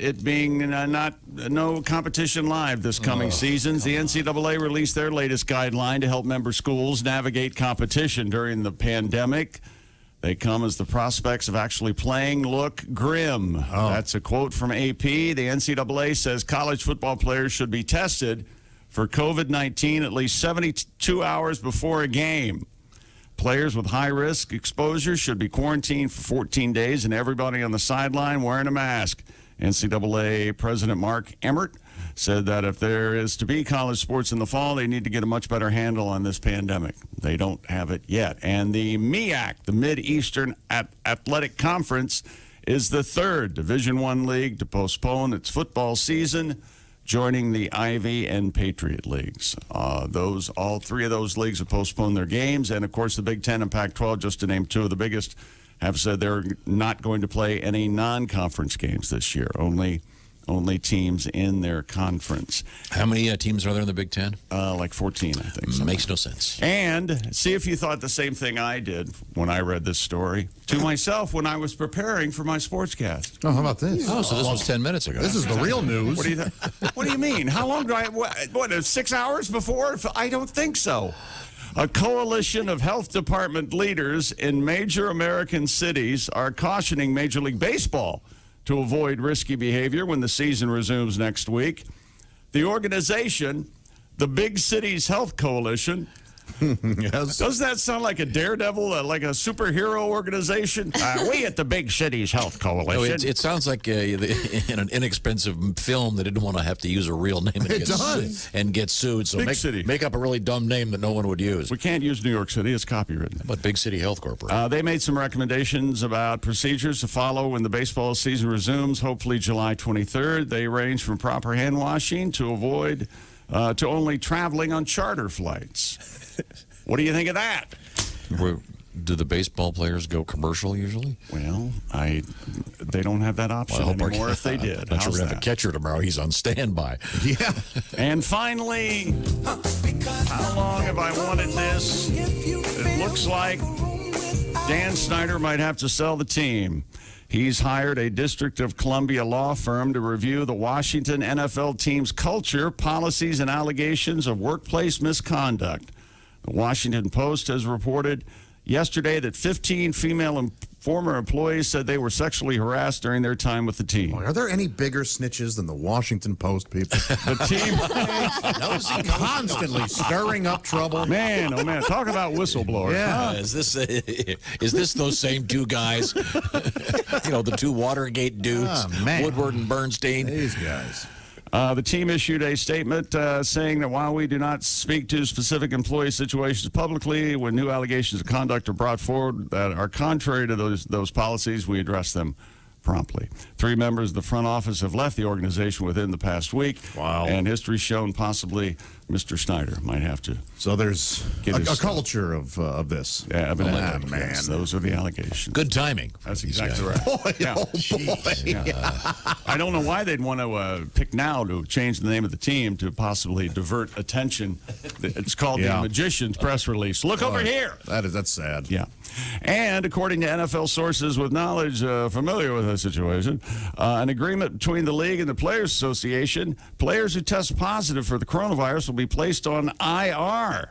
it being no competition live this coming season. The NCAA released their latest guideline to help member schools navigate competition during the pandemic. They come as the prospects of actually playing look grim. That's a quote from AP. The NCAA says college football players should be tested for COVID-19 at least 72 hours before a game. Players with high-risk exposure should be quarantined for 14 days, and everybody on the sideline wearing a mask. NCAA President Mark Emmert said that if there is to be college sports in the fall, they need to get a much better handle on this pandemic. They don't have it yet. And the MEAC, the Mid-Eastern Athletic Conference, is the third Division I league to postpone its football season, joining the Ivy and Patriot Leagues. All three of those leagues have postponed their games. And, of course, the Big Ten and Pac-12, just to name two of the biggest, have said they're not going to play any non-conference games this year. Only teams in their conference. How many teams are there in the Big Ten? Like 14, I think. Makes no sense. And see if you thought the same thing I did when I read this story to myself when I was preparing for my sportscast. Oh, how about this? Oh, so this was 10 minutes ago. This is the real news. What do you mean? How long do I? What? 6 hours before? I don't think so. A coalition of health department leaders in major American cities are cautioning Major League Baseball to avoid risky behavior when the season resumes next week. The organization, the Big Cities Health Coalition, yes. Doesn't that sound like a daredevil, like a superhero organization? We at the Big Cities Health Coalition. No, it sounds like in an inexpensive film they didn't want to have to use a real name and get sued. So make up a really dumb name that no one would use. We can't use New York City. It's copywritten. But Big City Health Corporation. They made some recommendations about procedures to follow when the baseball season resumes, hopefully July 23rd. They range from proper hand washing to only traveling on charter flights. What do you think of that? Do the baseball players go commercial usually? Well, they don't have that option anymore if they did. I'm sure we're going to have a catcher tomorrow. He's on standby. Yeah. And finally, how long have I wanted this? It looks like Dan Snyder might have to sell the team. He's hired a District of Columbia law firm to review the Washington NFL team's culture, policies, and allegations of workplace misconduct. The Washington Post has reported yesterday that 15 female and former employees said they were sexually harassed during their time with the team. Are there any bigger snitches than the Washington Post people? The team constantly stirring up trouble. Man, oh man, talk about whistleblower. Yeah. Is this those same two guys? The two Watergate dudes, Woodward and Bernstein. These guys. The team issued a statement saying that while we do not speak to specific employee situations publicly, when new allegations of conduct are brought forward that are contrary to those policies, we address them promptly. 3 members of the front office have left the organization within the past week. Wow. And history's shown possibly Mr. Snyder might have to. So there's a culture of this. Yeah, man. Yes, those are the allegations. Good timing. That's exactly right. Boy, yeah. oh boy. Yeah. I don't know why they'd want to pick now to change the name of the team to possibly divert attention. It's called the Magician's press release. Look over here. That's sad. Yeah. And according to NFL sources with knowledge familiar with the situation, an agreement between the league and the Players Association, players who test positive for the coronavirus will be placed on IR.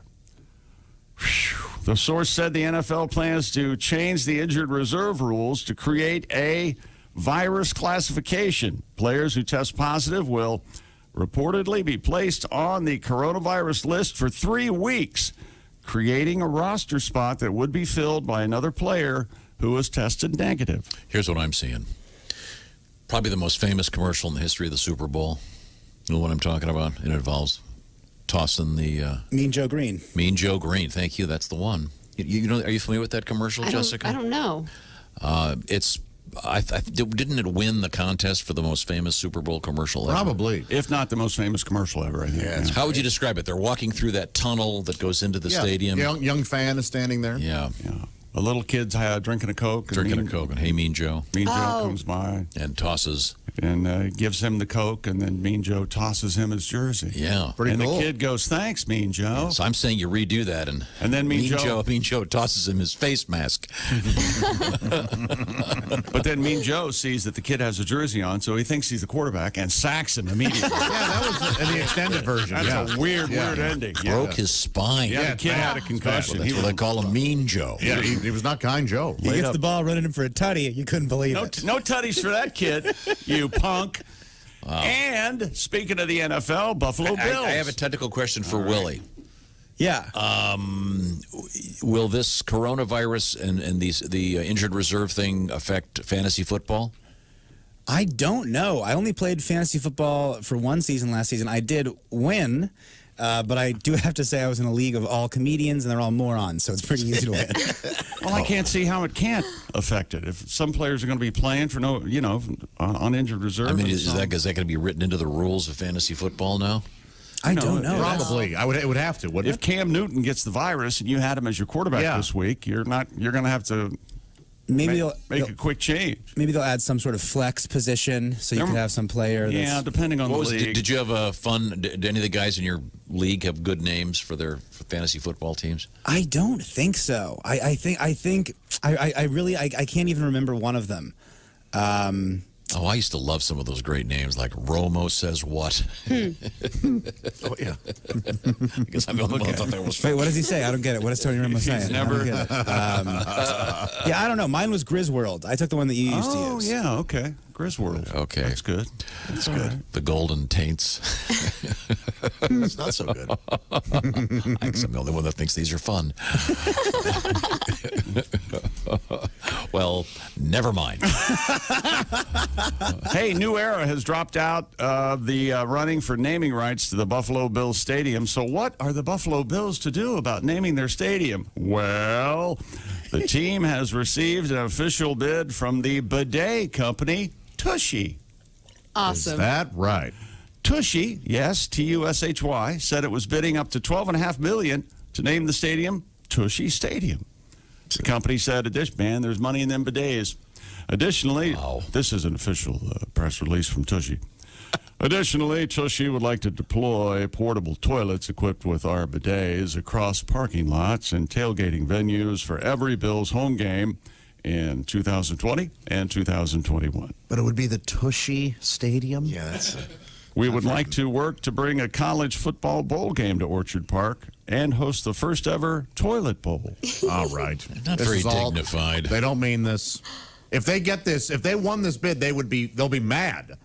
Whew. The source said the NFL plans to change the injured reserve rules to create a virus classification. Players who test positive will reportedly be placed on the coronavirus list for 3 weeks, creating a roster spot that would be filled by another player who was tested negative. Here's what I'm seeing. Probably the most famous commercial in the history of the Super Bowl. You know what I'm talking about? It involves tossing the... Mean Joe Green. Mean Joe Green. Thank you. That's the one. You know? Are you familiar with that commercial, Jessica? I don't know. Didn't it win the contest for the most famous Super Bowl commercial ever? Probably. If not the most famous commercial ever, I think. Yeah, How would you describe it? They're walking through that tunnel that goes into the stadium. Young fan is standing there. Yeah. A little kid's drinking a Coke. Drinking a Coke, and hey, Mean Joe. Mean Joe comes by. And tosses. And gives him the Coke, and then Mean Joe tosses him his jersey. Yeah. Pretty cool. And the kid goes, thanks, Mean Joe. Yeah, so I'm saying you redo that, and then Mean Joe tosses him his face mask. But then Mean Joe sees that the kid has a jersey on, so he thinks he's the quarterback and sacks him immediately. That was in the extended version. That's a weird ending. Broke his spine. Yeah, the kid had a concussion. That's what they call him, Mean Joe. Yeah, he was not kind Joe. He gets the ball running in for a tutty. You couldn't believe it. No tutties for that kid, you punk. Wow. And speaking of the NFL, Buffalo Bills. I have a technical question for Willie. Yeah. Will this coronavirus and the injured reserve thing affect fantasy football? I don't know. I only played fantasy football for one season last season. I did win, but I do have to say I was in a league of all comedians, and they're all morons, so it's pretty easy to win. Well, I can't see how it can't affect it. If some players are going to be playing for on injured reserve. I mean, is that going to be written into the rules of fantasy football now? I don't know. Probably. It would have to, wouldn't If Cam Newton gets the virus and you had him as your quarterback this week, you're going to have to make a quick change. Maybe they'll add some sort of flex position so you could have some player. Yeah, depending on the league. Did you have fun? Did any of the guys in your league have good names for their fantasy football teams? I don't think so. I can't even remember one of them. I used to love some of those great names, like Romo Says What. Oh, yeah. I guess I'm the only one that thought that was Wait, what does he say? I don't get it. What is Tony Romo saying? Never. I don't know. Mine was Griswold. I took the one that you used to use. Oh, yeah, okay. Griswold. Okay. That's good. That's good. Right. The Golden Taints. It's not so good. I guess I'm the only one that thinks these are fun. Well, never mind. Hey, New Era has dropped out of the running for naming rights to the Buffalo Bills Stadium. So what are the Buffalo Bills to do about naming their stadium? Well, the team has received an official bid from the bidet company, Tushy. Awesome. Is that right? Tushy, yes, T-U-S-H-Y, said it was bidding up to $12.5 million to name the stadium Tushy Stadium. The company said, man, there's money in them bidets. Additionally, this is an official press release from Tushy. Additionally, Tushy would like to deploy portable toilets equipped with our bidets across parking lots and tailgating venues for every Bills home game in 2020 and 2021. But it would be the Tushy Stadium? Yeah, that's We would like to work to bring a college football bowl game to Orchard Park and host the first ever toilet bowl. All right. Not very dignified. They don't mean this. If they get this, if they won this bid, they'll be mad.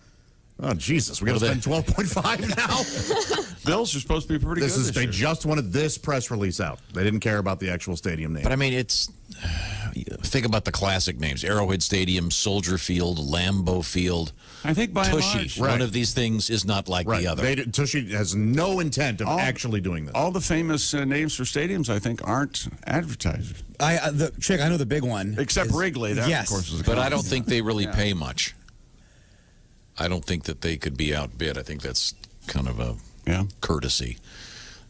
Oh, Jesus. We're going to spend $12.5 now? Bills are supposed to be pretty good this They year. just wanted this press release out. They didn't care about the actual stadium name. But, I mean, think about the classic names. Arrowhead Stadium, Soldier Field, Lambeau Field. I think by and Tushy. large, One of these things is not like the other. Tushy has no intent of actually doing this. All the famous names for stadiums, I think, aren't advertisers. I know the big one. Except Wrigley. That, yes. Of course, is a But I don't think they really pay much. I don't think that they could be outbid. I think that's kind of a courtesy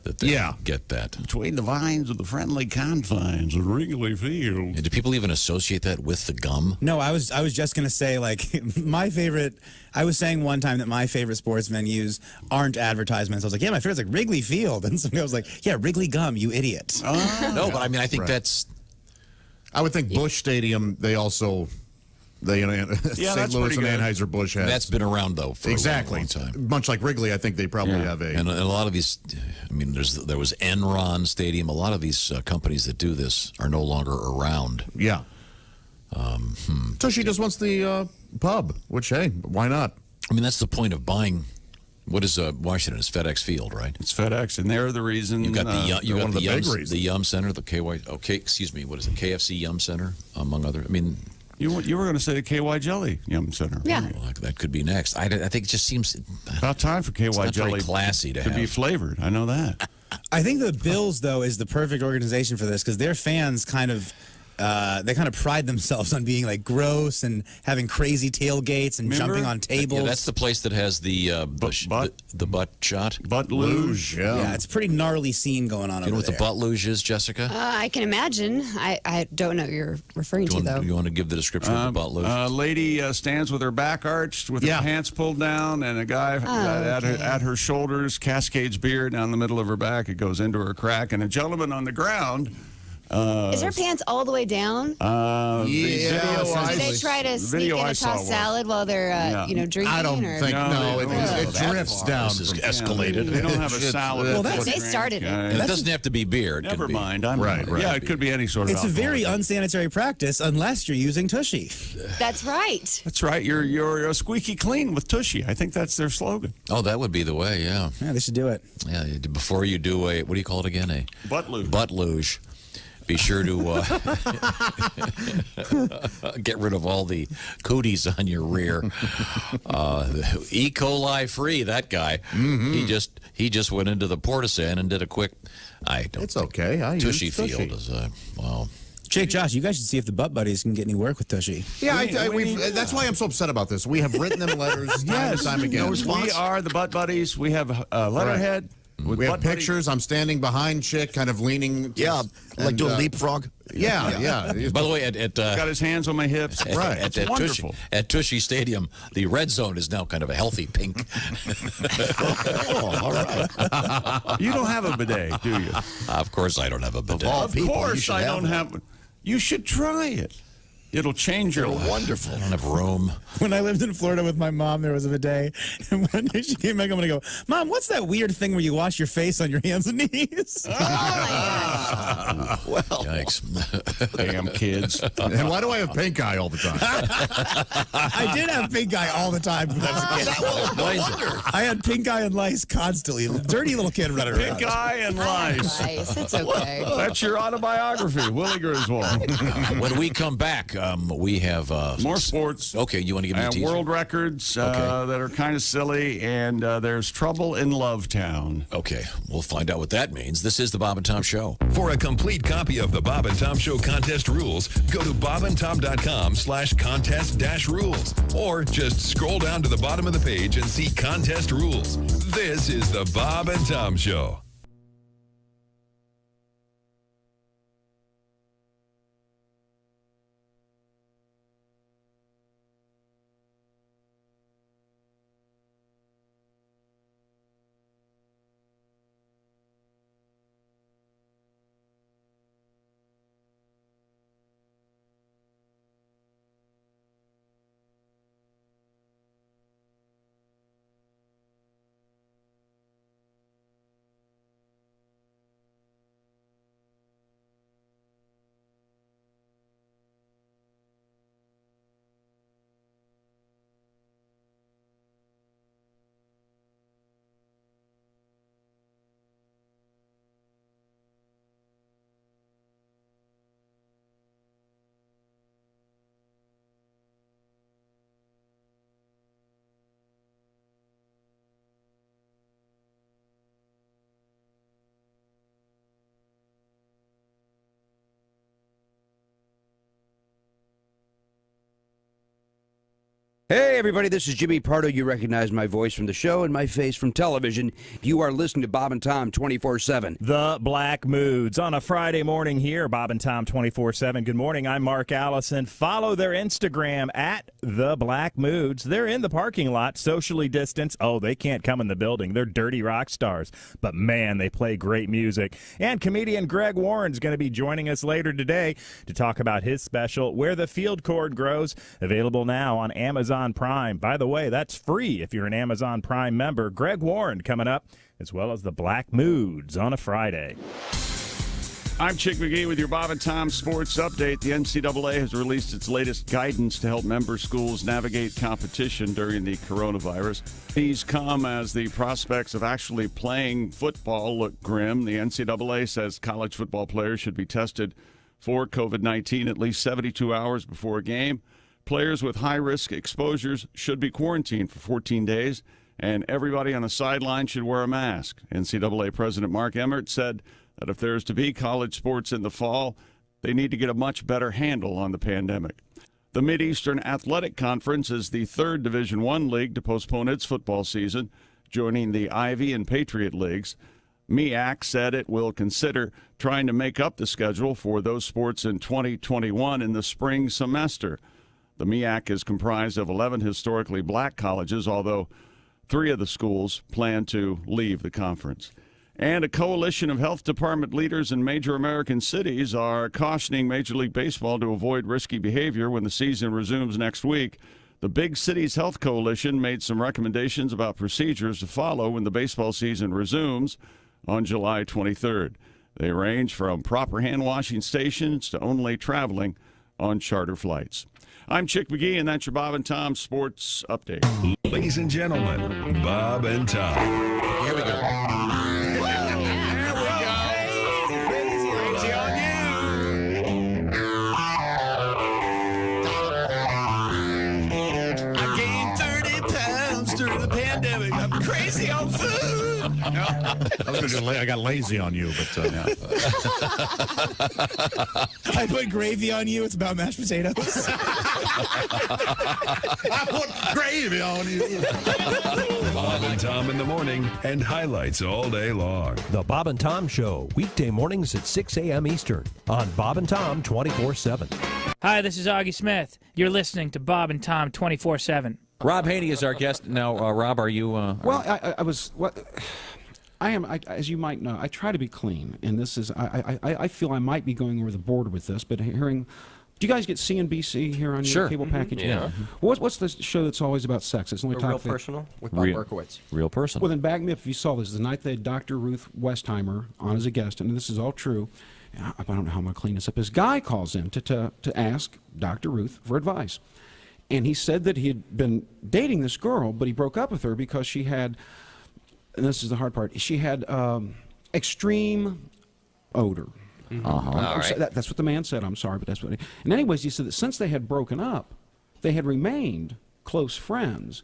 that they get that. Between the vines of the friendly confines of Wrigley Field. And do people even associate that with the gum? No, I was just going to say, like, my favorite, I was saying one time that my favorite sports venues aren't advertisements. I was like, yeah, my favorite's like Wrigley Field. And somebody was like, yeah, Wrigley Gum, you idiot. No, but I mean, I think that's... I would think Busch Stadium, St. Louis and Anheuser-Busch has. That's been around, though, for a long time. Much like Wrigley, I think they probably have a... And a lot of these, I mean, there was Enron Stadium. A lot of these companies that do this are no longer around. Yeah. Tushy just wants the pub, which, hey, why not? I mean, that's the point of buying... What is Washington? It's FedEx Field, right? It's FedEx, and they're the reason. You've got the Yum Center, the KFC Yum Center, among other. I mean, you were going to say the KY Jelly Yum Center. Yeah, well, that could be next. I think it just seems about time for KY Jelly. Very classy to be flavored. I know that. I think the Bills, though, is the perfect organization for this because their fans kind of they kind of pride themselves on being like gross and having crazy tailgates and Remember? jumping on tables. Yeah, that's the place that has the butt shot. Butt luge. Yeah, it's a pretty gnarly scene going on You know over what the there. butt luge is, Jessica? I can imagine. I don't know what you're referring to, though. You want to give the description of the butt luge? A lady stands with her back arched, with her pants pulled down, and a guy at her shoulders cascades beer down the middle of her back. It goes into her crack, and a gentleman on the ground. Is her pants all the way down? Do Do they try to sneak in a tossed salad while they're, drinking? I don't or? think, No, it drifts down. This is from- escalated. They don't have a salad. Well, before They drink. started it. And it doesn't have to be beer. It Never could be. mind. Right. Yeah, it could be any sort of It's a very alcohol. unsanitary practice unless you're using Tushy. That's right. That's right. You're squeaky clean with Tushy. I think that's their slogan. Oh, that would be the way, yeah. Yeah, they should do it. Yeah, before you do what do you call it again? A Butt luge. Butt luge. Be sure to get rid of all the cooties on your rear. E. coli free, that guy. Mm-hmm. He just went into the Portisan and did a quick. It's okay. I Tushy use field is well. Jake, Josh, you guys should see if the Butt Buddies can get any work with Tushy. Yeah, We- that's why I'm so upset about this. We have written them letters time and time again. No response. We are the Butt Buddies. We have a letterhead. With We have Butt Buddy- pictures. I'm standing behind Chick, kind of leaning. Like doing leapfrog. Yeah. By the way, at Got his hands on my hips. Right. It's at wonderful. Tushy Stadium, the red zone is now kind of a healthy pink. Oh, all right. You don't have a bidet, do you? Of course, I don't have a bidet. all Of people, you course should I have don't one. have. You should try it. It'll change your life. Wonderful. I don't have room. When I lived in Florida with my mom, there was a bidet. And one day she came back, I'm going to go, Mom, what's that weird thing where you wash your face on your hands and knees? Well, Yikes. Damn kids. And why do I have pink eye all the time? I did have pink eye all the time when I was a kid. I had pink eye and lice constantly. Dirty little kid running around. Pink eye and lice. Nice. It's okay. That's your autobiography, Willie Griswold. When we come back, we have More sports. Okay, you want to give me a And teaser? world records that are kind of silly, and there's trouble in Love Town. Okay, we'll find out what that means. This is the Bob and Tom Show. For a complete copy of the Bob and Tom Show contest rules, go to bobandtom.com/contest-rules, or just scroll down to the bottom of the page and see contest rules. This is the Bob and Tom Show. Hey, everybody, this is Jimmy Pardo. You recognize my voice from the show and my face from television. You are listening to Bob and Tom 24/7. The Black Moods on a Friday morning here, Bob and Tom 24/7. Good morning. I'm Mark Allison. Follow their Instagram at The Black Moods. They're in the parking lot, socially distanced. Oh, they can't come in the building. They're dirty rock stars. But, man, they play great music. And comedian Greg Warren's going to be joining us later today to talk about his special, Where the Field Cord Grows, available now on Amazon Prime. By the way, that's free if you're an Amazon Prime member. Greg Warren coming up, as well as the Black Moods on a Friday. I'm Chick McGee with your Bob and Tom Sports Update. The NCAA has released its latest guidance to help member schools navigate competition during the coronavirus. These come as the prospects of actually playing football look grim. The NCAA says college football players should be tested for COVID-19 at least 72 hours before a game. Players with high-risk exposures should be quarantined for 14 days, and everybody on the sideline should wear a mask. NCAA President Mark Emmert said that if there is to be college sports in the fall, they need to get a much better handle on the pandemic. The Mideastern Athletic Conference is the third Division I league to postpone its football season, joining the Ivy and Patriot Leagues. MEAC said it will consider trying to make up the schedule for those sports in 2021 in the spring semester. The MEAC is comprised of 11 historically black colleges, although 3 of the schools plan to leave the conference. And a coalition of health department leaders in major American cities are cautioning Major League Baseball to avoid risky behavior when the season resumes next week. The Big Cities Health Coalition made some recommendations about procedures to follow when the baseball season resumes on July 23rd. They range from proper hand-washing stations to only traveling on charter flights. I'm Chick McGee, and that's your Bob and Tom Sports Update. Ladies and gentlemen, Bob and Tom. Here we go. Crazy on food. I got lazy on you, but I put gravy on you. It's about mashed potatoes. I put gravy on you. Bob and Tom in the morning and highlights all day long. The Bob and Tom Show, weekday mornings at 6 a.m. Eastern on Bob and Tom 24/7. Hi, this is Augie Smith. You're listening to Bob and Tom 24/7. Rob Haney is our guest. Now, Rob, are you... Well, I am, as you might know, I try to be clean, and this is, I feel I might be going over the border with this, but hearing, do you guys get CNBC here on your cable package? Yeah. What's the show that's always about sex? It's only Real Personal with Bob Berkowitz. Real Personal. Well, then back me up if you saw this. The night they had Dr. Ruth Westheimer on as a guest, and this is all true. I don't know how I'm going to clean this up. This guy calls in to ask Dr. Ruth for advice. And he said that he had been dating this girl, but he broke up with her because she had, and this is the hard part, she had extreme odor. Right. That's what the man said. I'm sorry, but that's what he... And anyways, he said that since they had broken up, they had remained close friends.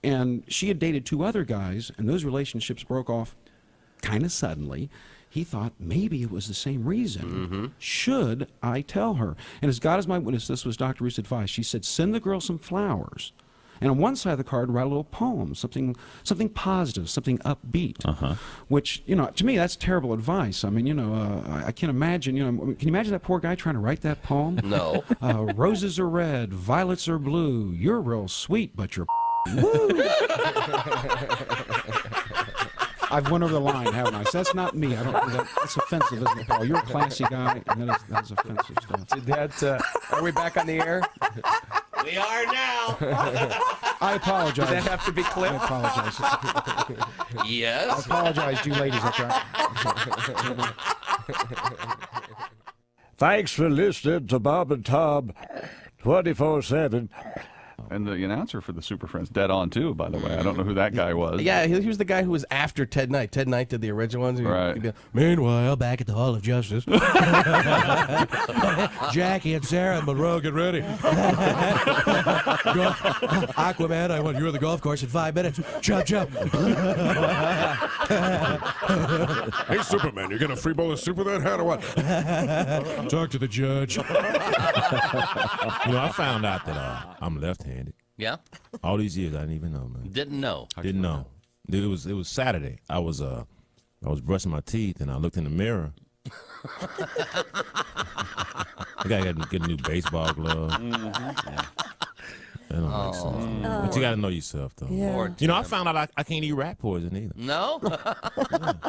And she had dated 2 other guys, and those relationships broke off kind of suddenly. He thought maybe it was the same reason. Should I tell her? And as God is my witness, this was Dr. Ruth's advice. She said, send the girl some flowers. And on one side of the card, write a little poem, something positive, something upbeat. Which, to me, that's terrible advice. I mean, I can't imagine, can you imagine that poor guy trying to write that poem? No. Roses are red, violets are blue. You're real sweet, but you're woo. I've went over the line, haven't I? So that's not me. I don't. That's offensive, isn't it, Paul? You're a classy guy, and that is offensive stuff. Are we back on the air? We are now. I apologize. Did that have to be clipped? I apologize. Yes. I apologize to you ladies. That's right. Thanks for listening to Bob and Tom 24/7. And the announcer for the Super Friends, dead on too, by the way. I don't know who that guy was. Yeah, he was the guy who was after Ted Knight. Ted Knight did the original ones. Right. He'd be like, meanwhile, back at the Hall of Justice, Jackie and Sarah and Monroe, get ready. Aquaman, I want you on the golf course in 5 minutes. Jump, jump. Hey, Superman, you're going to free bowl of soup with that hat or what? Talk to the judge. I found out that I'm left-handed. Yeah? All these years, I didn't even know, man. Didn't know. Didn't know. It was Saturday. I was brushing my teeth, and I looked in the mirror. I got to get a new baseball glove. That don't make sense. Oh. But you got to know yourself, though. Yeah. I found out I can't eat rat poison either. No?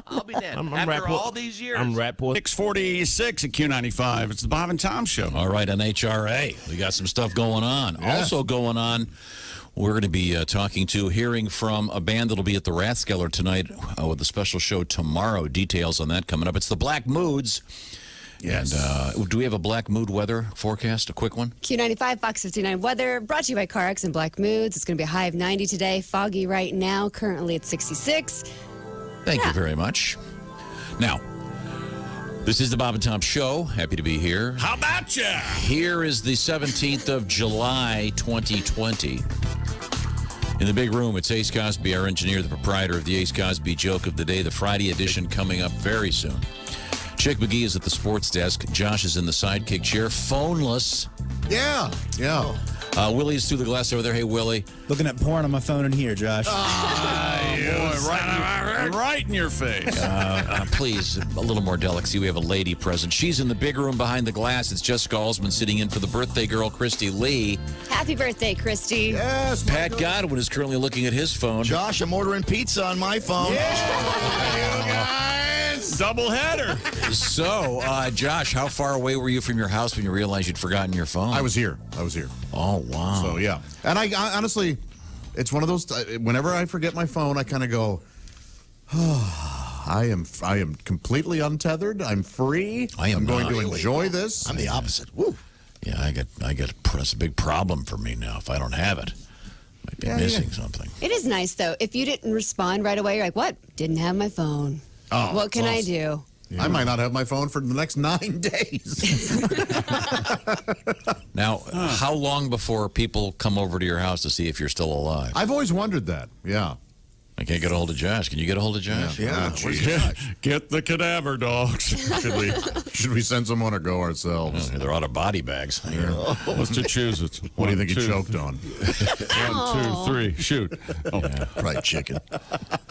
I'll be damned. I'm After all these years. I'm rat poison. 646 at Q95. It's the Bob and Tom Show. All right, on HRA, we got some stuff going on. Yeah. Also going on, we're going to be hearing from a band that'll be at the Rathskeller tonight with a special show tomorrow. Details on that coming up. It's the Black Moods. Yes. And do we have a Black Mood weather forecast, a quick one? Q95, Fox 59 weather, brought to you by CarX and Black Moods. It's going to be a high of 90 today. Foggy right now, currently at 66. Thank you very much. Now, this is the Bob and Tom Show. Happy to be here. How about ya? Here is the 17th of July, 2020. In the big room, it's Ace Cosby, our engineer, the proprietor of the Ace Cosby Joke of the Day, the Friday edition coming up very soon. Chick McGee is at the sports desk. Josh is in the sidekick chair, phoneless. Yeah. Willie's through the glass over there. Hey, Willie. Looking at porn on my phone in here, Josh. Right in your face. Please, a little more delicacy. We have a lady present. She's in the big room behind the glass. It's Jessica Alsman sitting in for the birthday girl, Christy Lee. Happy birthday, Christy. Yes. Pat Godwin is currently looking at his phone. Josh, I'm ordering pizza on my phone. Double header. So, Josh, how far away were you from your house when you realized you'd forgotten your phone? I was here. Oh, wow. So, yeah. And I honestly, it's one of those, whenever I forget my phone, I kind of go, I am completely untethered. I'm free. I'm going to enjoy this. I'm the opposite. Woo. Yeah, I got a big problem for me now if I don't have it. Might be missing something. It is nice, though. If you didn't respond right away, you're like, what? Didn't have my phone. Oh, what can I do? I might not have my phone for the next 9 days. Now, how long before people come over to your house to see if you're still alive? I've always wondered that. Yeah. I can't get a hold of Josh. Can you get a hold of Josh? Yeah. Get the cadaver dogs. Should we send someone or go ourselves? They're out of body bags. What's to choose? It's what do you think he choked on? 1, 2, 3, shoot. Fried chicken.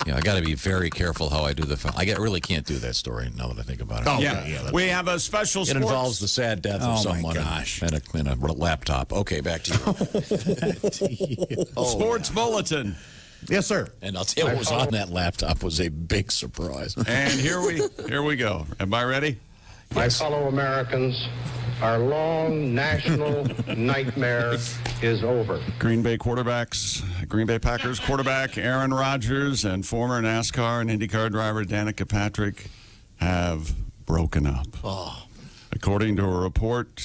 Yeah, I got to be very careful how I do the phone. I really can't do that story now that I think about it. Oh, yeah. We have a special It sports. involves the sad death of someone and a laptop. Okay, back to you. Sports bulletin. Yes, sir. And I'll tell you what was on that laptop was a big surprise. And here we go. Am I ready? My fellow Americans, our long national nightmare is over. Green Bay Packers quarterback Aaron Rodgers and former NASCAR and IndyCar driver Danica Patrick have broken up. According to a report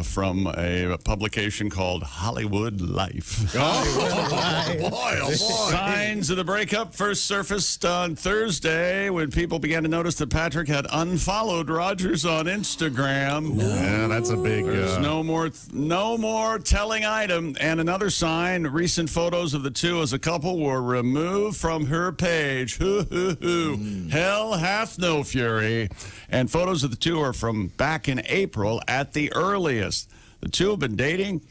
from a publication called Hollywood Life. Boy. Signs of the breakup first surfaced on Thursday when people began to notice that Patrick had unfollowed Rodgers on Instagram. Yeah, that's a big... There's no more telling item. And another sign, recent photos of the two as a couple were removed from her page. Hell hath no fury. And photos of the two are from back in April at the earliest. The two have been dating.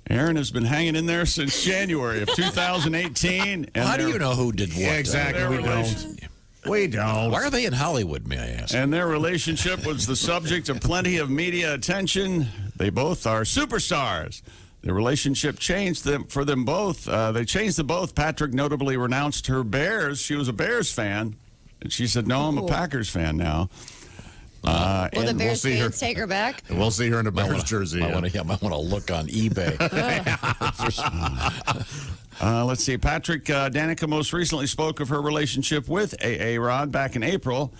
Aaron has been hanging in there since January of 2018. How do you know who did what? Yeah, exactly. We don't. Why are they in Hollywood, may I ask? And their relationship was the subject of plenty of media attention. They both are superstars. The relationship changed for them both. They changed them both. Patrick notably renounced her Bears. She was a Bears fan. And she said, no, I'm a Packers fan now. Will the Bears fans take her back? We'll see her in a Bears jersey. I might want to look on eBay. Let's see. Patrick, Danica most recently spoke of her relationship with A.A. Rod back in April.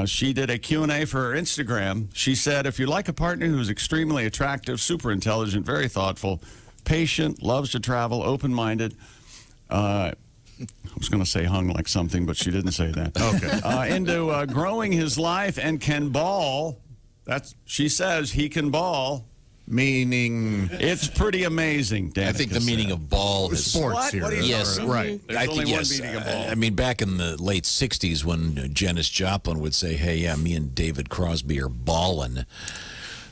She did a Q&A for her Instagram. She said, if you like a partner who's extremely attractive, super intelligent, very thoughtful, patient, loves to travel, open-minded, I was going to say hung like something, but she didn't say that. Okay. Into growing his life and can ball. She says he can ball. Meaning? It's pretty amazing, Danica. I think the meaning of ball is sports here. Yes, right. There's only one meaning of ball. I mean, back in the late 60s when Janis Joplin would say, hey, yeah, me and David Crosby are ballin'.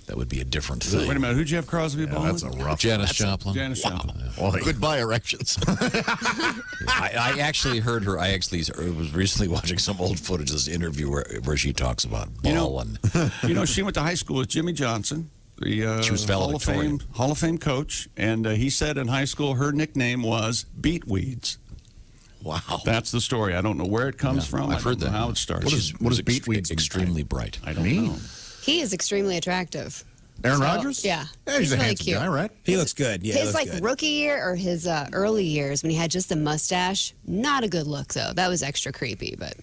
That would be a different thing. Wait a minute, who'd you have Crosby balling? That's a rough Janis Joplin. Janis Joplin. Well, goodbye erections. I actually heard her. I was recently watching some old footage of this interview where she talks about balling. She went to high school with Jimmy Johnson, the she was valedictorian. Hall of Fame coach, and he said in high school her nickname was Beetweeds. Wow. That's the story. I don't know where it comes from. I've heard that. How it started. What is Beetweeds? Extremely bright. I don't know. He is extremely attractive. Aaron Rodgers? Yeah. He's a really handsome cute. guy, right? He looks good. Yeah, his rookie year or his early years when he had just the mustache, not a good look though. That was extra creepy, but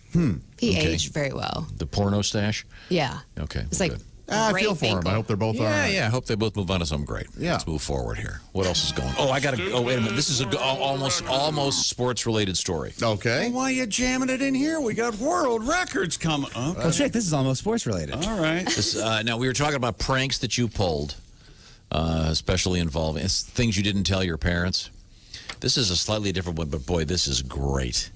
he aged very well. The porno stash? Yeah. Okay. It's like I great feel for him. ankle. I hope they're both all right. Yeah, I hope they both move on to something great. Yeah. Let's move forward here. What else is going on? Oh, I got to. Oh, wait a minute. This is a almost sports-related story. Okay. Well, why are you jamming it in here? We got world records coming up. Well, Chick, this is almost sports related. All right. Now, we were talking about pranks that you pulled, especially involving things you didn't tell your parents. This is a slightly different one, but boy, this is great.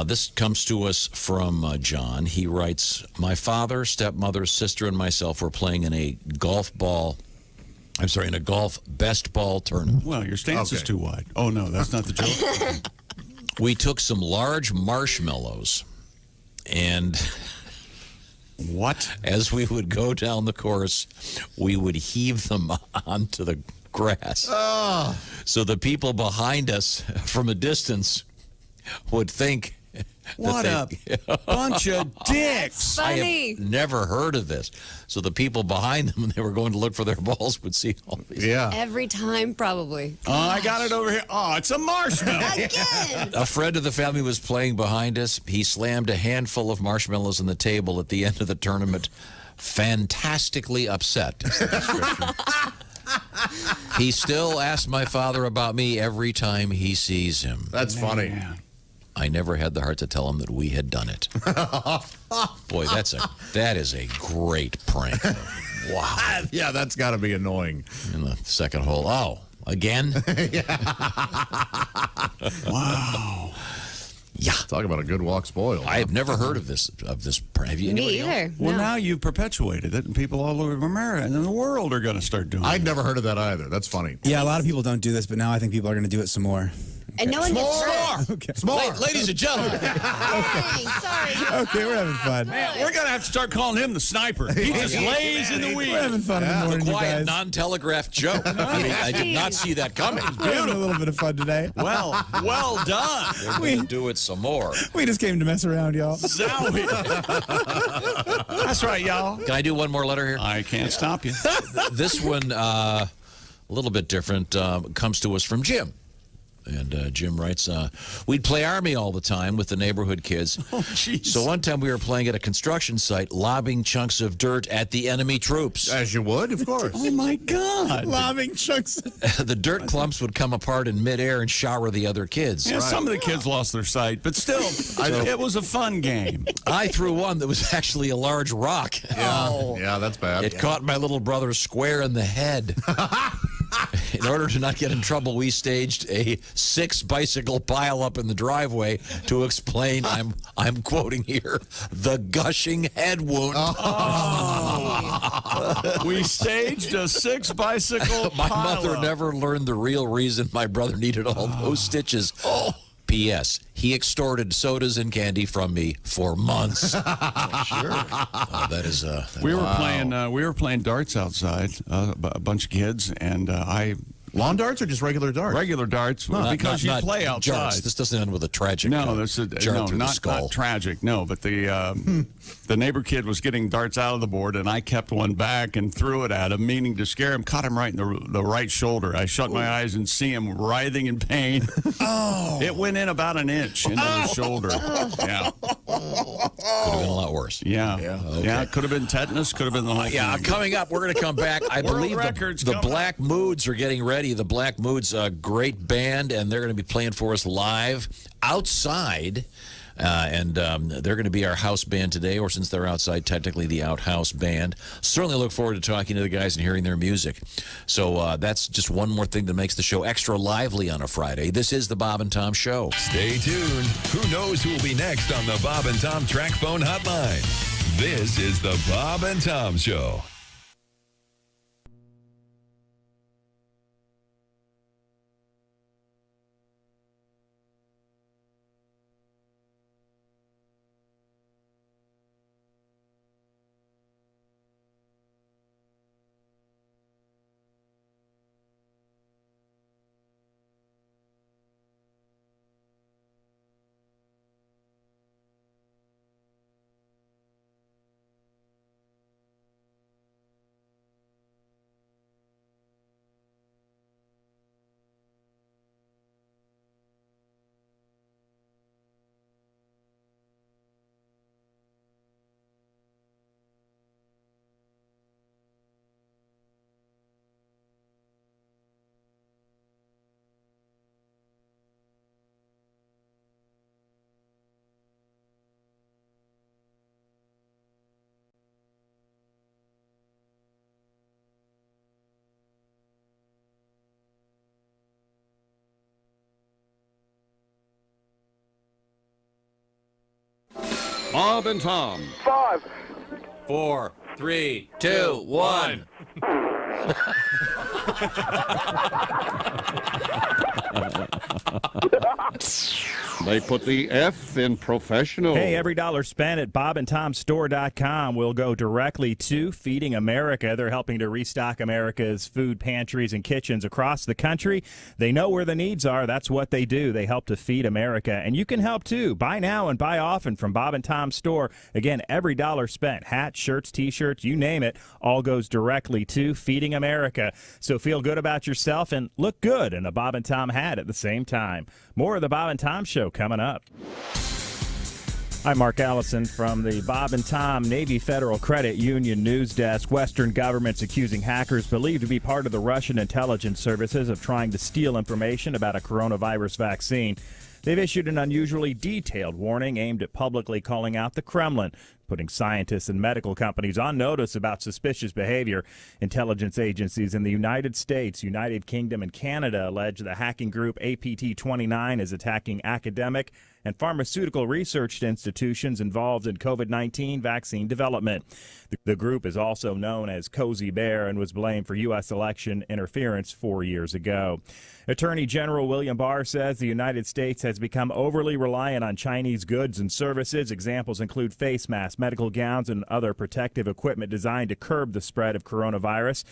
This comes to us from John. He writes, my father, stepmother, sister, and myself were playing in a golf best ball tournament. Well, your stance is too wide. Oh, no, that's not the joke. We took some large marshmallows and... What? As we would go down the course, we would heave them onto the grass. Oh. So the people behind us from a distance would think... What a bunch of dicks. I have never heard of this. So the people behind them, when they were going to look for their balls, would see all these. Yeah. Every time, probably. Oh, I got it over here. Oh, it's a marshmallow. Again. A friend of the family was playing behind us. He slammed a handful of marshmallows on the table at the end of the tournament. Fantastically upset is the description. He still asks my father about me every time he sees him. That's funny. I never had the heart to tell him that we had done it. Boy, that is a great prank. Wow. Yeah, that's got to be annoying. In the second hole. Oh, again? Wow. Yeah. Talk about a good walk spoiled. I have never heard of this prank. Have you? Me Anybody either. else? Well, No. now you've perpetuated it, and people all over America and the world are going to start doing it. I'd never heard of that either. That's funny. Yeah, a lot of people don't do this, but now I think people are going to do it some more. And no one gets hurt. Okay. Ladies and gentlemen. Dang, sorry. Okay, we're having fun. Man, we're going to have to start calling him the sniper. He just lays in the weeds. We're having fun in the morning, The you quiet, guys. non-telegraphed joke. I did not see that coming. We're having a little bit of fun today. Well done. We're going to do it some more. We just came to mess around, y'all. Zowie. That's right, y'all. Can I do one more letter here? I can't stop you. This one, a little bit different, comes to us from Jim. And Jim writes, we'd play Army all the time with the neighborhood kids. Oh, jeez. So one time we were playing at a construction site, lobbing chunks of dirt at the enemy troops. As you would, of course. Oh, my God. Lobbing chunks. The dirt clumps would come apart in midair and shower the other kids. Yeah, some of the kids lost their sight, but still, it was a fun game. I threw one that was actually a large rock. Yeah, that's bad. It caught my little brother square in the head. In order to not get in trouble, we staged a 6-bicycle pileup in the driveway to explain, I'm quoting here, the gushing head wound. We staged a 6-bicycle My pileup. mother never learned the real reason my brother needed all those stitches. P.S. He extorted sodas and candy from me for months. Sure. That is. We were playing darts outside, a bunch of kids, and lawn darts or just regular darts? Regular darts, because you play outside. Jarts. This doesn't end with a tragic. No, not not tragic. No, but the neighbor kid was getting darts out of the board, and I kept one back and threw it at him, meaning to scare him. Caught him right in the right shoulder. I shut my eyes and see him writhing in pain. It went in about an inch into the shoulder. Yeah, Could have been a lot worse. yeah. Okay. Yeah. It could have been tetanus. Could have been the whole Yeah, thing. coming up, we're going to come back. I World believe records the coming Black Moods are getting ready. The Black Moods, a great band, and they're going to be playing for us live outside. And they're going to be our house band today, or since they're outside, technically the outhouse band. Certainly look forward to talking to the guys and hearing their music. So that's just one more thing that makes the show extra lively on a Friday. This is the Bob and Tom Show. Stay tuned. Who knows who will be next on the Bob and Tom Track Phone Hotline? This is the Bob and Tom Show. Bob and Tom. 5, 4, 3, 2, 1. They put the F in professional. Hey, every dollar spent at bobandtomstore.com will go directly to Feeding America. They're helping to restock America's food pantries and kitchens across the country. They know where the needs are. That's what they do. They help to feed America. And you can help, too. Buy now and buy often from Bob and Tom Store. Again, every dollar spent, hats, shirts, T-shirts, you name it, all goes directly to Feeding America. So feel good about yourself and look good in a Bob and Tom hat at the same time. More of the Bob and Tom Show coming up. I'm Mark Allison from the Bob and Tom Navy Federal Credit Union News Desk. Western governments accusing hackers believed to be part of the Russian intelligence services of trying to steal information about a coronavirus vaccine. They've issued an unusually detailed warning aimed at publicly calling out the Kremlin, putting scientists and medical companies on notice about suspicious behavior. Intelligence agencies in the United States, United Kingdom, and Canada allege the hacking group APT29 is attacking academic and pharmaceutical research institutions involved in COVID-19 vaccine development. The group is also known as Cozy Bear and was blamed for U.S. election interference 4 years ago. Attorney General William Barr says the United States has become overly reliant on Chinese goods and services. Examples include face masks, medical gowns, and other protective equipment designed to curb the spread of coronavirus.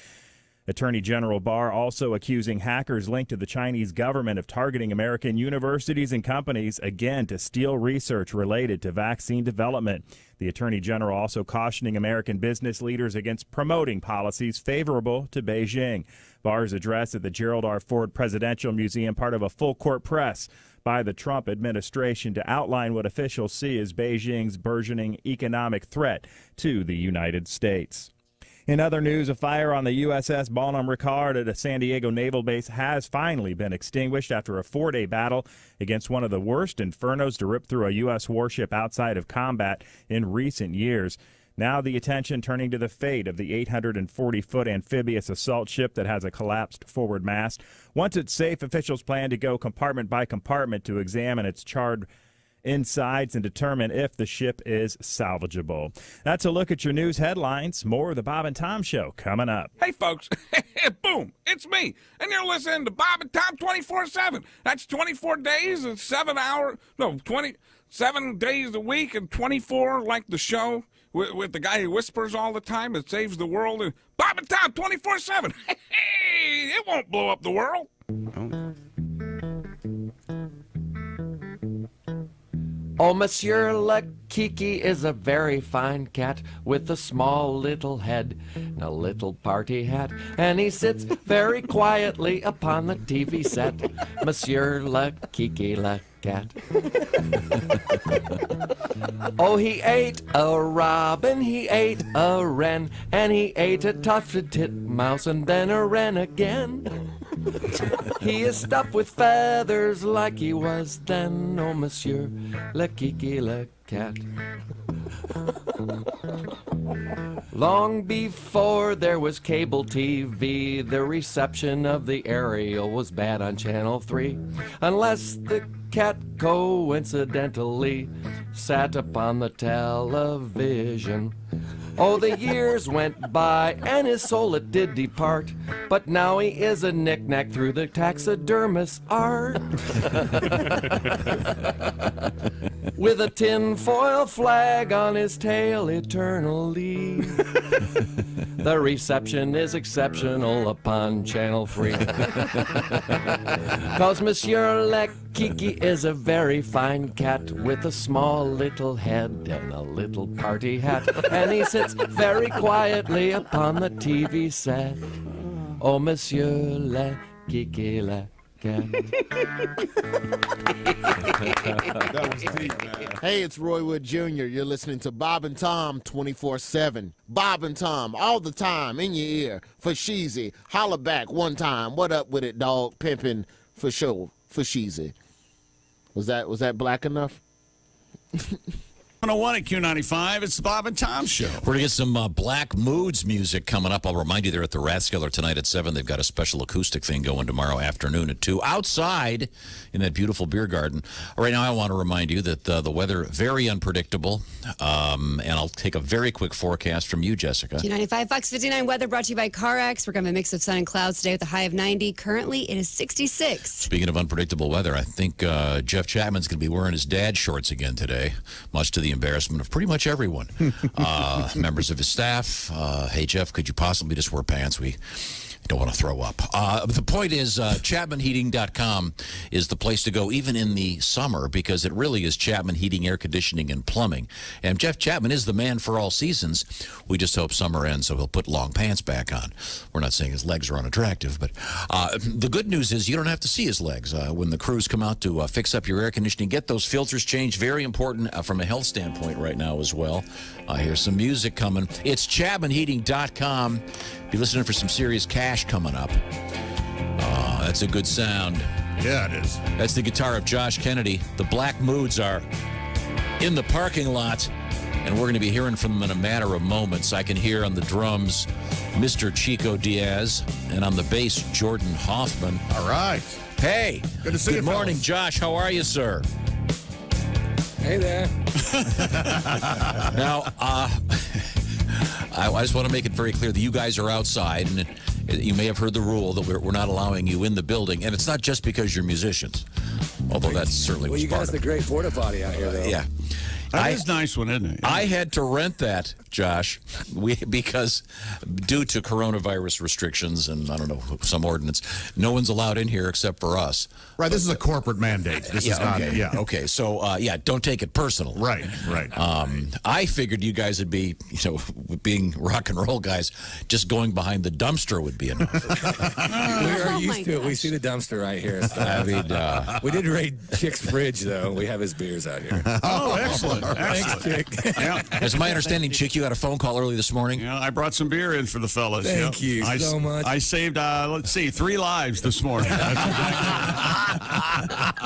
Attorney General Barr also accusing hackers linked to the Chinese government of targeting American universities and companies, again, to steal research related to vaccine development. The Attorney General also cautioning American business leaders against promoting policies favorable to Beijing. Barr's address at the Gerald R. Ford Presidential Museum, part of a full-court press by the Trump administration to outline what officials see as Beijing's burgeoning economic threat to the United States. In other news, a fire on the USS Bonhomme Richard at a San Diego naval base has finally been extinguished after a 4-day battle against one of the worst infernos to rip through a U.S. warship outside of combat in recent years. Now the attention turning to the fate of the 840-foot amphibious assault ship that has a collapsed forward mast. Once it's safe, officials plan to go compartment by compartment to examine its charred insides and determine if the ship is salvageable. That's a look at your news headlines. More of the Bob and Tom Show coming up. Hey, folks. Boom. It's me. And you're listening to Bob and Tom 24/7. That's 24 days and 7 days a week and 24 like the show with the guy who whispers all the time that saves the world. And Bob and Tom 24/7. Hey, it won't blow up the world. Oh, Monsieur Le Kiki is a very fine cat with a small little head and a little party hat, and he sits very quietly upon the TV set. Monsieur Le Kiki Le Cat. Oh, he ate a robin, he ate a wren, and he ate a tufted titmouse and then a wren again. He is stuffed with feathers like he was then, oh, Monsieur Le Kiki Le Cat. Long before there was cable TV, the reception of the aerial was bad on Channel 3, unless the cat coincidentally sat upon the television. Oh, the years went by, and his soul it did depart, but now he is a knick-knack through the taxidermist art. With a tinfoil flag on his tail eternally. The reception is exceptional upon Channel 3. 'Cause Monsieur Le Kiki is a very fine cat with a small little head and a little party hat, and he sits very quietly upon the TV set. Oh, Monsieur Le Kiki Le Cat. That was deep, man. Hey, it's Roy Wood Jr. You're listening to Bob and Tom 24/7. Bob and Tom all the time in your ear. For Sheezy, holla back one time. What up with it, dog? Pimpin' for sure. For Sheezy. Was that black enough? 101 at Q95. It's the Bob and Tom Show. We're going to get some Black Moods music coming up. I'll remind you, they're at the Rathskeller tonight at 7. They've got a special acoustic thing going tomorrow afternoon at 2 outside in that beautiful beer garden. Right now, I want to remind you that the weather, very unpredictable. And I'll take a very quick forecast from you, Jessica. Q95 Fox 59 weather brought to you by CarX. We're going to have a mix of sun and clouds today with a high of 90. Currently, it is 66. Speaking of unpredictable weather, I think Jeff Chapman's going to be wearing his dad shorts again today, much to the embarrassment of pretty much everyone. Members of his staff. Hey, Jeff, could you possibly just wear pants? We don't want to throw up. The point is, ChapmanHeating.com is the place to go, even in the summer, because it really is Chapman Heating, Air Conditioning, and Plumbing. And Jeff Chapman is the man for all seasons. We just hope summer ends so he'll put long pants back on. We're not saying his legs are unattractive, but the good news is you don't have to see his legs. When the crews come out to fix up your air conditioning, get those filters changed. Very important from a health standpoint right now as well. Here's some music coming. It's ChapmanHeating.com. Be listening for some serious cash coming up. That's a good sound. Yeah, it is. That's the guitar of Josh Kennedy. The Black Moods are in the parking lot, and we're going to be hearing from them in a matter of moments. I can hear on the drums Mr. Chico Diaz, and on the bass, Jordan Hoffman. All right. Hey. Good to see you, Good morning, fellas. Josh. How are you, sir? Hey there. Now, I just want to make it very clear that you guys are outside, and you may have heard the rule that we're not allowing you in the building, and it's not just because you're musicians, although that's certainly Well, was you part got of the it. great porta potty out here, though. Yeah. That is a nice one, isn't it? I had to rent that, Josh, because due to coronavirus restrictions and, I don't know, some ordinance, no one's allowed in here except for us. Right, this is a corporate mandate. This is not, okay. yeah. Okay, so, don't take it personal. Right, right. I figured you guys would be, being rock and roll guys, just going behind the dumpster would be enough. We are used to it. We see the dumpster right here. So. I mean, we did raid Chick's fridge, though. We have his beers out here. Oh, excellent. Thanks, Chick. Yeah. It's my understanding, Chick, you had a phone call early this morning. Yeah, I brought some beer in for the fellas. Thank you so much. I saved, let's see, 3 lives this morning.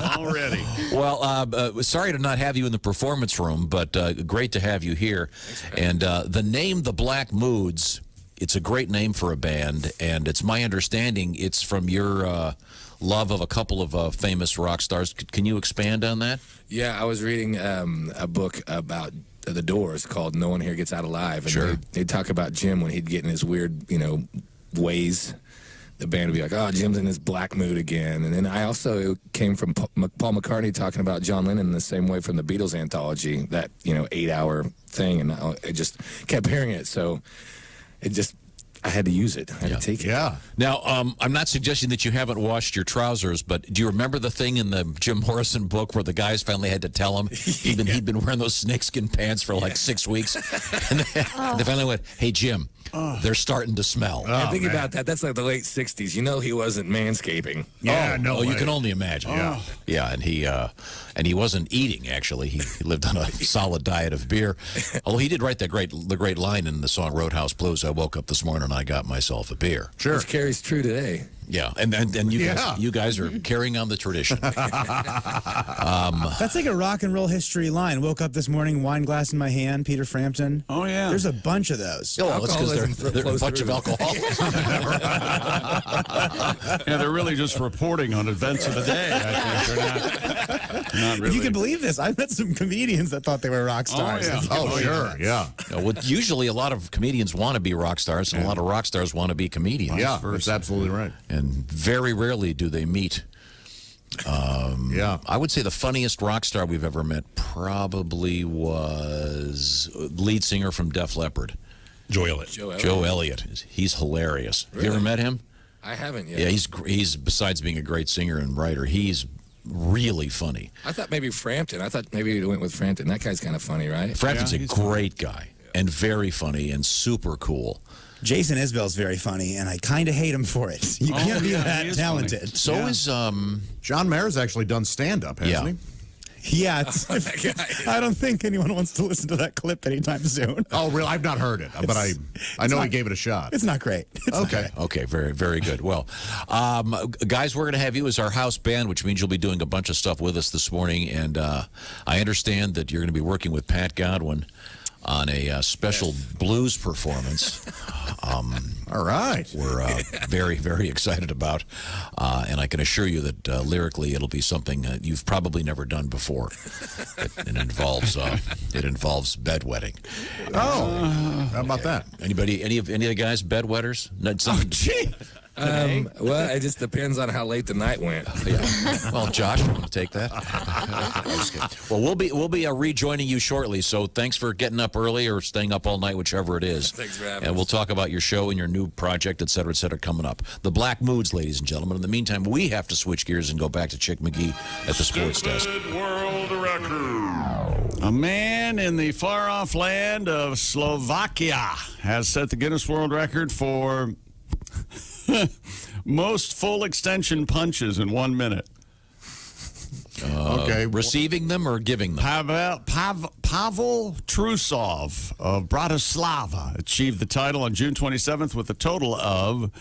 Already. Well, sorry to not have you in the performance room, but great to have you here. And the name The Black Moods, it's a great name for a band, and it's my understanding it's from your love of a couple of famous rock stars. Can you expand on that? Yeah, I was reading a book about the Doors called No One Here Gets Out Alive. And Sure. They'd talk about Jim when he'd get in his weird, ways. The band would be like, oh, Jim's in his black mood again. And then I also came from Paul McCartney talking about John Lennon in the same way from the Beatles anthology, that, 8-hour thing. And I just kept hearing it. So I had to use it. I had to take it. Yeah. Now, I'm not suggesting that you haven't washed your trousers, but do you remember the thing in the Jim Morrison book where the guys finally had to tell him he'd been wearing those snakeskin pants for like 6 weeks? And they finally went, hey, Jim, they're starting to smell. And think about that. That's like the late 60s. He wasn't manscaping. Yeah, no way. You can only imagine. Yeah, and he wasn't eating, actually. He lived on a solid diet of beer. Although he did write the great line in the song Roadhouse Blues, I woke up this morning and I got myself a beer. Sure. Which carries true today. Yeah, and you guys are carrying on the tradition. That's like a rock and roll history line. Woke up this morning, wine glass in my hand, Peter Frampton. Oh, yeah. There's a bunch of those. Oh, that's because they're a bunch of alcoholics. Yeah, they're really just reporting on events of the day. I think they're not really. You can believe this. I met some comedians that thought they were rock stars. Oh, sure. Yeah. Usually a lot of comedians want to be rock stars, and a lot of rock stars want to be comedians. Yeah, that's absolutely right. And very rarely do they meet. I would say the funniest rock star we've ever met probably was lead singer from Def Leppard. Joe Elliott. Joe Elliott. He's hilarious. Really? Have you ever met him? I haven't yet. Yeah, he's besides being a great singer and writer, he's really funny. I thought maybe Frampton. I thought maybe you went with Frampton. That guy's kind of funny, right? Frampton's a great guy and very funny and super cool. Jason Isbell's very funny, and I kind of hate him for it. You can't be that talented. So is John Mayer's actually done stand-up, hasn't he? Yeah, I don't think anyone wants to listen to that clip anytime soon. Oh, really? I've not heard it, but I know he gave it a shot. It's not great. Okay, very, very good. Well, guys, we're going to have you as our house band, which means you'll be doing a bunch of stuff with us this morning. And I understand that you're going to be working with Pat Godwin on a special blues performance. All right. We're very, very excited about. And I can assure you that lyrically it'll be something you've probably never done before. It involves bedwetting. Oh, how about that? Anybody, any of the guys bedwetters? Gee. Well, it just depends on how late the night went. Yeah. Well, Josh, you want to take that? Well, we'll be rejoining you shortly. So thanks for getting up early or staying up all night, whichever it is. Thanks for having And us. we'll talk about your show and your new project, et cetera, coming up. The Black Moods, ladies and gentlemen. In the meantime, we have to switch gears and go back to Chick McGee at the sports desk. World record. A man in the far-off land of Slovakia has set the Guinness World Record for most full extension punches in 1 minute. Okay. Receiving them or giving them? Pavel Trusov of Bratislava achieved the title on June 27th with a total of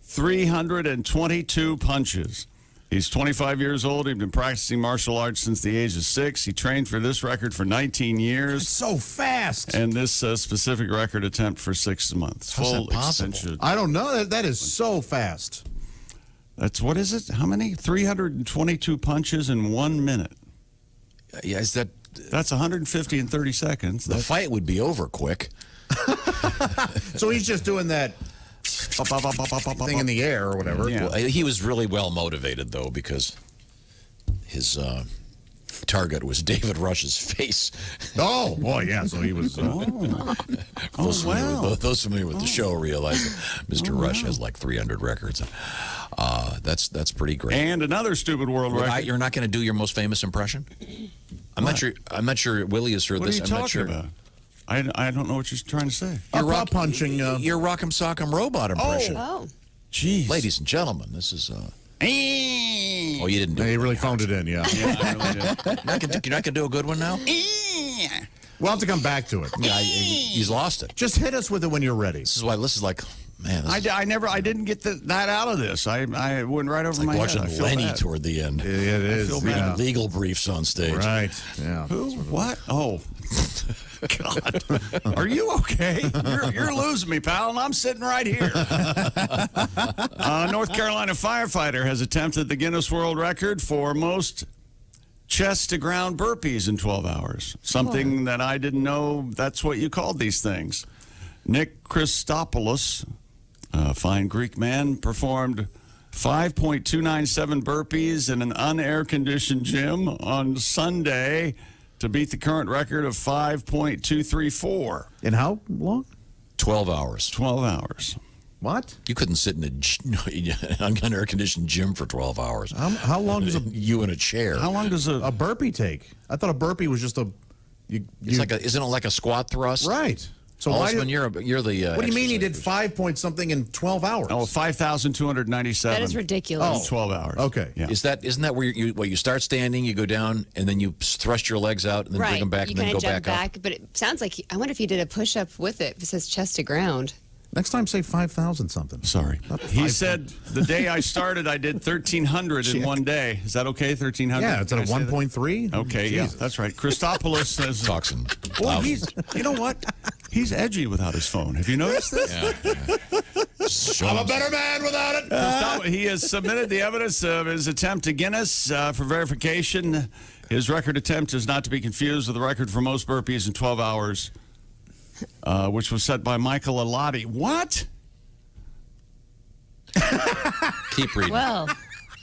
322 punches. He's 25 years old. He's been practicing martial arts since the age of 6. He trained for this record for 19 years. It's so fast. And this specific record attempt for 6 months. How's Full that possible? extension. I don't know. That is so fast. That's, what is it? How many? 322 punches in 1 minute. Yeah, is that... That's 150 in 30 seconds. The fight would be over quick. So he's just doing that thing in the air or whatever. Yeah. Well, he was really well motivated, though, because his target was David Rush's face. Oh, boy, yeah. So he was... Those familiar with the show realize that Mr. Rush has like 300 records. That's pretty great. And another stupid world record. You're not going to do your most famous impression? I'm not sure Willie has heard What this. are you I'm talking not sure. about? I don't know what you're trying to say. You're punching. Your Rock'em Sock'em Robot impression. Oh. Jeez. Ladies and gentlemen, this is... Oh, you didn't do He it. really phoned it in, yeah. I really did. You're not going to do a good one now? We'll have to come back to it. Yeah, he's lost it. Just hit us with it when you're ready. This is like, man, this is I didn't get that out of this. I went right over like my watching head. I feel Lenny bad. toward the end. It is. feel Reading bad. legal briefs on stage. Right. Yeah. Who? What? Oh. God. Are you okay? You're losing me, pal, and I'm sitting right here. North Carolina firefighter has attempted the Guinness World Record for most chest-to-ground burpees in 12 hours. Something that I didn't know that's what you called these things. Nick Christopoulos, a fine Greek man, performed 5.297 burpees in an unair-conditioned gym on Sunday to beat the current record of 5.234. In how long? 12 hours. 12 hours. What? You couldn't sit in an air-conditioned gym for 12 hours. How long does you in a chair? How long does a burpee take? I thought a burpee was just a... Isn't it like a squat thrust? Right. So Osman, you're the... what do you mean he did 5 point something in 12 hours? Oh, 5,297. That is ridiculous. In 12 hours. Okay. Yeah. Isn't that where you start standing, you go down, and then you thrust your legs out, and then bring them back, you and then go jump back up? But it sounds like, I wonder if he did a push-up with it. It says chest to ground. Next time, say 5,000 something. Sorry. He said the day I started, I did 1,300 in 1 day. Is that okay, 1,300? Yeah, it's at a Can I say that? 1.3. Okay, yeah, that's right. Christopoulos says... Toxin. Well, you know what? He's edgy without his phone. Have you noticed this? Yeah. I'm a better man without it. He has submitted the evidence of his attempt to Guinness for verification. His record attempt is not to be confused with the record for most burpees in 12 hours, which was set by Michael Elati. What? Keep reading. Well,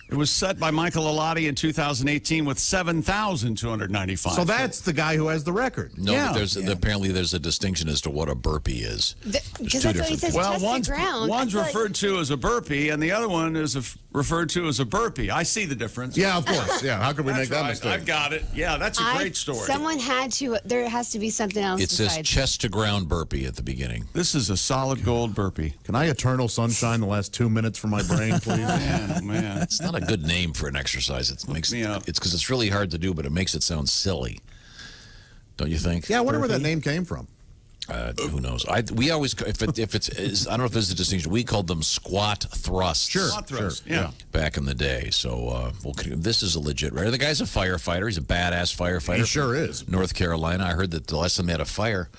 it was set by Michael Elati in 2018 with 7,295. So that's the guy who has the record. No, Yeah. but apparently there's a distinction as to what a burpee is. because that's what he says, Well, chest to ground. one's I feel like- referred to as a burpee, and the other one is referred to as a burpee. I see the difference. Yeah, of course. Yeah, how could we make that mistake? I've got it. Yeah, that's a great story. Someone had to. There has to be something else. It says besides. chest to ground burpee at the beginning. This is a solid gold burpee. Can I eternal sunshine the last 2 minutes from my brain, please? Man. It's not a good name for an exercise. It's because it's really hard to do, but it makes it sound silly. Don't you think? Yeah, I wonder where that name came from. Who knows? We always, if it's, I don't know if this is a distinction. We called them squat thrusts. Squat thrusts. Yeah. Back in the day. So, this is a legit. Right? The guy's a firefighter. He's a badass firefighter. He sure is. North Carolina. I heard that the last time they had a fire,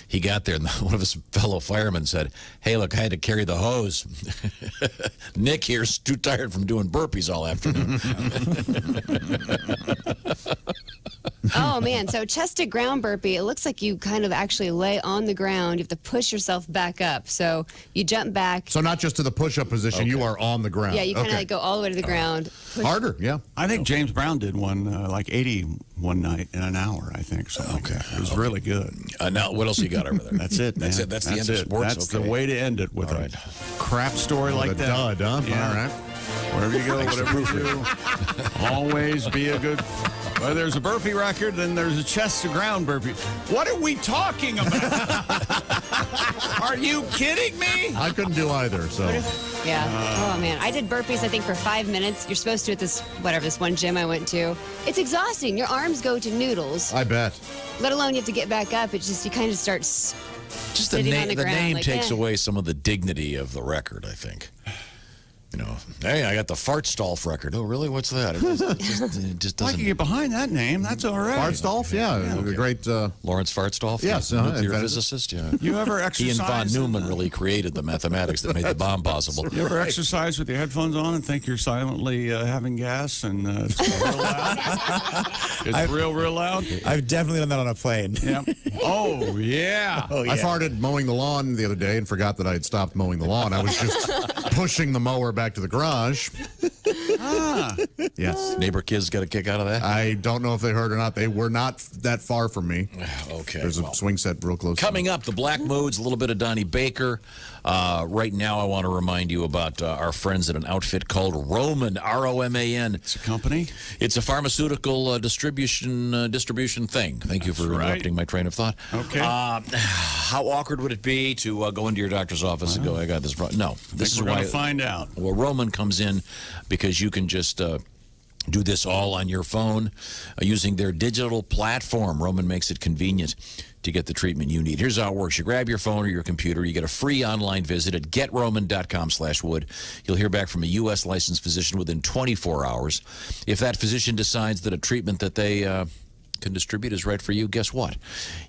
he got there and one of his fellow firemen said, "Hey, look, I had to carry the hose. Nick here's too tired from doing burpees all afternoon." Oh man, so chest to ground burpee, it looks like you kind of actually lay on the ground. You have to push yourself back up. So you jump back. So not just to the push-up position, you are on the ground. Yeah, you kind of like go all the way to the ground. Push. Harder, yeah. I think James Brown did one like 80 one night in an hour, I think. So it was really good. Now, what else you got over there? That's it, man. That's it. That's the end of sports. That's the way to end it with a crap story like that. Dud, huh? Yeah. All right. Wherever you go, whatever you do, always be a good. Well, there's a burpee record, then there's a chest to ground burpee. What are we talking about? Are you kidding me? I couldn't do either, so. Yeah. Oh man, I did burpees I think for 5 minutes. You're supposed to at this one gym I went to. It's exhausting. Your arms go to noodles. I bet. Let alone you have to get back up. It's just you kind of start. Just the name like, takes away some of the dignity of the record, I think. You know, hey, I got the Fartstolf record. Oh, really? What's that? It just doesn't. I can get behind that name. That's all right. Fartstolf? Yeah, the great. Lawrence Fartstolf? Yes. Nuclear physicist? Yeah. You ever He and von exercise? Neumann really created the mathematics that made the bomb possible. You ever exercise with your headphones on and think you're silently having gas and it's real loud? It's real loud? I've definitely done that on a plane. Yeah. Oh, yeah. Oh, yeah. I farted mowing the lawn the other day and forgot that I had stopped mowing the lawn. I was just pushing the mower back to the garage. Yes. Neighbor kids got a kick out of that? I don't know if they heard or not. They were not that far from me. Okay. There's a swing set real close. Coming up, the Black Moods, a little bit of Donnie Baker. Right now, I want to remind you about our friends at an outfit called Roman, R-O-M-A-N. It's a company? It's a pharmaceutical distribution thing. Thank you for interrupting my train of thought. Okay. How awkward would it be to go into your doctor's office and go, I got this problem? No. This is we're why. going to find out. Well, Roman comes in because you can just do this all on your phone using their digital platform. Roman makes it convenient to get the treatment you need. Here's how it works. You grab your phone or your computer. You get a free online visit at getroman.com/wood. You'll hear back from a U.S. licensed physician within 24 hours. If that physician decides that a treatment that they can distribute is right for you, guess what?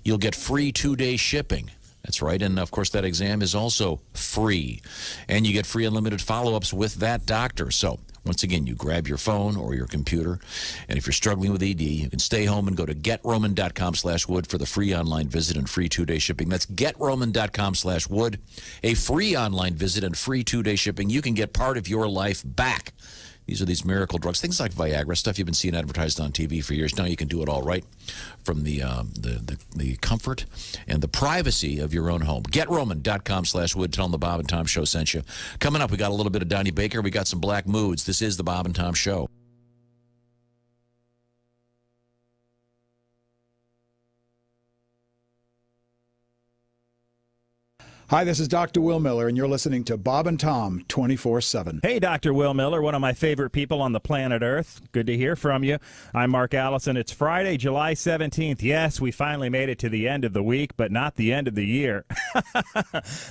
You'll get free 2-day shipping. That's right. And, of course, that exam is also free. And you get free unlimited follow-ups with that doctor. So, once again, you grab your phone or your computer. And if you're struggling with ED, you can stay home and go to getroman.com/wood for the free online visit and free 2-day shipping. That's getroman.com/wood. A free online visit and free 2-day shipping. You can get part of your life back. These are these miracle drugs, things like Viagra, stuff you've been seeing advertised on TV for years. Now you can do it all right from the comfort and the privacy of your own home. GetRoman.com/wood. Tell them the Bob and Tom Show sent you. Coming up, we got a little bit of Donnie Baker. We got some Black Moods. This is the Bob and Tom Show. Hi, this is Dr. Will Miller, and you're listening to Bob and Tom 24/7. Hey, Dr. Will Miller, one of my favorite people on the planet Earth. Good to hear from you. I'm Mark Allison. It's Friday, July 17th. Yes, we finally made it to the end of the week, but not the end of the year.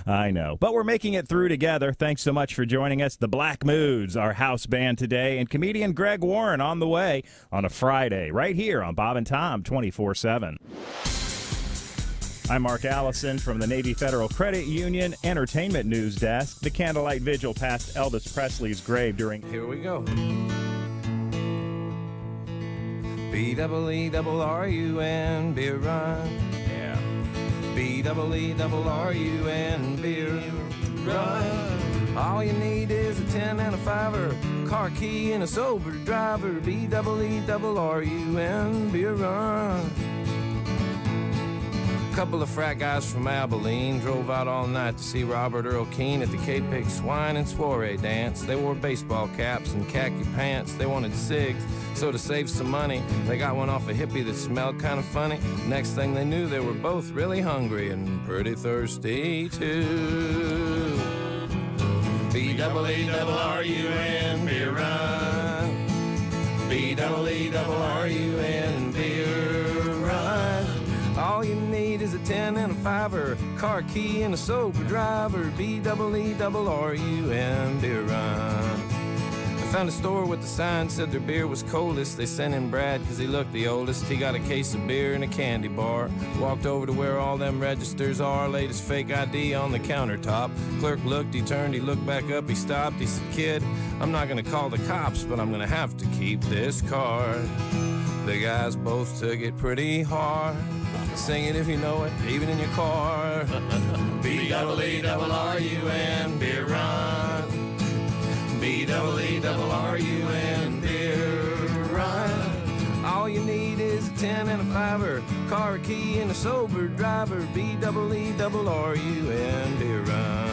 I know. But we're making it through together. Thanks so much for joining us. The Black Moods, our house band today, and comedian Greg Warren on the way on a Friday, right here on Bob and Tom 24/7. I'm Mark Allison from the Navy Federal Credit Union Entertainment News Desk. The candlelight vigil past Elvis Presley's grave during... Here we go. B-double-E-double-R-U-N, beer run. Yeah. B-double-E-double-R-U-N, beer run. All you need is a 10 and a 5-er, car key and a sober driver. B-double-E-double-R-U-N, beer run. Couple of frat guys from Abilene drove out all night to see Robert Earl Keen at the K-Pig Swine and Soiree dance. They wore baseball caps and khaki pants. They wanted cigs, so to save some money, they got one off a hippie that smelled kind of funny. Next thing they knew, they were both really hungry and pretty thirsty too. B-double-E-double-R-U-N, beer run. B-double-E-double-R-U-N, beer run. All you need is a 10 and a 5-er, car key and a sober driver. B-double-E-double-R-U-N, beer run. I found a store with the sign said their beer was coldest. They sent in Brad because he looked the oldest. He got a case of beer and a candy bar. Walked over to where all them registers are, laid his fake ID on the countertop. Clerk looked, he turned, he looked back up, he stopped. He said, "Kid, I'm not gonna call the cops, but I'm gonna have to keep this card." The guys both took it pretty hard. Sing it if you know it, even in your car. B-double-E-double-R-U-N, beer run. B-double-E-double-R-U-N, beer run. All you need is a 10 and a 5-er, car key and a sober driver. B-double-E-double-R-U-N, beer run.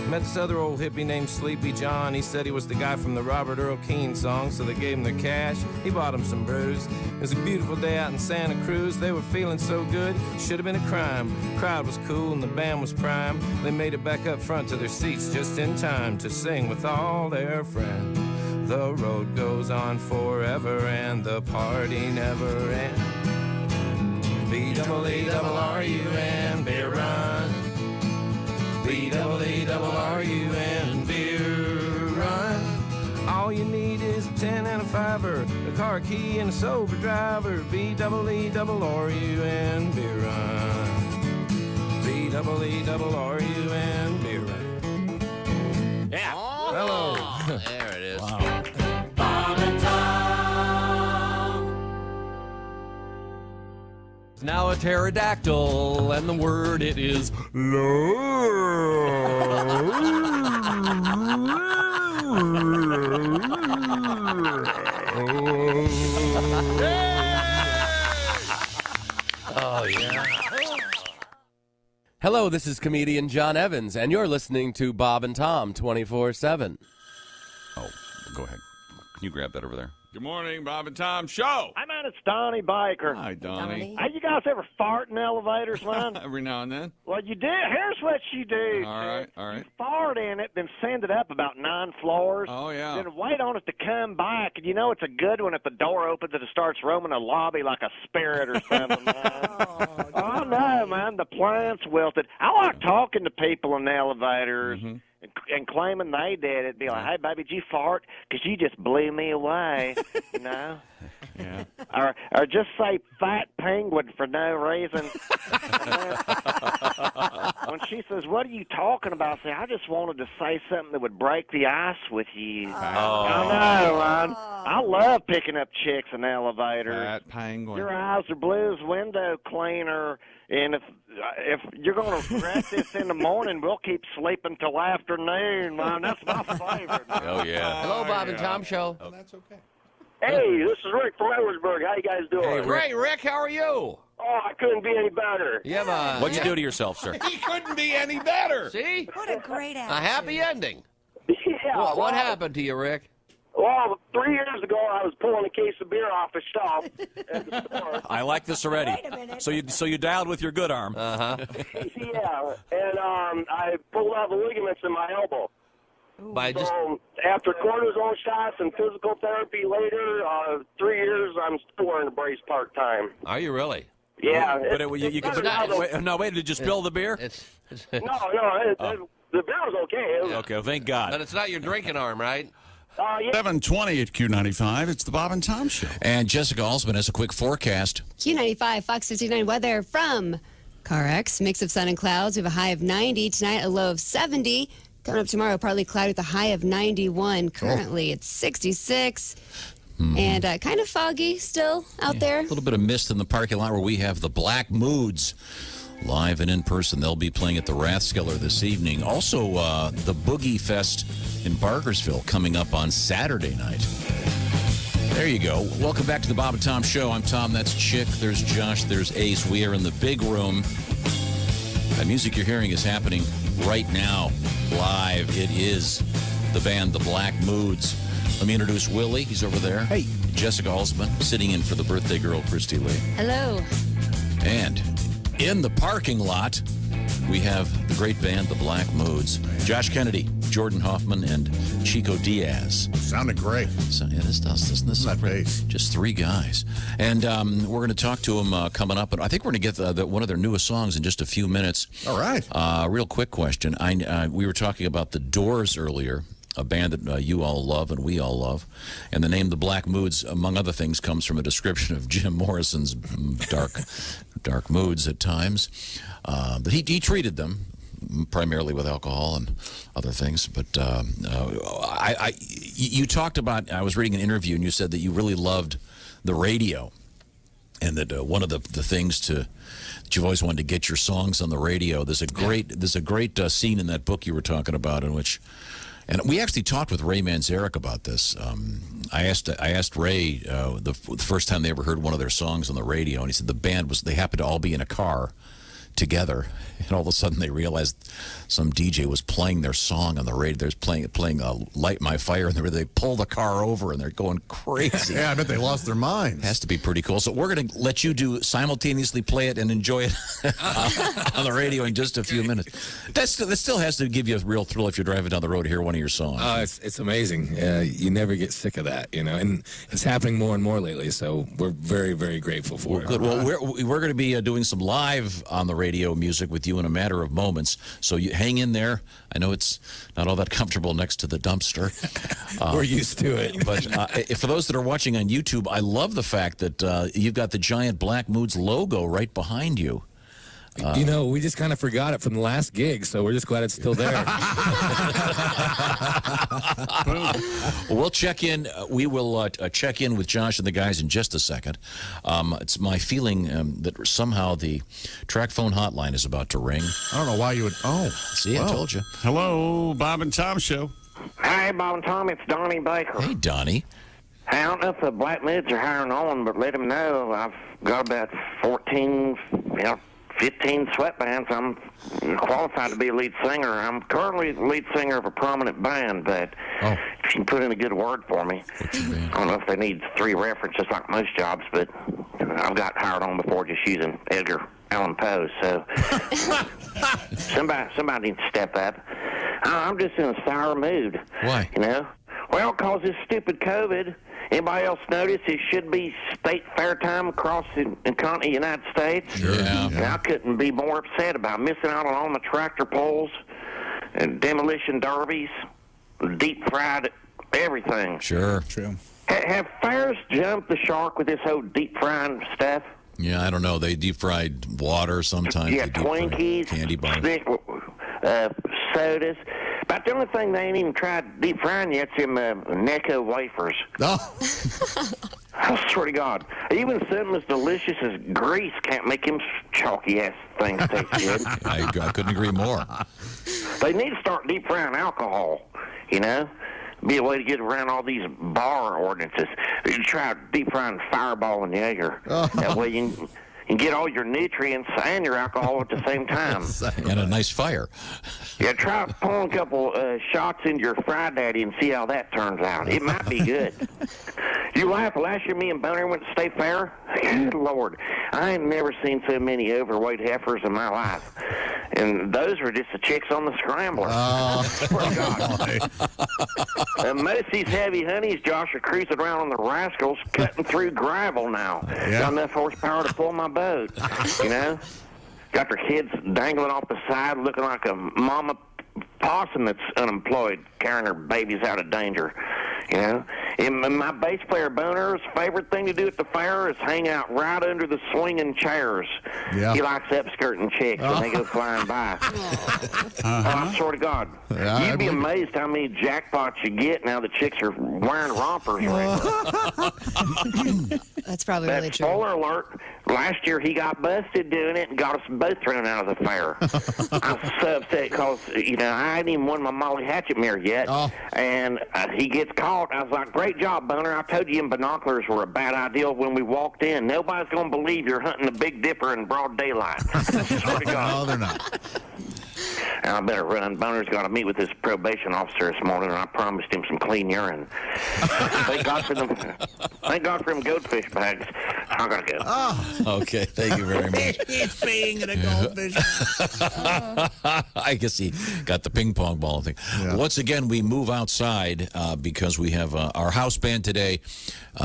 Met this other old hippie named Sleepy John. He said he was the guy from the Robert Earl Keen song, so they gave him their cash. He bought him some brews. It was a beautiful day out in Santa Cruz. They were feeling so good, should have been a crime. Crowd was cool and the band was prime. They made it back up front to their seats just in time to sing with all their friends. The road goes on forever and the party never ends. B-double-E-double-R-U-N, beer run. B-double-E-double-R-U-N, beer run. All you need is a 10 and a 5-er, a car key and a sober driver. B-double-E-double-R-U-N, beer run. B-double-E-double-R-U-N, beer run. Yeah. Oh, hello. There it is. Wow. Bob and Tom. It's now a pterodactyl, and the word it is Oh, yeah. Hello, this is comedian John Evans, and you're listening to Bob and Tom 24/7. Oh, go ahead. Can you grab that over there? Good morning, Bob and Tom Show. Hey, man, it's Donnie Baker. Hi, Donnie. Hey, you guys ever fart in elevators, man? Every now and then. Well, you do. Here's what you do. All right, all right. You fart in it, then send it up about 9 floors. Oh, yeah. Then wait on it to come back. And you know it's a good one if the door opens and it starts roaming the lobby like a spirit or something, man. Oh, no, man. The plants wilted. I like talking to people in the elevators. Mm-hmm. And claiming they did it, be like, "Hey, baby, did you fart? Because you just blew me away," you know? Yeah. Or just say "fat penguin" for no reason. When she says, "What are you talking about?" I say, "I just wanted to say something that would break the ice with you." I know, man. I love picking up chicks in elevators. Fat penguin. Your eyes are blue as window cleaner. And if you're going to regret this in the morning, we'll keep sleeping till afternoon, man. That's my favorite. Oh, yeah. Hello, Bob and Tom Show. Oh, that's okay. Hey, this is Rick from Edwardsburg. How you guys doing? Hey, Great, Rick. How are you? Oh, I couldn't be any better. Yeah, What'd you do to yourself, sir? He couldn't be any better. See? What a great A attitude. happy ending. Yeah. What happened to you, Rick? Well, 3 years ago, I was pulling a case of beer off a shelf at the store. I like this already. Wait a minute. So you dialed with your good arm. Uh-huh. Yeah, and I pulled out the ligaments in my elbow. So after cortisone shots and physical therapy later, 3 years, I'm still wearing a brace part-time. Are you really? Yeah. But you can. Wait, did you spill the beer? No, the beer was okay. Okay, well, thank God. But it's not your drinking arm, right? Yeah. 7:20 at Q95. It's the Bob and Tom Show. And Jessica Alsman has a quick forecast. Q95, Fox 59 weather from CarX. Mix of sun and clouds. We have a high of 90. Tonight, a low of 70. Coming up tomorrow, partly cloudy with a high of 91. Currently, it's 66. And kind of foggy still out there. A little bit of mist in the parking lot where we have the Black Moods. Live and in person, they'll be playing at the Rathskeller this evening. Also, the Boogie Fest in Barkersville coming up on Saturday night. There you go. Welcome back to the Bob and Tom Show. I'm Tom. That's Chick. There's Josh. There's Ace. We are in the big room. The music you're hearing is happening right now, live. It is the band, the Black Moods. Let me introduce Willie. He's over there. Hey. Jessica Alsman, sitting in for the birthday girl, Christy Lee. Hello. And in the parking lot, we have the great band, the Black Moods. Josh Kennedy, Jordan Hoffman, and Chico Diaz. Sounded great. So, yeah, this that bass. Just three guys. And we're going to talk to them coming up. But I think we're going to get one of their newest songs in just a few minutes. All right. Real quick question. We were talking about the Doors earlier, a band that you all love and we all love. And the name The Black Moods, among other things, comes from a description of Jim Morrison's dark moods at times. But he treated them primarily with alcohol and other things. But you talked about, I was reading an interview, and you said that you really loved the radio, and that one of the things that you've always wanted to get your songs on the radio. There's a great scene in that book you were talking about in which, and we actually talked with Ray Manzarek about this. I asked Ray the first time they ever heard one of their songs on the radio, and he said the band they happened to all be in a car together, and all of a sudden they realized some DJ was playing their song on the radio. They're playing Light My Fire, and they pull the car over, and they're going crazy. Yeah, I bet they lost their minds. Has to be pretty cool. So we're going to let you simultaneously play it and enjoy it on the radio in just a few minutes. That still has to give you a real thrill if you're driving down the road to hear one of your songs. It's amazing. You never get sick of that, and it's happening more and more lately, so we're very, very grateful for it. Good. Well, we're going to be doing some live on the radio music with you in a matter of moments, so you hang in there. I know it's not all that comfortable next to the dumpster. We're used to it. But for those that are watching on YouTube, I love the fact that you've got the giant Black Moods logo right behind you. We just kind of forgot it from the last gig, so we're just glad it's still there. We'll check in. We will check in with Josh and the guys in just a second. It's my feeling that somehow the track phone hotline is about to ring. I don't know why you would. Oh, see, I told you. Hello, Bob and Tom Show. Hi, Bob and Tom. It's Donnie Baker. Hey, Donnie. I don't know if the Black Moods are hiring on, but let them know I've got about 15 sweatbands. I'm qualified to be a lead singer. I'm currently the lead singer of a prominent band, but if you can put in a good word for me. I don't know if they need 3 references like most jobs, but I've got hired on before just using Edgar Allan Poe, so somebody needs to step up. I'm just in a sour mood. Why? Well, because this stupid COVID. Anybody else notice it should be state fair time across the continental United States? Sure. Yeah. And I couldn't be more upset about missing out on all the tractor pulls and demolition derbies, deep fried everything. Sure. True. Have fairs jumped the shark with this whole deep frying stuff? Yeah, I don't know. They deep fried water sometimes. Yeah, they deep fried Twinkies, candy bars, sodas. But the only thing they ain't even tried deep frying yet is them Necco wafers. Oh. I swear to God. Even something as delicious as grease can't make them chalky-ass things taste good. I couldn't agree more. They need to start deep frying alcohol, Be a way to get around all these bar ordinances. You try deep frying Fireball and Jaeger. That way you can get all your nutrients and your alcohol at the same time. And a nice fire. Yeah, try pouring a couple shots into your Fry Daddy and see how that turns out. It might be good. You laugh. Last year, me and Boner went to State Fair. Good Lord, I ain't never seen so many overweight heifers in my life. And those were just the chicks on the scrambler. Swear to God. Most of these heavy honeys, Josh, are cruising around on the Rascals, cutting through gravel now. Got enough horsepower to pull my boat, Got their kids dangling off the side, looking like a mama possum that's unemployed, carrying her babies out of danger. And my bass player Boner's favorite thing to do at the fair is hang out right under the swinging chairs. Yeah. He likes upskirting chicks when they go flying by. I swear to God. Yeah, You'd be amazed how many jackpots you get now that chicks are wearing rompers. That's probably really true. Spoiler alert, Last year he got busted doing it and got us both thrown out of the fair. I was so upset because, I hadn't even won my Molly Hatchet mirror yet. And he gets caught. I was like, great job, Boner. I told you binoculars were a bad idea when we walked in. Nobody's going to believe you're hunting the Big Dipper in broad daylight. Swear to God. No, they're not. And I better run. Boner's got to meet with his probation officer this morning, and I promised him some clean urine. Thank God for them goldfish bags. I gotta go. Okay, thank you very much. It's being in a goldfish. I guess he got the ping pong ball thing. Yeah. Once again, we move outside because we have our house band today,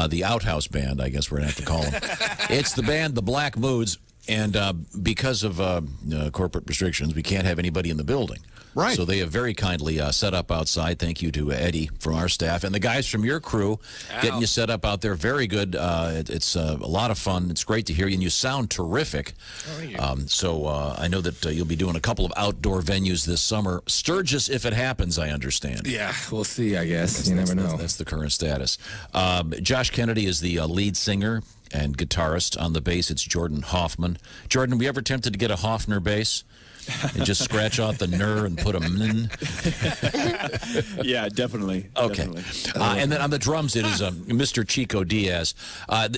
the outhouse band, I guess we're going to have to call them. It's the band, the Black Moods, and because of corporate restrictions, we can't have anybody in the building. Right. So they have very kindly set up outside. Thank you to Eddie from our staff and the guys from your crew getting you set up out there. Very good. It's a lot of fun. It's great to hear you, and you sound terrific. So I know that you'll be doing a couple of outdoor venues this summer. Sturgis, if it happens, I understand. Yeah, we'll see, I guess. You never know. That's the current status. Josh Kennedy is the lead singer and guitarist. On the bass, it's Jordan Hoffman. Jordan, we ever tempted to get a Hoffner bass? And just scratch out the ner and put a in. Yeah, definitely. Okay. Definitely. And then on the drums, it is Mr. Chico Diaz.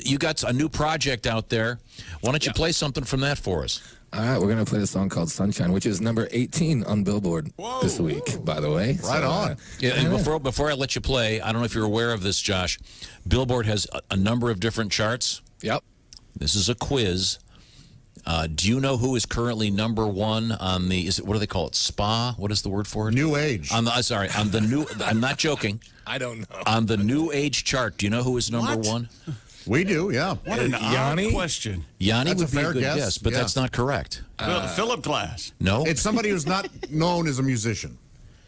You got a new project out there. Why don't you play something from that for us? All right, we're going to play a song called Sunshine, which is number 18 on Billboard this week, by the way. Right on. Yeah, and before I let you play, I don't know if you're aware of this, Josh. Billboard has a number of different charts. Yep. This is a quiz. Do you know who is currently number one on the? What do they call it? SPA? What is the word for it? New Age. On the new. I'm not joking. I don't know. On the New Age chart, do you know who is number one? We do, yeah. What an odd question. Yanni That's would a be a fair good guess, guess, but yeah. that's not correct. Philip Glass. No. It's somebody who's not known as a musician.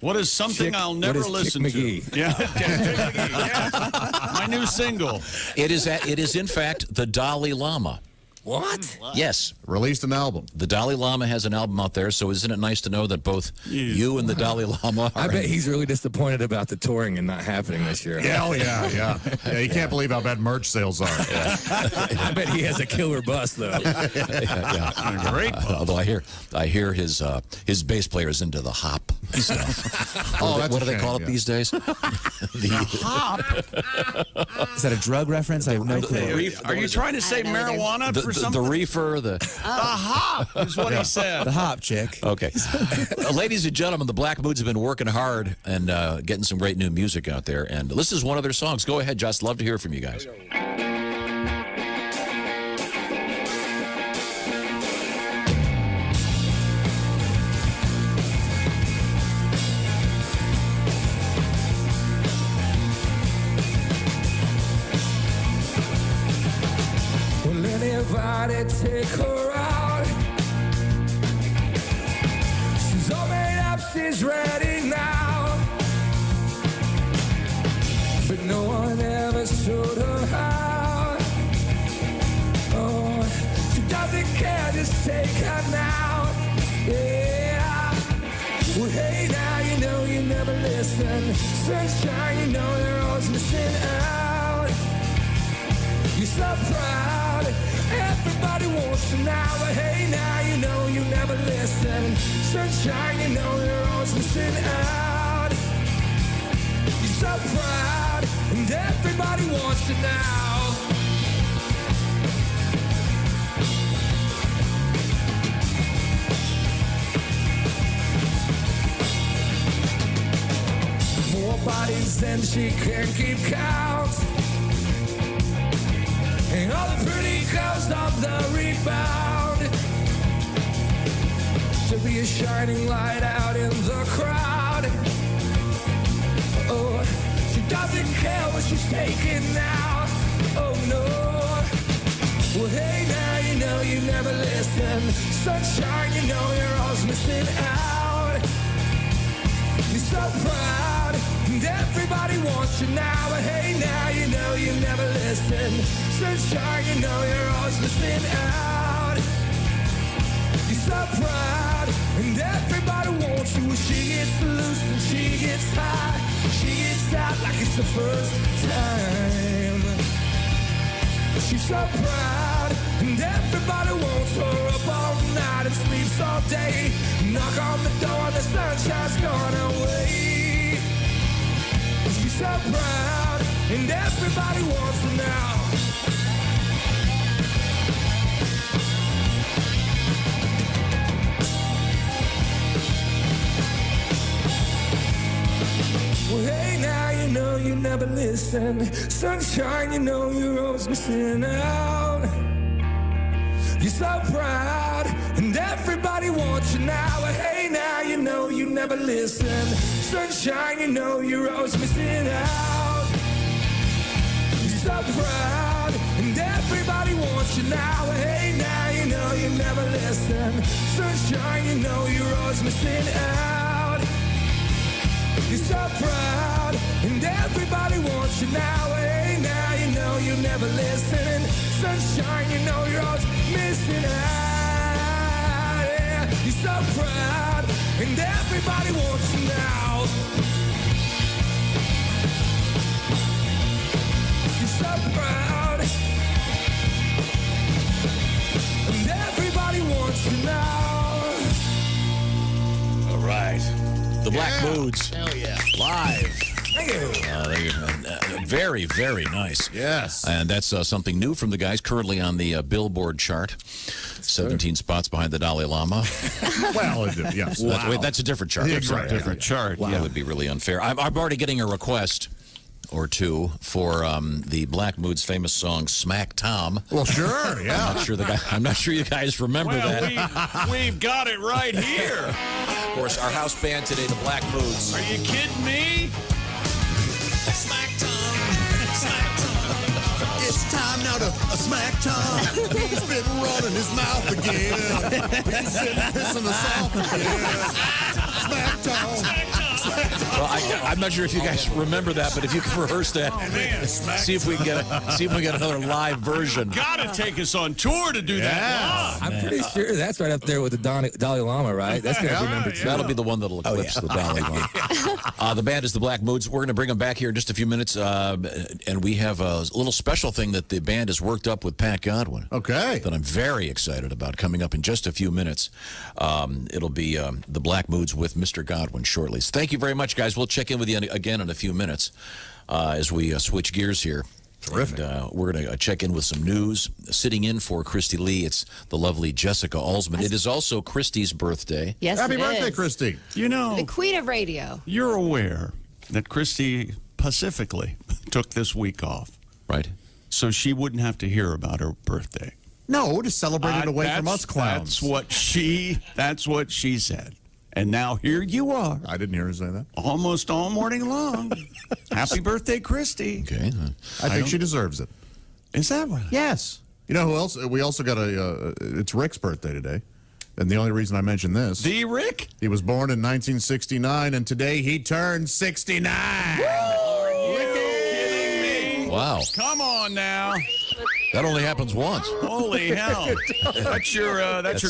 What is something I'll never listen Chick to? McGee? Yeah. Yeah. My new single. It is in fact the Dalai Lama. What? Yes. Released an album. The Dalai Lama has an album out there, so isn't it nice to know that both you and the Dalai Lama are... I bet he's really disappointed about the touring and not happening this year. Yeah, yeah. You can't believe how bad merch sales are. I bet he has a killer bus, though. Yeah. Great. Although I hear his bass player is into the hop stuff. That's what a do they shame, call it yeah. these days? Hop. Is that a drug reference? I have no clue. Are you trying to say marijuana for The something? reefer, the hop is what he said. The hop chick. okay, ladies and gentlemen, the Black Moods have been working hard and getting some great new music out there. And this is one of their songs. Go ahead, Josh. Love to hear from you guys. Will anybody take her out? She's all made up, she's ready now. But no one ever showed her how. Oh, she doesn't care, just take her now. Yeah. Well, hey, now you know you never listen. Sunshine, you know you're always missing out. You're so proud, everybody wants you now. But hey, now you know you never listen. Sunshine, you know you're always missing out. You're so proud, and everybody wants you now. More bodies than she can keep count. And all the pretty girls of the rebound. To be a shining light out in the crowd. Oh, she doesn't care what she's taking now. Oh no. Well, hey, now you know you never listen. Sunshine, you know you're always missing out. You're so proud, and everybody wants you now. But hey, now you know you never listen. Sunshine, you know you're always missing out. You're so proud, and everybody wants you. She gets loose and she gets high. She gets out like it's the first time. She's so proud, and everybody proud, and everybody wants him now. Well, hey, now you know you never listen. Sunshine, you know you're always missing out. You're so proud, and everybody wants you now. Well, hey, now you know you never listen. Sunshine, you know you're always missing out. You're so proud, and everybody wants you now. Well, hey, now you know you never listen. Sunshine, you know you're always missing out. You're so proud, and everybody wants you now. Hey, now you know you never listen. Sunshine, you know you're always missing out. Yeah, you're so proud, and everybody wants you now. You're so proud, and everybody wants you now. All right. The Black Moods. Hell yeah. Live. Thank you. There you go. Very, very nice. Yes. And that's something new from the guys, currently on the Billboard chart. 17 spots behind the Dalai Lama. Well, yes. Wow. Wait, that's a different chart. Yeah, I'm sorry. different chart. Wow. That would be really unfair. I'm already getting a request or two for the Black Moods' famous song "Smack Tom." Well, sure, yeah. I'm not sure you guys remember Well, that. we've got it right here. Of course, our house band today, the Black Moods. Are you kidding me? Smack Tom. Smack Tom. It's time now to smack Tom. He's been running his mouth again. He's been pissing us off again. Smack Tom. Well, I'm not sure if you guys remember that, but if you can rehearse that, see if we can get another live version. Gotta take us on tour to do that. I'm pretty sure that's right up there with the Dalai Lama, right? That's going to be number 2. That'll be the one that'll eclipse the Dalai Lama. The band is the Black Moods. We're going to bring them back here in just a few minutes, and we have a little special thing that the band has worked up with Pat Godwin. Okay. That I'm very excited about coming up in just a few minutes. It'll be the Black Moods with Mr. Godwin shortly. So thank you very much, guys. We'll check in with you again in a few minutes as we switch gears here. Terrific. And, we're going to check in with some news. Sitting in for Christy Lee, it's the lovely Jessica Alsman. It is also Christy's birthday. Yes, Happy it birthday, is. Christy. You know, The queen of radio. you're aware that Christy pacifically took this week off, Right. so she wouldn't have to hear about her birthday. No, just celebrate it away from That's- us clowns. That's what she said. And now here you are, I didn't hear her say that. almost all morning long. Happy birthday, Christy. Okay. I think she deserves it. Is that right? Yes. You know who else? We also got it's Rick's birthday today. And the only reason I mention this. The Rick? He was born in 1969, and today he turned 69. Are you kidding me? Wow. Come on now. That only happens once. Holy hell. That's your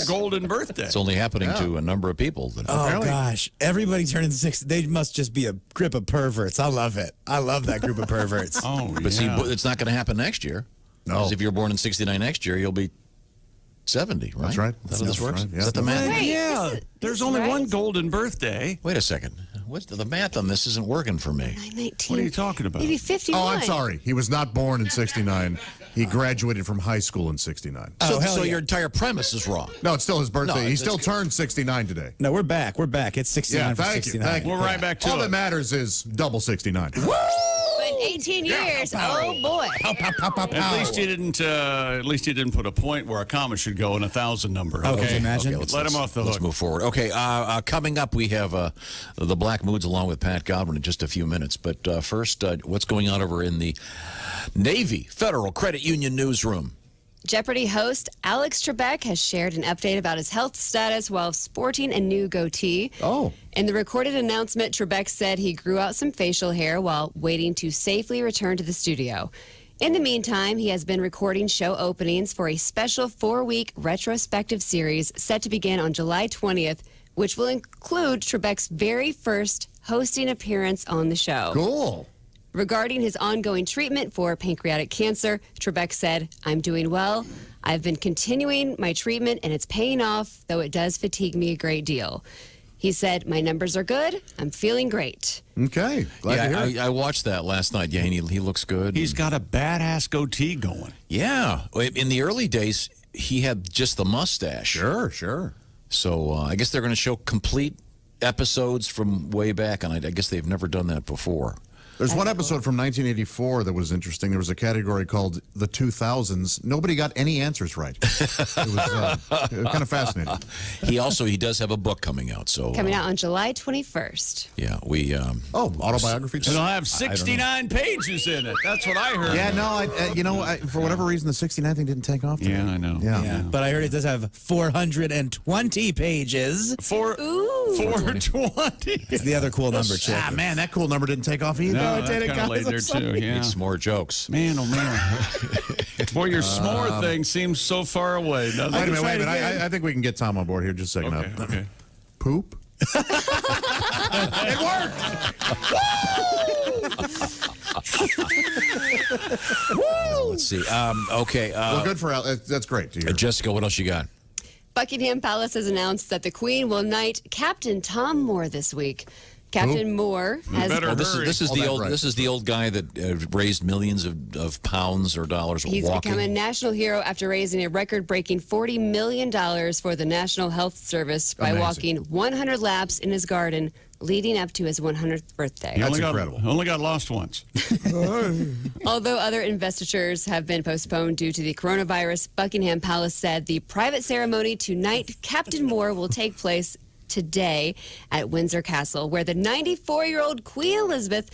golden birthday. It's only happening to a number of people. Oh, gosh. Everybody turning 60. They must just be a group of perverts. I love it. I love that group of perverts. But see, it's not going to happen next year. No. Because if you're born in 69 next year, you'll be 70, right? That's right. That's how this works? right, yeah. Is that the math? Wait, yeah. There's only right? one golden birthday. Wait a second. What's the math on this isn't working for me. 19. What are you talking about? Maybe 51. Oh, I'm sorry. He was not born in 69. He graduated from high school in 69. So your entire premise is wrong. No, it's still his birthday. No, he it's still good. turned 69 today. No, we're back. We're back. It's 69 Yeah, for thank 69. you. Thank you. We're right back to All it. that matters is double 69. But in 18 years, oh boy. At least you didn't put a point where a comma should go in 1,000 number. Oh, could you imagine? Okay, let him off the Let's hook. move forward. Okay, coming up, we have the Black Moods along with Pat Godwin in just a few minutes. But first, what's going on over in the Navy Federal Credit Union newsroom? Jeopardy host Alex Trebek has shared an update about his health status while sporting a new goatee. Oh. In the recorded announcement, Trebek said he grew out some facial hair while waiting to safely return to the studio. In the meantime, he has been recording show openings for a special 4-week retrospective series set to begin on July 20th, which will include Trebek's very first hosting appearance on the show. Cool. Regarding his ongoing treatment for pancreatic cancer, Trebek said, "I'm doing well. I've been continuing my treatment and it's paying off, though it does fatigue me a great deal." He said, "My numbers are good. I'm feeling great." Okay. Glad to hear it. I watched that last night. Yeah, and he looks good. He's got a badass goatee going. Yeah. In the early days, he had just the mustache. Sure. So I guess they're going to show complete episodes from way back, and I guess they've never done that before. There's one episode from 1984 that was interesting. There was a category called the 2000s. Nobody got any answers right. It was kind of fascinating. He does have a book coming out. So Coming out on July 21st. Yeah, we. Autobiography. It'll have 69 pages in it. That's what I heard. Yeah, no, for whatever reason, the 69 thing didn't take off. Yeah, I know. Yeah. But I heard it does have 420 pages. 420. It's the other cool number, Chick. Ah, man, that cool number didn't take off either. No, it did. that's kind of late there, too. Yeah. Need some more jokes. Man, oh, man. Boy, your s'more thing seems so far away, doesn't it? Wait a minute. I think we can get Tom on board here just a second. Okay. Poop? It worked! Let's see. Okay. Well, good for Al. That's great to hear. Jessica, what else you got? Buckingham Palace has announced that the Queen will knight Captain Tom Moore this week. Captain Moore has. This is the old guy that raised millions of pounds or dollars He's walking. become a national hero after raising a record-breaking $40 million for the National Health Service by walking 100 laps in his garden leading up to his 100th birthday. That's incredible. Only got lost once. Although other investitures have been postponed due to the coronavirus, Buckingham Palace said the private ceremony to knight Captain Moore will take place today at Windsor Castle, where the 94-year-old Queen Elizabeth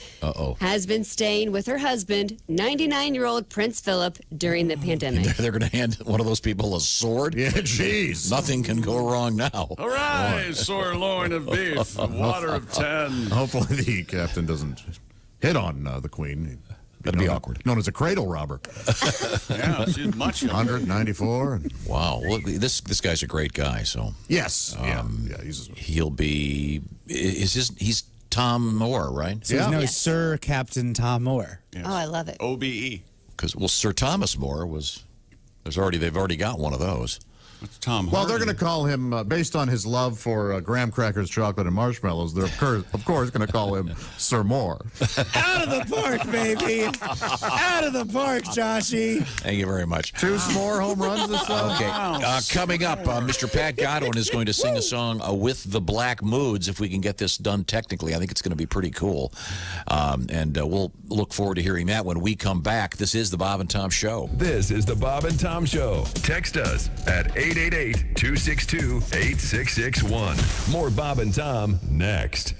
has been staying with her husband, 99-year-old Prince Philip, during the pandemic. They're going to hand one of those people a sword? Yeah, jeez. Nothing can go wrong now. Hooray, sore loin of beef, water of 10. Hopefully the captain doesn't hit on the Queen. That'd be awkward. Known as a cradle robber. Yeah, she's much younger. 194. Wow. Well, this guy's a great guy, so. Yes. He'll be. He's Tom Moore, right? So he's Sir Captain Tom Moore. Yes. Oh, I love it. OBE. Because Sir Thomas More was. They've already got one of those. That's Tom Well, they're Hardy. going to call him, based on his love for graham crackers, chocolate, and marshmallows, they're of course going to call him Sir Moore. Out of the park, baby. Out of the park, Joshy. Thank you very much. 2 s'more home runs this time. Okay. Coming up, Mr. Pat Godwin is going to sing a song with the Black Moods, if we can get this done technically. I think it's going to be pretty cool. And we'll look forward to hearing that when we come back. This is the Bob and Tom Show. This is the Bob and Tom Show. Text us at 888-262-8661. More Bob and Tom next.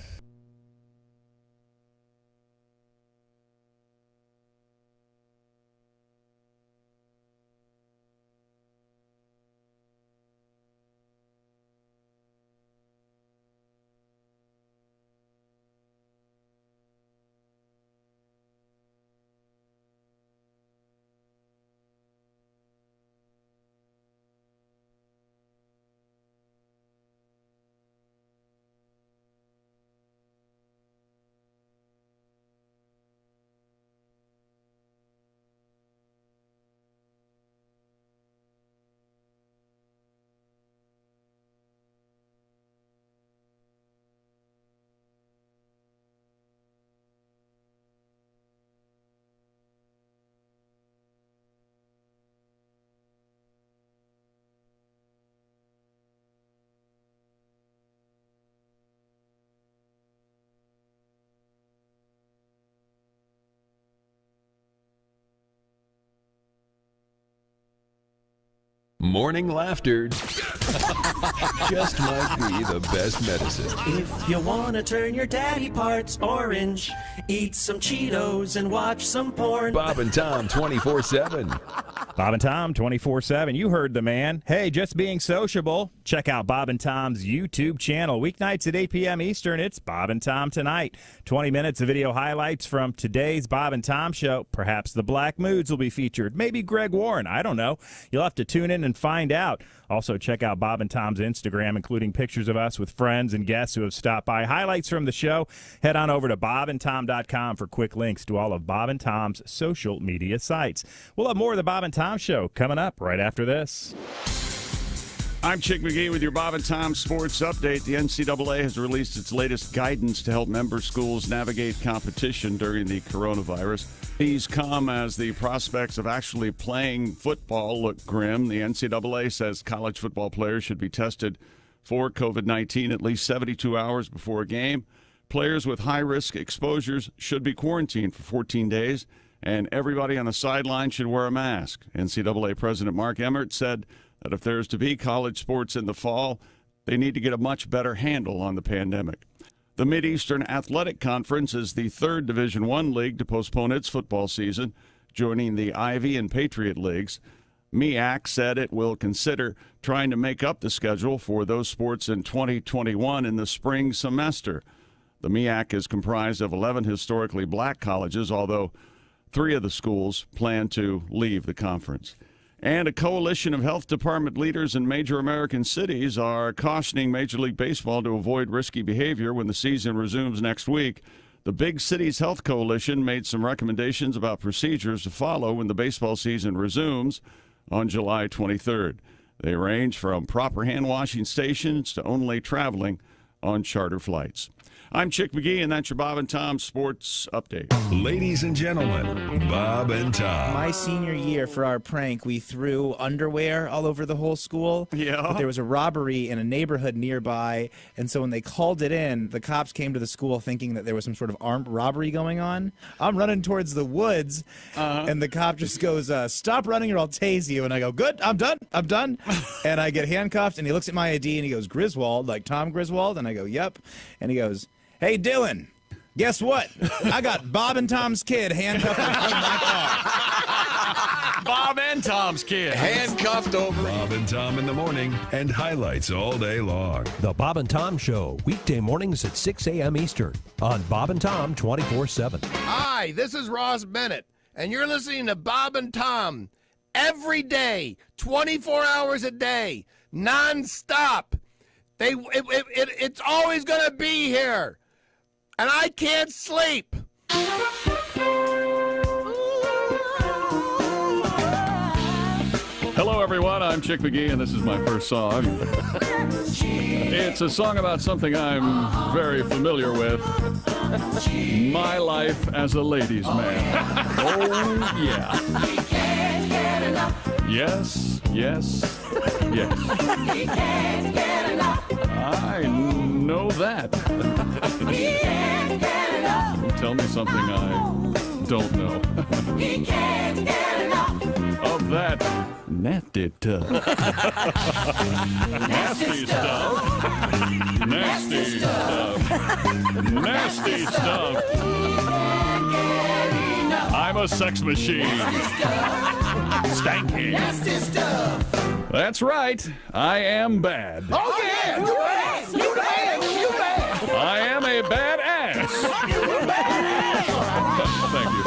Morning laughter just might be the best medicine. If you want to turn your daddy parts orange, eat some Cheetos and watch some porn. Bob and Tom 24/7. Bob and Tom 24/7. You heard the man. Hey, just being sociable. Check out Bob and Tom's YouTube channel. Weeknights at 8 p.m. Eastern, it's Bob and Tom Tonight. 20 minutes of video highlights from today's Bob and Tom show. Perhaps the Black Moods will be featured. Maybe Greg Warren. I don't know. You'll have to tune in and find out. Also, check out Bob and Tom's Instagram, including pictures of us with friends and guests who have stopped by. Highlights from the show. Head on over to bobandtom.com for quick links to all of Bob and Tom's social media sites. We'll have more of the Bob and Tom show coming up right after this. I'm Chick McGee with your Bob and Tom Sports Update. The NCAA has released its latest guidance to help member schools navigate competition during the coronavirus. These come as the prospects of actually playing football look grim. The NCAA says college football players should be tested for COVID-19 at least 72 hours before a game. Players with high-risk exposures should be quarantined for 14 days, and everybody on the sideline should wear a mask. NCAA President Mark Emmert said that if there's to be college sports in the fall, they need to get a much better handle on the pandemic. The Mideastern Athletic Conference is the third Division I league to postpone its football season, joining the Ivy and Patriot Leagues. MEAC said it will consider trying to make up the schedule for those sports in 2021 in the spring semester. The MEAC is comprised of 11 historically black colleges, although 3 of the schools plan to leave the conference. And a coalition of health department leaders in major American cities are cautioning Major League Baseball to avoid risky behavior when the season resumes next week. The Big Cities Health Coalition made some recommendations about procedures to follow when the baseball season resumes on July 23rd. They range from proper hand-washing stations to only traveling on charter flights. I'm Chick McGee, and that's your Bob and Tom Sports Update. Ladies and gentlemen, Bob and Tom. My senior year, for our prank, we threw underwear all over the whole school. Yeah. But there was a robbery in a neighborhood nearby, and so when they called it in, the cops came to the school thinking that there was some sort of armed robbery going on. I'm running towards the woods, and the cop just goes, "Stop running or I'll tase you." And I go, "Good, I'm done. And I get handcuffed, and he looks at my ID, and he goes, "Griswold, like Tom Griswold?" And I go, "Yep." And he goes, "Hey, Dylan, guess what? I got Bob and Tom's kid handcuffed in front of my car." Bob and Tom's kid. Handcuffed over. Bob and Tom in the morning and highlights all day long. The Bob and Tom Show, weekday mornings at 6 a.m. Eastern on Bob and Tom 24/7. Hi, this is Ross Bennett, and you're listening to Bob and Tom every day, 24 hours a day, nonstop. It's always going to be here. And I can't sleep. Hello, everyone. I'm Chick McGee, and this is my first song. It's a song about something I'm very familiar with. My life as a ladies' man. Oh, yeah. Yes. I know that. Tell me something I don't know. Of that nasty stuff. Nasty stuff. Nasty stuff. Nasty stuff. I'm a sex machine. Stanky. Nasty stuff. That's right. I am bad. Oh, yeah. You bad. You bad. You bad. I am a bad ass. You bad.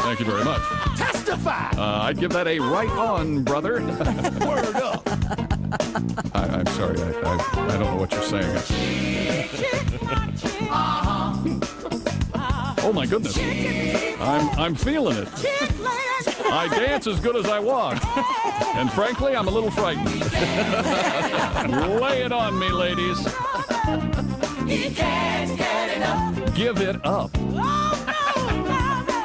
Thank you very much. Testify. I'd give that a right on, brother. Word up. I'm sorry. I don't know what you're saying. Oh my goodness. I'm feeling it. I dance as good as I walk. And frankly, I'm a little frightened. Lay it on me, ladies. He can't get enough. Give it up.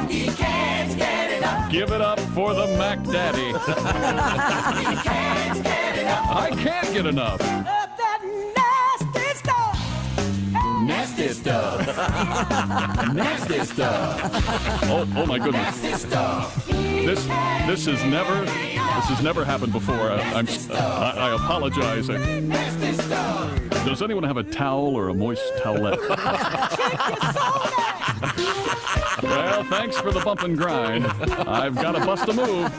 He can't get enough. Give it up for the Mac Daddy. He can't get enough. I can't get enough. Of that nasty stuff. Nasty stuff. Nasty stuff. Oh my goodness. Nasty stuff. This has never happened before. I apologize. Nasty stuff. Does anyone have a towel or a moist towelette? Well, thanks for the bump and grind. I've got to bust a move.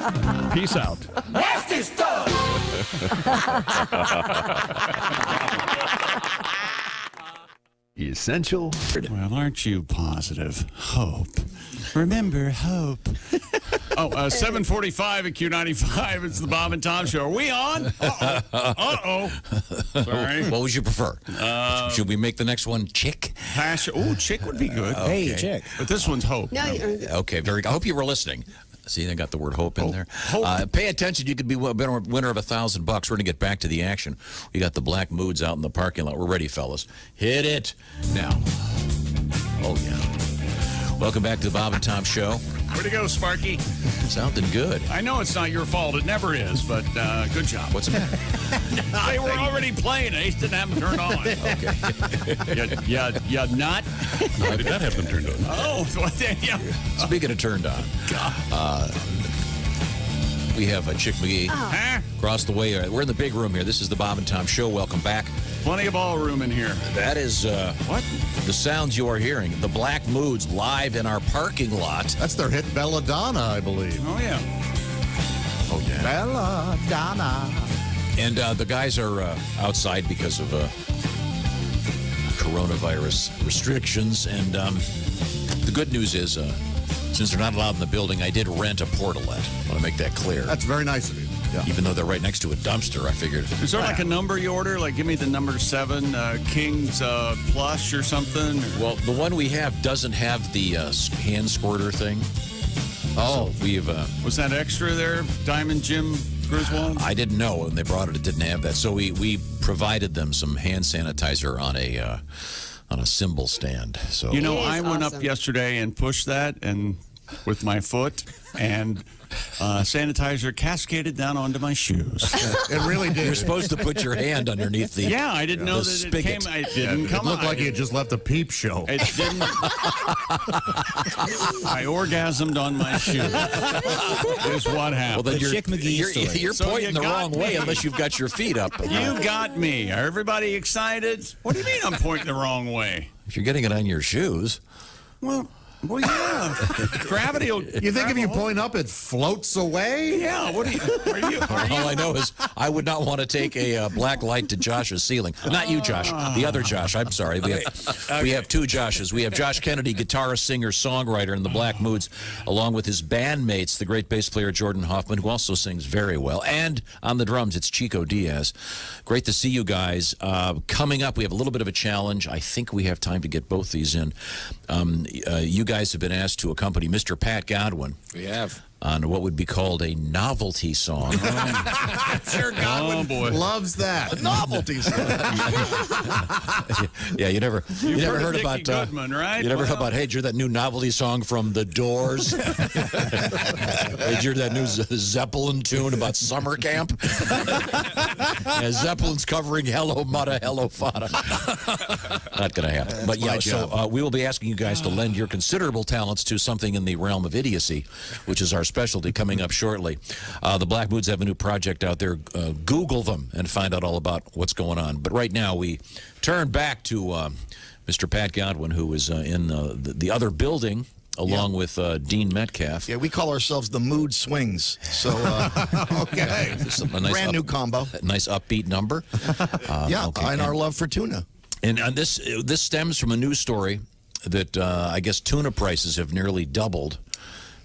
Peace out. Nasty stuff. Essential. Well, aren't you positive? Hope. Remember, hope. 7:45 at Q95. It's the Bob and Tom Show. Are we on? Uh-oh. Sorry. What would you prefer? Should we make the next one Chick? Chick would be good. Okay. Hey, Chick. But this one's hope. No, Okay, very good. I hope you were listening. See, they got the word hope in there. Pay attention. You could be winner of $1,000. We're going to get back to the action. We got the Black Moods out in the parking lot. We're ready, fellas. Hit it now. Oh, yeah. Welcome back to the Bob and Tom Show. Where'd it go, Sparky? Sounding good. I know it's not your fault. It never is, but good job. What's the matter? They were already playing. I just didn't have them turned on. Okay. Yeah, not? I did not have them turned on. Oh, yeah. Speaking of turned on, we have Chick McGee across the way. We're in the big room here. This is the Bob and Tom Show. Welcome back. Plenty of ballroom in here. That is what the sounds you are hearing. The Black Moods live in our parking lot. That's their hit Belladonna, I believe. Oh, yeah. Oh, yeah. Belladonna. And the guys are outside because of coronavirus restrictions. And the good news is, since they're not allowed in the building, I did rent a portalette. I want to make that clear. That's very nice of you. Yeah. Even though they're right next to a dumpster, I figured. Is there like a number you order? Like, give me the number 7 King's Plush or something? Well, the one we have doesn't have the hand squirter thing. Oh. So we've... was that extra there, Diamond Jim Griswold? I didn't know when they brought it. It didn't have that. So we provided them some hand sanitizer on a cymbal stand. So you know, I went up yesterday and pushed that and with my foot, and sanitizer cascaded down onto my shoes. It really did. You're supposed to put your hand underneath the Yeah, I didn't know that spigot. it didn't come It looked out. like he had just left a peep show. It didn't. I orgasmed on my shoe. Is what happened. Well, then Chick McGee story. you're So pointing you the got wrong way me. unless you've got your feet up. You got me. Are everybody excited? What do you mean I'm pointing the wrong way? If you're getting it on your shoes. Well, yeah. Gravity will... You think if you point up, it floats away? Yeah, what are you... All I know is I would not want to take a black light to Josh's ceiling. Not you, Josh. The other Josh. I'm sorry. We have two Joshes. We have Josh Kennedy, guitarist, singer, songwriter in the Black Moods, along with his bandmates, the great bass player Jordan Hoffman, who also sings very well. And on the drums, it's Chico Diaz. Great to see you guys. Coming up, we have a little bit of a challenge. I think we have time to get both these in. You guys have been asked to accompany Mr. Pat Godwin. We have. On what would be called a novelty song. Sure, Godwin loves that. A novelty song. Yeah, you never heard Dickie about Goodman, right? You never heard about, hey, did you hear that new novelty song from The Doors? Hey, did you hear that new Zeppelin tune about summer camp? Yeah, Zeppelin's covering Hello Mudda, Hello Fada. Not going to happen. But yeah, so we will be asking you guys to lend your considerable talents to something in the realm of idiocy, which is our specialty, coming up shortly. The Black Moods have a new project out there. Google them and find out all about what's going on. But right now, we turn back to Mr. Pat Godwin, who is in the other building, along with Dean Metcalf. Yeah, we call ourselves the Mood Swings. So, okay. A nice brand new combo. Nice upbeat number. And our love for tuna. And this stems from a news story that I guess tuna prices have nearly doubled,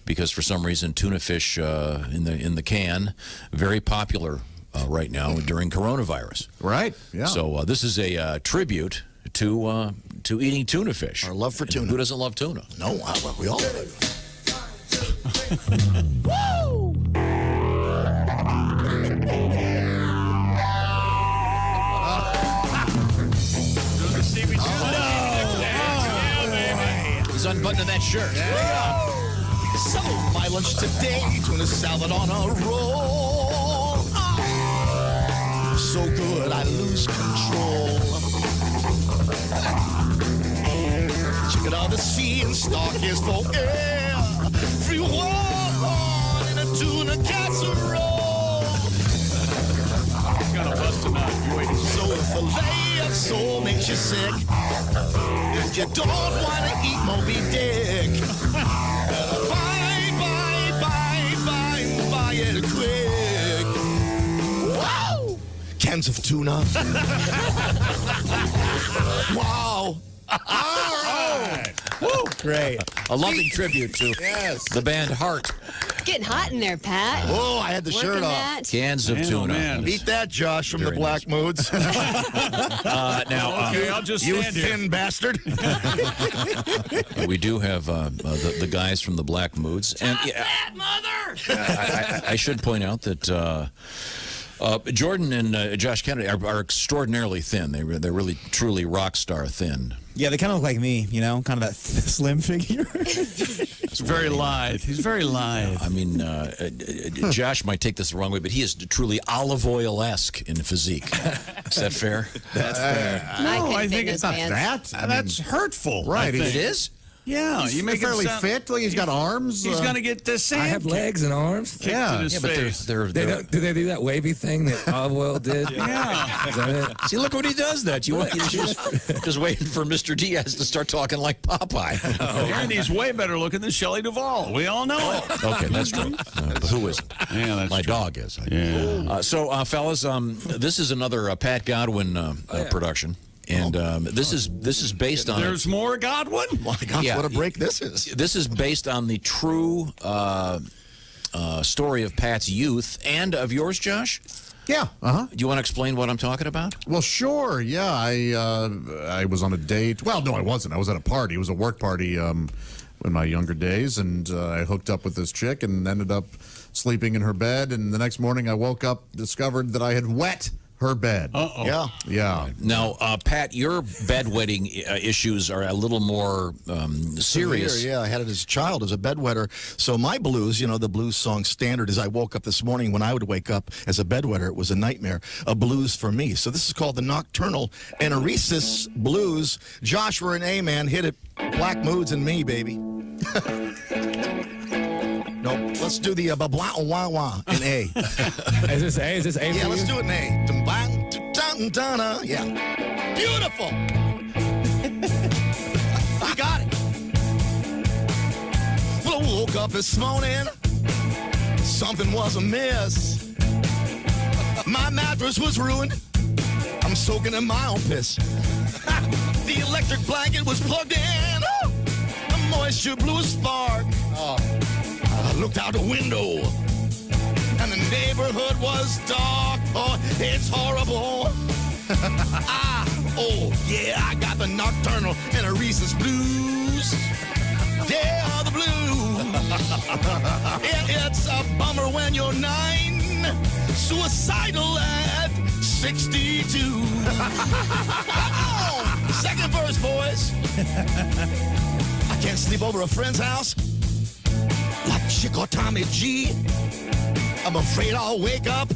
because for some reason tuna fish in the can, very popular right now during coronavirus. Right. Yeah. So this is a tribute to eating tuna fish. Our love for tuna. Who doesn't love tuna? No, we all do. Woo! He's unbuttoning that shirt. So, my lunch today, tuna salad on a roll. So good, I lose control. Chicken on the sea and stock is for air. Free one in a tuna casserole. Gotta bust him out. So a fillet of soul makes you sick. If you don't want to eat Moby Dick, buy it quick. Wow! Cans of tuna. Wow. All right. Woo! Great. A loving tribute to the band Heart. Getting hot in there, Pat. Oh, I had the shirt off. That. Cans of tuna. Man. Beat that, Josh, from Very the Black Moods. Now, Okay, I'll just you stand here. thin bastard. we do have the guys from the Black Moods. And That mother! I should point out that Jordan and Josh Kennedy are extraordinarily thin. They're really, truly rock star thin. Yeah, they kind of look like me, you know, kind of that slim figure. He's very lithe. He's very lithe. I mean, Josh might take this the wrong way, but he is truly olive oil-esque in physique. Is that fair? That's fair. No, I think it's not that. That's hurtful. Right. It is? Yeah, He's you make fairly him sound, fit. Like he's got arms. He's going to get the sand. I have legs and arms. kicked in his face. Do they do that wavy thing that olive oil did? Yeah. Is that it? See, look what he does. You're just waiting for Mr. Diaz to start talking like Popeye. And he's way better looking than Shelley Duvall. We all know it. Okay, that's true. But who isn't? Yeah, that's My true. dog is. Yeah. So, fellas, this is another Pat Godwin production. And this is based on. There's more Godwin? My gosh, what a break this is. This is based on the true story of Pat's youth and of yours, Josh. Yeah. Do you want to explain what I'm talking about? Well, sure. Yeah, I was on a date. Well, no, I wasn't. I was at a party. It was a work party in my younger days, and I hooked up with this chick and ended up sleeping in her bed. And the next morning, I woke up, discovered that I had wet her bed. Uh-oh. Yeah. Now, Pat, your bedwetting issues are a little more serious. Yeah, I had it as a child as a bedwetter. So my blues, you know, the blues song standard is I woke up this morning. When I would wake up as a bedwetter, it was a nightmare, a blues for me. So this is called the Nocturnal Enuresis Blues. Josh, we're an A, man. Hit it. Black Moods and me, baby. Nope. Let's do the blah wah wah in A. Is this A? Is this A? Yeah, let's do it in A. Yeah. Beautiful. I got it. Well, I woke up this morning. Something was amiss. My mattress was ruined. I'm soaking in my own piss. The electric blanket was plugged in. The moisture blew a spark. I looked out the window, and the neighborhood was dark. Oh, it's horrible. I got the Nocturnal Enuresis Blues. Yeah, the blues. It's a bummer when you're 9, suicidal at 62. Come on, second verse, boys. I can't sleep over a friend's house like Chick or Tommy G. I'm afraid I'll wake up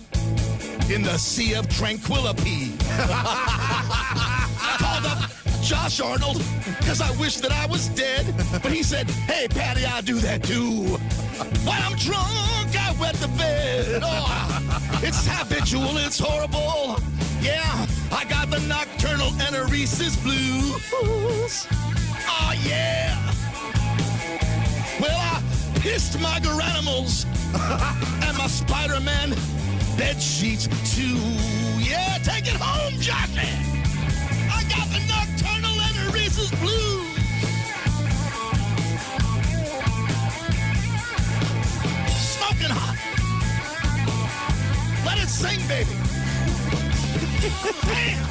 in the sea of tranquility. I called up Josh Arnold because I wish that I was dead. But he said, hey, Patty, I do that too. While I'm drunk, I wet the bed. Oh, it's habitual, it's horrible. Yeah, I got the Nocturnal Enuresis Blues. Oh, yeah. Well, I pissed my garanimals and my Spider-Man bed sheets too. Yeah, take it home, Jockey. I got the Nocturnal Enuresis Blues. Smoking hot. Let it sing, baby. Damn.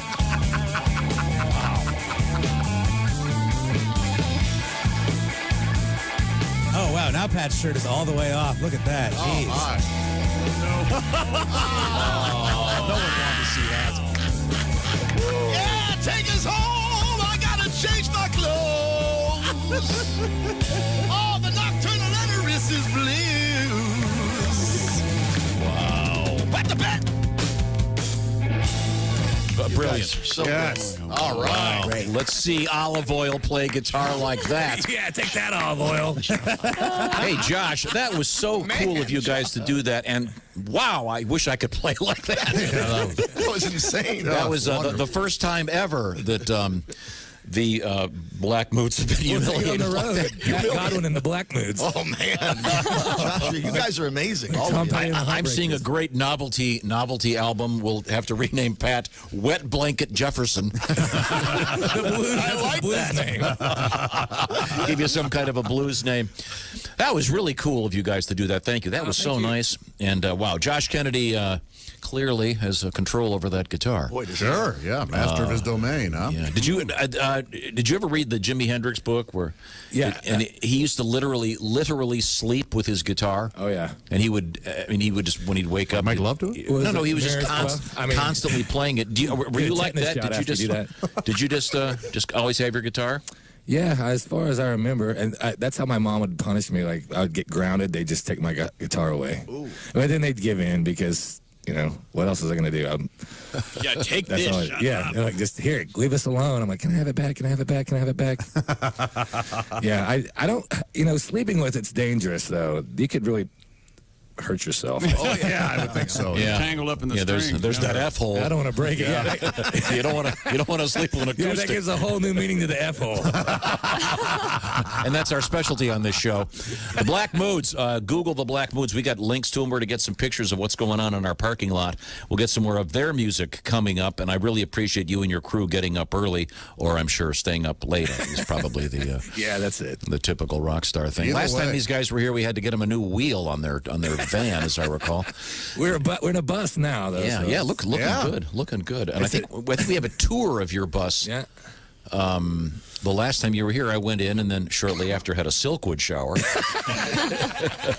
Oh, wow. Now Pat's shirt is all the way off. Look at that. Jeez. No one wanted to see that. Yeah, take us home. I gotta change my clothes. Oh, the Nocturnal Enuresis Blues. Wow. Wet the bed. Brilliant. So Yes. good. All right. Wow. Let's see Olive Oil play guitar like that. Yeah, take that olive oil. Hey, Josh, that was so cool of you guys to do that. And wow, I wish I could play like that. That was insane. That was the first time ever that the Black Moods have been humiliated on the like road. that. Pat Godwin and the Black Moods. Oh, man. You guys are amazing. All of you. I'm seeing a great novelty album. We'll have to rename Pat Wet Blanket Jefferson. I like that name. Give you some kind of a blues name. That was really cool of you guys to do that. Thank you. That was so nice. And wow, Josh Kennedy clearly has control over that guitar. Sure, yeah, master of his domain, huh? Yeah. Did you ever read the Jimi Hendrix book where? Yeah. And he used to literally sleep with his guitar. Oh yeah. And he would just when he'd wake up. Make love to it? No, he was just Marriage constantly playing it. Were you like that? Did you just always have your guitar? Yeah, as far as I remember, and that's how my mom would punish me. Like I would get grounded, they'd just take my guitar away. Ooh. But then they'd give in because what else was I gonna do? Yeah, take this. Yeah, they're like, just here, leave us alone. I'm like, can I have it back? Can I have it back? Can I have it back? Yeah, I don't. Sleeping with it's dangerous though. You could really hurt yourself. Oh yeah, I would think so. Yeah, tangled up in the string. There's that F hole. I don't want to break it. Yeah. You don't want to sleep with an acoustic. Yeah, that gives a whole new meaning to the F hole. And that's our specialty on this show. The Black Moods. Google the Black Moods. We got links to them where to get some pictures of what's going on in our parking lot. We'll get some more of their music coming up, and I really appreciate you and your crew getting up early, or I'm sure staying up late is probably the yeah, that's it. The typical rock star thing. Last time these guys were here, we had to get them a new wheel on their van, as I recall. We're in a bus now, though. Yeah, so. yeah, looking good. And I think we have a tour of your bus. Yeah. The last time you were here, I went in and then shortly after had a Silkwood shower. I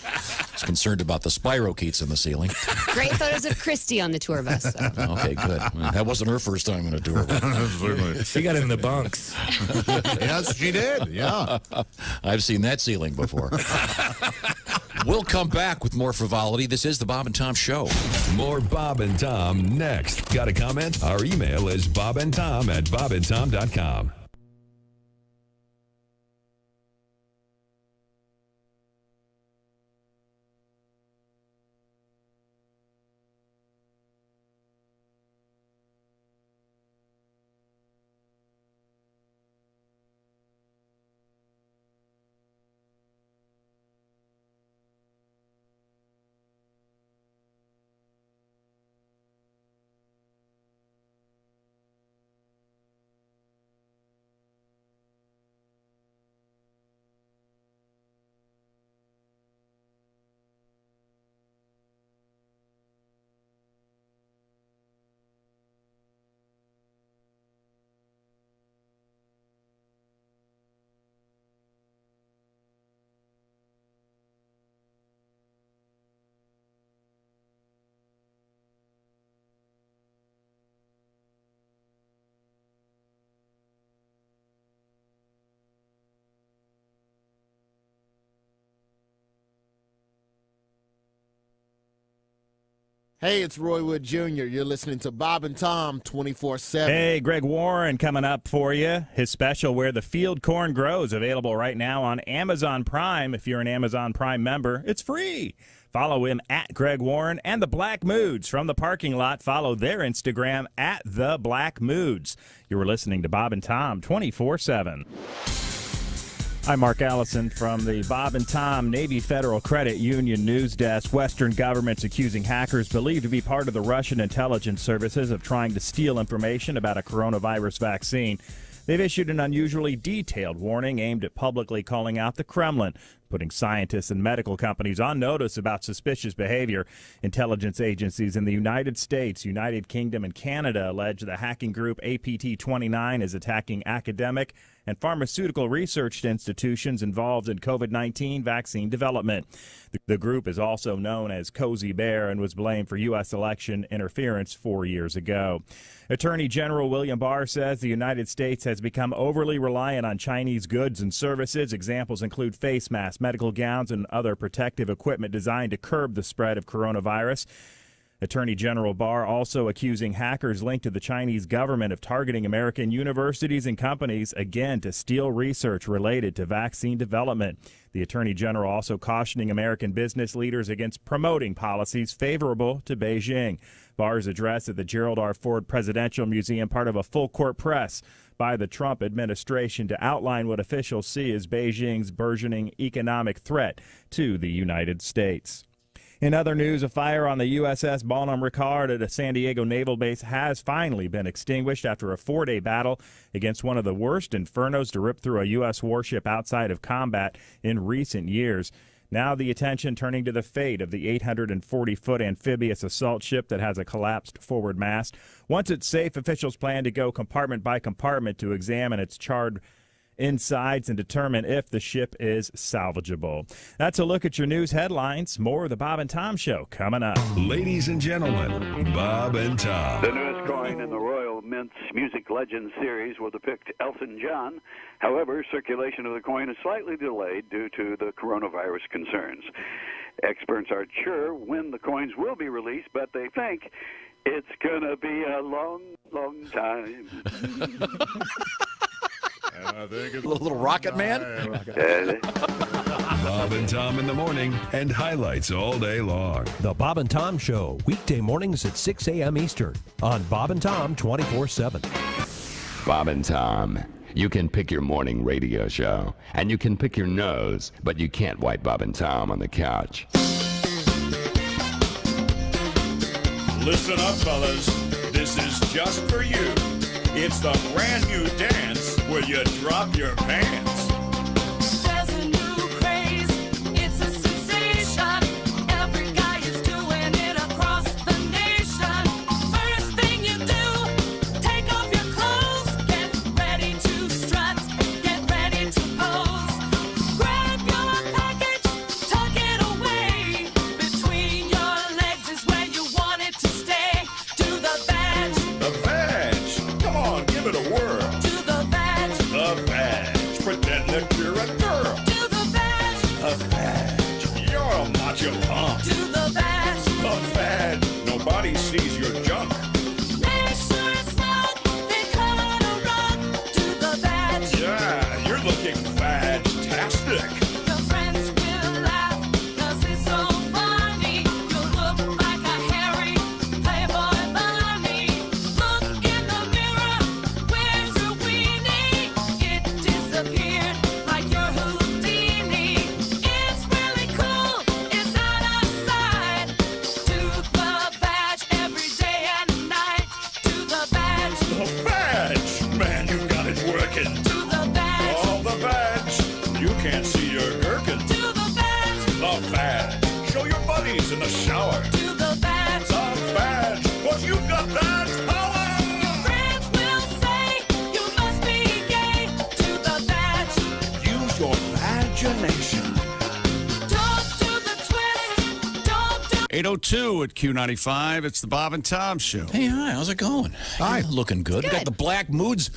was concerned about the spirochetes in the ceiling. Great photos of Christy on the tour bus. So. Okay, good. That wasn't her first time on a tour bus. She got in the bunks. Yes, she did. Yeah. I've seen that ceiling before. We'll come back with more frivolity. This is the Bob and Tom Show. More Bob and Tom next. Got a comment? Our email is bobandtom@bobandtom.com. Hey, it's Roy Wood Jr. You're listening to Bob and Tom 24/7. Hey, Greg Warren coming up for you. His special, Where the Field Corn Grows, available right now on Amazon Prime. If you're an Amazon Prime member, it's free. Follow him at Greg Warren, and the Black Moods from the parking lot. Follow their Instagram at the Black Moods. You were listening to Bob and Tom 24/7. I'm Mark Allison from the Bob and Tom Navy Federal Credit Union News Desk. Western governments accusing hackers believed to be part of the Russian intelligence services of trying to steal information about a coronavirus vaccine. They've issued an unusually detailed warning aimed at publicly calling out the Kremlin, putting scientists and medical companies on notice about suspicious behavior. Intelligence agencies in the United States, United Kingdom, and Canada allege the hacking group APT29 is attacking academic and pharmaceutical research institutions involved in COVID-19 vaccine development. The group is also known as Cozy Bear and was blamed for U.S. election interference 4 years ago. Attorney General William Barr says the United States has become overly reliant on Chinese goods and services. Examples include face masks, medical gowns, and other protective equipment designed to curb the spread of coronavirus. Attorney General Barr also accusing hackers linked to the Chinese government of targeting American universities and companies, again, to steal research related to vaccine development. The Attorney General also cautioning American business leaders against promoting policies favorable to Beijing. Barr's address at the Gerald R. Ford Presidential Museum, part of a full-court press by the Trump administration to outline what officials see as Beijing's burgeoning economic threat to the United States. In other news, a fire on the USS Bonhomme Richard at a San Diego naval base has finally been extinguished after a 4-day battle against one of the worst infernos to rip through a U.S. warship outside of combat in recent years. Now the attention turning to the fate of the 840-foot amphibious assault ship that has a collapsed forward mast. Once it's safe, officials plan to go compartment by compartment to examine its charred insides and determine if the ship is salvageable. That's a look at your news headlines. More of the Bob and Tom Show coming up. Ladies and gentlemen, Bob and Tom. The newest coin in the Royal Mint's Music Legends series will depict Elton John. However, circulation of the coin is slightly delayed due to the coronavirus concerns. Experts aren't sure when the coins will be released, but they think it's going to be a long, long time. I think it's little Rocket Man. Bob and Tom in the morning and highlights all day long. The Bob and Tom Show, weekday mornings at 6 a.m. Eastern on Bob and Tom 24/7. Bob and Tom. You can pick your morning radio show, and you can pick your nose, but you can't wipe Bob and Tom on the couch. Listen up, fellas. This is just for you. It's the brand new dance where you drop your pants. There's a new craze. It's a sensation. Every guy is doing it across the nation. First thing you do, take off your clothes. Get ready to strut. Get ready to pose. Grab your package, tuck it away. Between your legs is where you want it to stay. Do the badge. The badge. Come on, give it a whirl. Do the badge. The badge. Pretend that you're a girl. Do the badge. The badge. You're a macho punk. Do the badge. The badge. Nobody sees your junk. Make sure it's snug. They cut a rug. Do the badge. Yeah, you're looking badge-tastic. Your friends will laugh 'cause it's so funny. You look like a hairy Playboy bunny. Look in the mirror. Where's your weenie? It disappeared like your Houdini. It's really cool. It's out of sight. Do the badge every day and night. Do the badge. The badge. Man, you got it working. Do the badge. Oh, the badge. You can't see your gherkin. Do the badge. The badge. Show your buddies in the shower. Do the badge. The badge. 'Cause you've got badge power. Your friends will say you must be gay. Do the badge. Use your imagination. Don't do the twist. Don't do 8:02 at Q95. It's the Bob and Tom Show. Hey, hi, how's it going? Hi. Looking good. Got the Black Moods,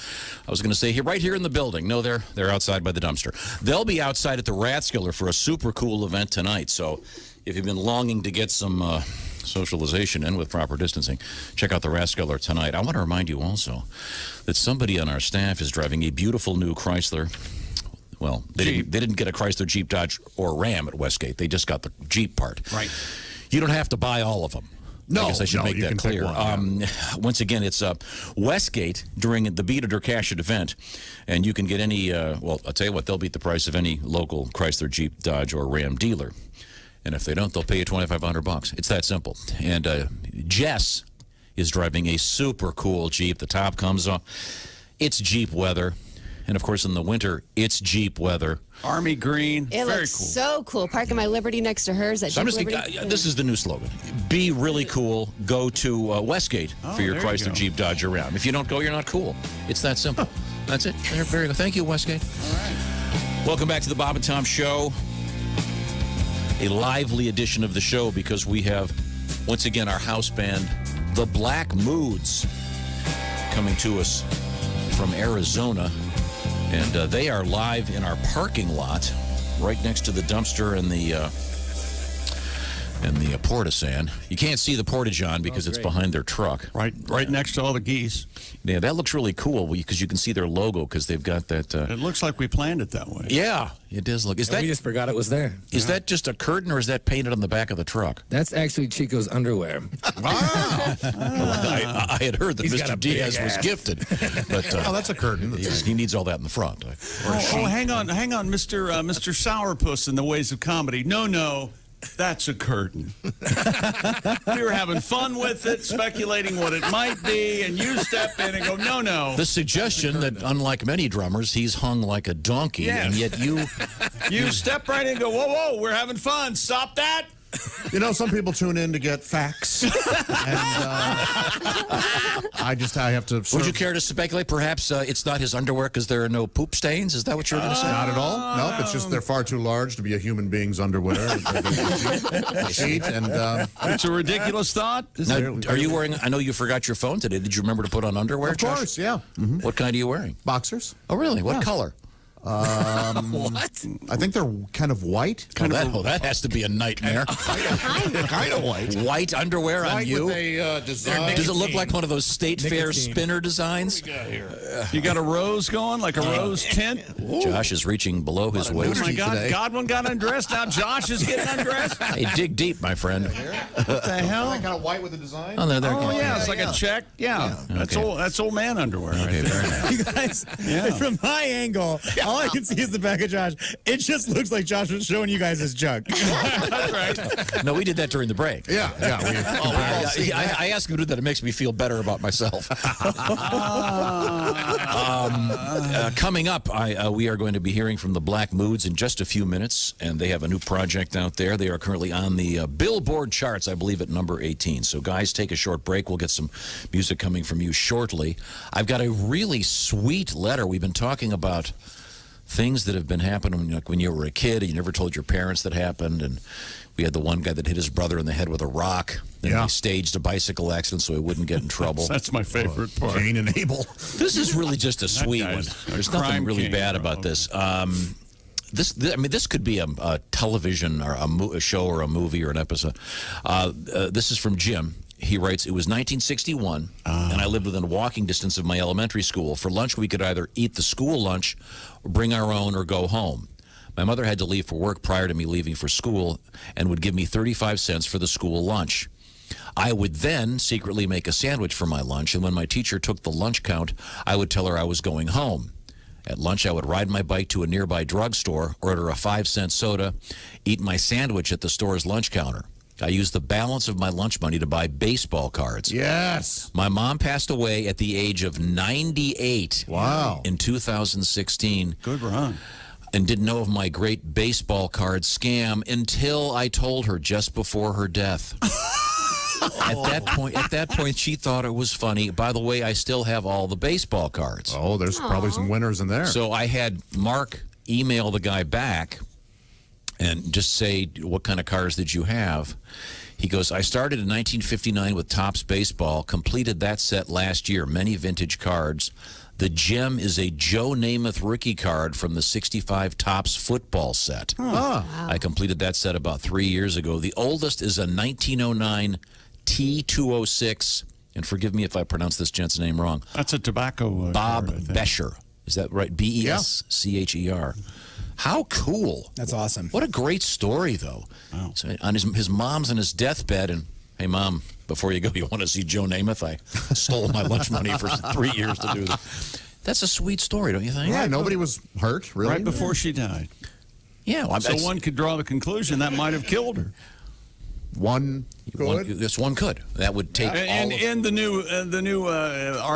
I was going to say, here, right here in the building. No, they're outside by the dumpster. They'll be outside at the Rathskeller for a super cool event tonight. So if you've been longing to get some socialization in with proper distancing, check out the Rathskeller tonight. I want to remind you also that somebody on our staff is driving a beautiful new Chrysler. Well, they didn't get a Chrysler, Jeep, Dodge, or Ram at Westgate. They just got the Jeep part. Right. You don't have to buy all of them. No, I guess I should no, make you that can pick clear. one, Once again, it's Westgate during the Beat It or Cash It event, and you can get any, well, I'll tell you what, they'll beat the price of any local Chrysler, Jeep, Dodge, or Ram dealer. And if they don't, they'll pay you $2,500. It's that simple. And Jess is driving a super cool Jeep. The top comes off. It's Jeep weather. And, of course, in the winter, it's Jeep weather. Army green. It Very looks cool. so cool. Parking my Liberty next to hers. So I'm just thinking, this is the new slogan. Be really cool. Go to Westgate for your there you Chrysler, go. Jeep, Dodge, or Ram. If you don't go, you're not cool. It's that simple. That's it. Very good. Thank you, Westgate. All right. Welcome back to the Bob and Tom Show. A lively edition of the show because we have, once again, our house band, the Black Moods, coming to us from Arizona. And they are live in our parking lot right next to the dumpster and the porta-san. You can't see the porta-john because it's behind their truck. Right next to all the geese. Yeah, that looks really cool because you can see their logo because they've got that. It looks like we planned it that way. Yeah, it does look. Is that we just forgot it was there. Is that just a curtain or is that painted on the back of the truck? That's actually Chico's underwear. I had heard that He's got Mr. a big Diaz was ass. gifted, but that's a curtain. He needs all that in the front. Oh, hang on, Mr. Sourpuss in the ways of comedy. No, That's a curtain. We were having fun with it, speculating what it might be, and you step in and go, no. The suggestion that, unlike many drummers, he's hung like a donkey, and yet you... You step right in and go, whoa, we're having fun. Stop that. You know, some people tune in to get facts. And I have to... Would you care to speculate? Perhaps it's not his underwear because there are no poop stains? Is that what you were going to say? Not at all. No, it's just they're far too large to be a human being's underwear. Sheet and, it's a ridiculous thought. Now, are you wearing... I know you forgot your phone today. Did you remember to put on underwear, Of course, Josh? yeah. What kind are you wearing? Boxers. Oh, really? What Yeah. color? What? I think they're kind of white. That has to be a nightmare. Kind of white. White underwear on White you? with a design. Does it look like one of those State Fair spinner designs? You got a rose going, like a rose tint? Josh is reaching below his Oh, waist. my God. Godwin got undressed. Now Josh is getting undressed. Hey, dig deep, my friend. What the hell? Kind of white with a design. Oh, there. Oh, yeah, it's like a check. Yeah. That's old man underwear. Okay, very nice. You guys, Yeah. from my angle, all I can see is the back of Josh. It just looks like Josh was showing you guys his junk. That's right. No, we did that during the break. Yeah. I asked him to do that. It makes me feel better about myself. Coming up, we are going to be hearing from the Black Moods in just a few minutes, and they have a new project out there. They are currently on the Billboard charts, I believe, at number 18. So, guys, take a short break. We'll get some music coming from you shortly. I've got a really sweet letter. We've been talking about things that have been happening when you were a kid and you never told your parents that happened. And we had the one guy that hit his brother in the head with a rock. And he staged a bicycle accident so he wouldn't get in trouble. That's my favorite part. Cain and Abel. This is really just a sweet one. There's nothing really bad about this. This could be a television or a show or a movie or an episode. This is from Jim. He writes, it was 1961, and I lived within walking distance of my elementary school. For lunch, we could either eat the school lunch, or bring our own, or go home. My mother had to leave for work prior to me leaving for school and would give me 35 cents for the school lunch. I would then secretly make a sandwich for my lunch, and when my teacher took the lunch count, I would tell her I was going home. At lunch, I would ride my bike to a nearby drugstore, order a 5-cent soda, eat my sandwich at the store's lunch counter. I used the balance of my lunch money to buy baseball cards. Yes. My mom passed away at the age of 98. Wow. In 2016. Good run. And didn't know of my great baseball card scam until I told her just before her death. At that point, she thought it was funny. By the way, I still have all the baseball cards. Oh, there's probably some winners in there. So I had Mark email the guy back and just say, what kind of cards did you have? He goes, I started in 1959 with Topps Baseball, completed that set last year, many vintage cards. The gem is a Joe Namath rookie card from the 65 Topps football set. I completed that set about 3 years ago. The oldest is a 1909 T206, and forgive me if I pronounce this gent's name wrong. That's a tobacco Bob card, I think. Bescher. Is that right? Bescher. How cool. That's awesome. What a great story, though. Wow. So on his mom's on his deathbed, and, hey, Mom, before you go, you want to see Joe Namath? I stole my lunch money for 3 years to do that. That's a sweet story, don't you think? Yeah, nobody was hurt, really. Right before she died. Yeah. Well, so one could draw the conclusion that might have killed her. One could. This one could. That would take our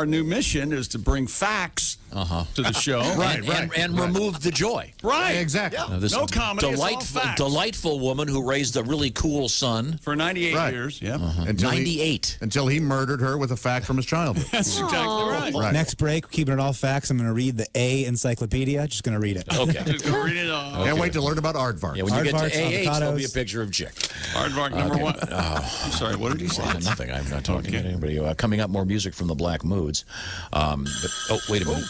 new mission is to bring facts to the show. And remove the joy. Right. Exactly. Now, this no comedy, it's all facts. Delightful woman who raised a really cool son. For 98 years, yeah. 98. Until he murdered her with a fact from his childhood. That's exactly right. Next break, keeping it all facts. I'm going to read the A encyclepedia. Just going to read it. Okay. Just go read it all. Can't wait to learn about aardvark. Yeah, when you get to Aardvarks, AH, there'll be a avocados. picture of Chick. Aardvark number one. I'm sorry, what did he say? Nothing. I'm not talking to anybody. Coming up, more music from the Black Moods. Wait a minute.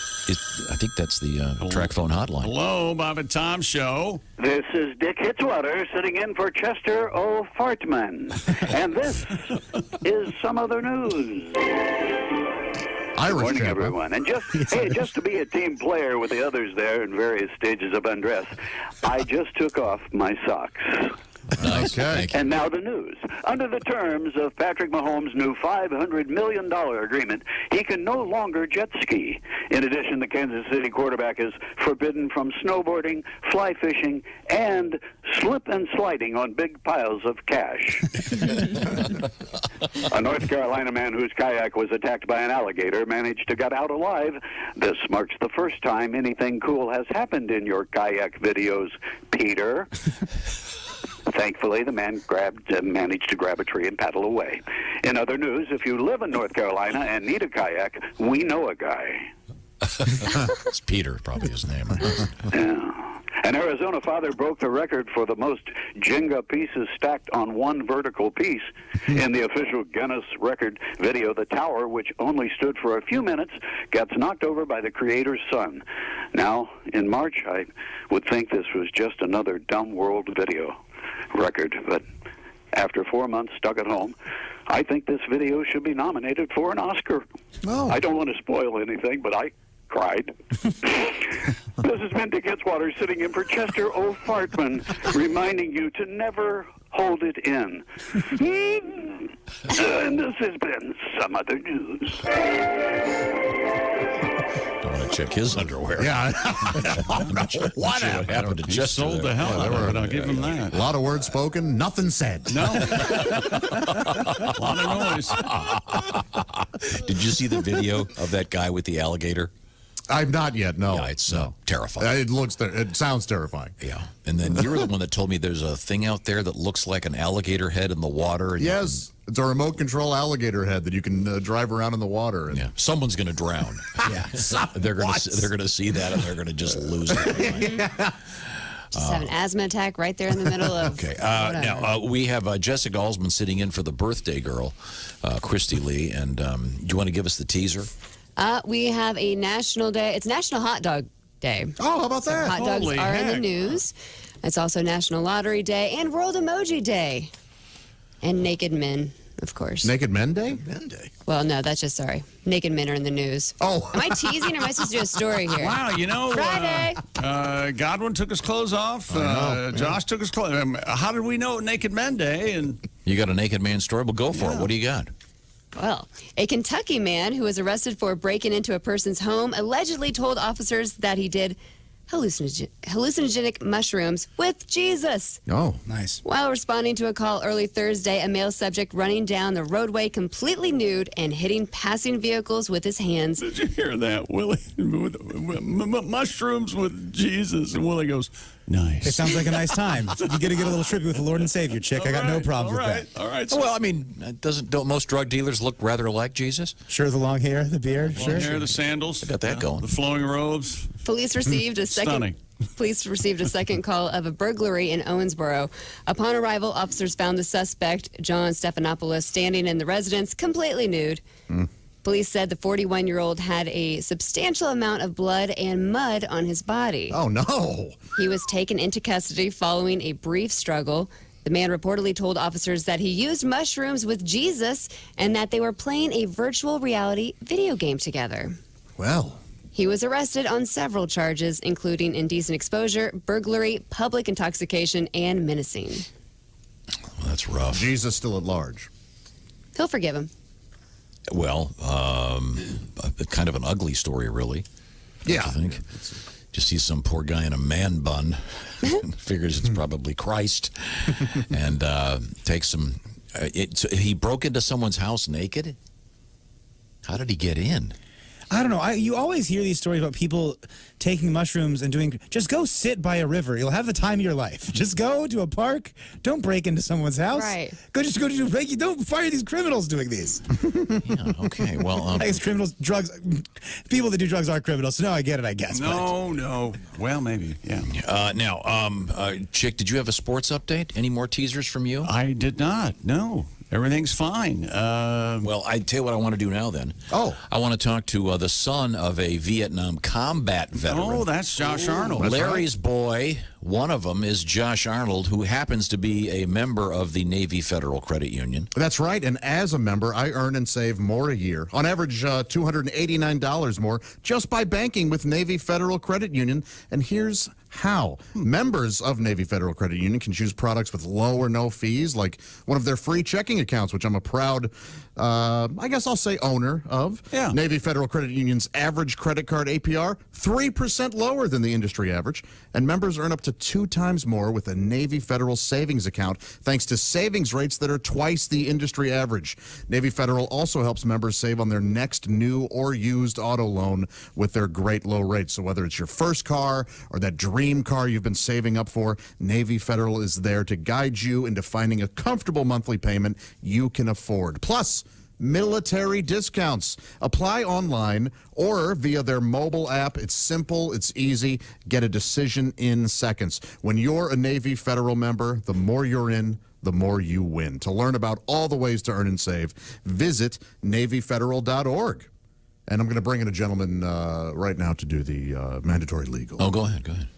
I think that's the track phone hotline. Hello, Bob and Tom Show. This is Dick Hitzwater sitting in for Chester O'Fartman. And this is some other news. Irish Good morning, chap, huh? everyone. And just to be a team player with the others there in various stages of undress, I just took off my socks. Nice. Okay. Thank you. And now the news. Under the terms of Patrick Mahomes' new $500 million agreement, he can no longer jet ski. In addition, the Kansas City quarterback is forbidden from snowboarding, fly fishing, and slip and sliding on big piles of cash. A North Carolina man whose kayak was attacked by an alligator managed to get out alive. This marks the first time anything cool has happened in your kayak videos, Peter. Thankfully, the man managed to grab a tree and paddle away. In other news, if you live in North Carolina and need a kayak, we know a guy. It's Peter, probably his name. Yeah. An Arizona father broke the record for the most Jenga pieces stacked on one vertical piece. In the official Guinness record video, the tower, which only stood for a few minutes, gets knocked over by the creator's son. Now, in March, I would think this was just another dumb world video record, but after 4 months stuck at home, I think this video should be nominated for an Oscar. Oh. I don't want to spoil anything, but I cried. This is Mindy Gitzwater sitting in for Chester O'Fartman, reminding you to never hold it in. And this has been Some Other News. Don't want to check his underwear. Yeah. What happened to He Chester? sold the hell out of it. I'll give him that. A lot of words spoken, nothing said. No. A lot of noise. Did you see the video of that guy with the alligator? I've not yet, no. Yeah, it's terrifying. It sounds terrifying. Yeah. And then you were the one that told me there's a thing out there that looks like an alligator head in the water. And Yes, it's a remote control alligator head that you can drive around in the water. And yeah, someone's going to drown. Yeah. They're going to see that and they're going to just lose it. Just have an asthma attack right there in the middle of. Okay. Now, we have Jessica Alsman sitting in for the birthday girl, Christy Lee. And do you want to give us the teaser? We have a national day. It's National Hot Dog Day. Oh, how about that? Hot dogs Holy are in the heck. news. It's also National Lottery Day and World Emoji Day. And Naked Men, of course. Naked Men Day? Men Day. Well, no, that's just sorry. Naked Men are in the news. Oh. Am I teasing or am I supposed to do a story here? Wow, you know, Friday. Godwin took his clothes off. Josh took his clothes. How did we know Naked Men Day? And You got a naked man story? Well, go for it. What do you got? Well, a Kentucky man who was arrested for breaking into a person's home allegedly told officers that he did hallucinogenic mushrooms with Jesus. Oh, nice. While responding to a call early Thursday, a male subject running down the roadway completely nude and hitting passing vehicles with his hands. did you hear that, Willie? Mushrooms with Jesus. And Willie goes, nice. It sounds like a nice time. You get to get a little trippy with the Lord and Savior, chick. I got no problems with that. All right. Well, I mean, don't most drug dealers look rather like Jesus? Sure, the long hair, the beard, Long sure. hair, the sandals. Got that going. The flowing robes. Police received a Stunning. second call of a burglary in Owensboro. Upon arrival, officers found the suspect, John Stephanopoulos, standing in the residence, completely nude. Police said the 41-year-old had a substantial amount of blood and mud on his body. Oh, no. He was taken into custody following a brief struggle. The man reportedly told officers that he used mushrooms with Jesus and that they were playing a virtual reality video game together. Well. He was arrested on several charges, including indecent exposure, burglary, public intoxication, and menacing. Well, that's rough. Jesus still at large. He'll forgive him. Well, kind of an ugly story, really. Yeah. I think. Just see some poor guy in a man bun. Figures it's probably Christ. And takes some. So he broke into someone's house naked? How did he get in? I don't know. You always hear these stories about people taking mushrooms and doing. Just go sit by a river. You'll have the time of your life. Just go to a park. Don't break into someone's house. Right. Go to. Don't fire these criminals doing these. Yeah. Okay. Well, I guess criminals, drugs. People that do drugs are criminals. So now I get it. I guess. No. Well, maybe. Yeah. Now, Chick, did you have a sports update? Any more teasers from you? I did not. No. Everything's fine. Well, I tell you what I want to do now. Then. Oh. I want to talk to the son of a Vietnam combat veteran. Oh, that's Josh Arnold. Larry's boy, one of them is Josh Arnold, who happens to be a member of the Navy Federal Credit Union. That's right. And as a member, I earn and save more a year. On average, $289 more just by banking with Navy Federal Credit Union. And here's How? Members of Navy Federal Credit Union can choose products with low or no fees, like one of their free checking accounts, which I'm a proud, I guess I'll say owner of. Yeah. Navy Federal Credit Union's average credit card APR, 3% lower than the industry average, and members earn up to 2 times more with a Navy Federal savings account, thanks to savings rates that are twice the industry average. Navy Federal also helps members save on their next new or used auto loan with their great low rates. So whether it's your first car or that dream car you've been saving up for, Navy Federal is there to guide you into finding a comfortable monthly payment you can afford. Plus, military discounts. Apply online or via their mobile app. It's simple, it's easy. Get a decision in seconds. When you're a Navy Federal member, the more you're in, the more you win. To learn about all the ways to earn and save, visit NavyFederal.org. And I'm going to bring in a gentleman right now to do the mandatory legal. Oh, go ahead.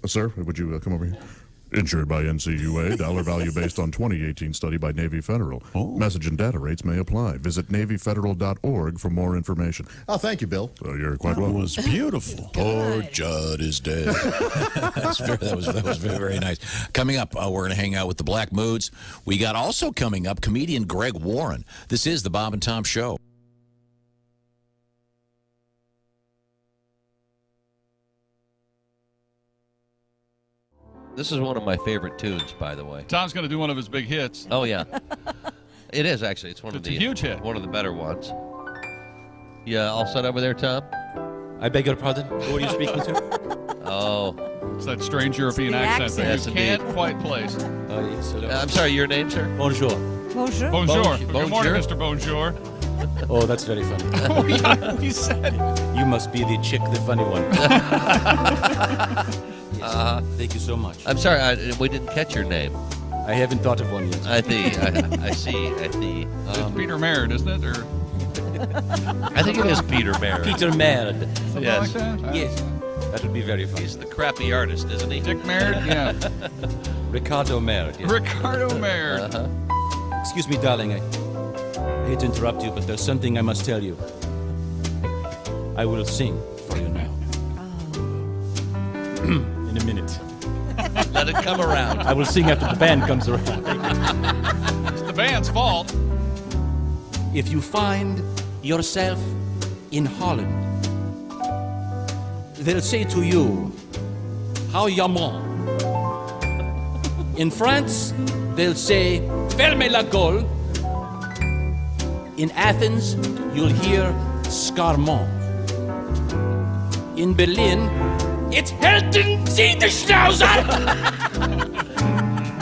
Sir, would you come over here? Insured by NCUA, dollar value based on 2018 study by Navy Federal. Message and data rates may apply. Visit NavyFederal.org for more information. Oh, thank you, Bill. You're quite welcome. That was beautiful. Poor Judd is dead. that was very, very nice. Coming up, we're going to hang out with the Black Moods. We got also coming up comedian Greg Warren. This is the Bob and Tom Show. This is one of my favorite tunes, by the way. Tom's going to do one of his big hits. Oh, yeah. It is, actually. It's a huge hit. One of the better ones. Yeah, all set over there, Tom? I beg your pardon? Who are you speaking to? Oh. It's that strange European accent that Yes, you can't indeed. quite place. Oh, yes, hello. I'm sorry, your name, sir? Bonjour. Bonjour. Bonjour. Good morning, Mr. Bonjour. Oh, that's very funny. Oh, yeah, we said. You must be the chick, the funny one. Thank you so much. I'm sorry, we didn't catch your name. I haven't thought of one yet. I see. It's Peter Merritt, isn't it? Or I think it is Peter Merritt. Peter Merritt. something Yes. like that? Yes. That would be very funny. He's the crappy artist, isn't he? Dick Merritt? Yeah. Ricardo Merritt. Yes. Ricardo Merritt. Excuse me, darling. I hate to interrupt you, but there's something I must tell you. I will sing for you now. In a minute. Let it come around. I will sing after the band comes around. It's the band's fault. If you find yourself in Holland, they'll say to you, how yaman. In France, they'll say, fermez la gueule. In Athens, you'll hear scarmont. In Berlin, it's Helden Sie die Schnauzer!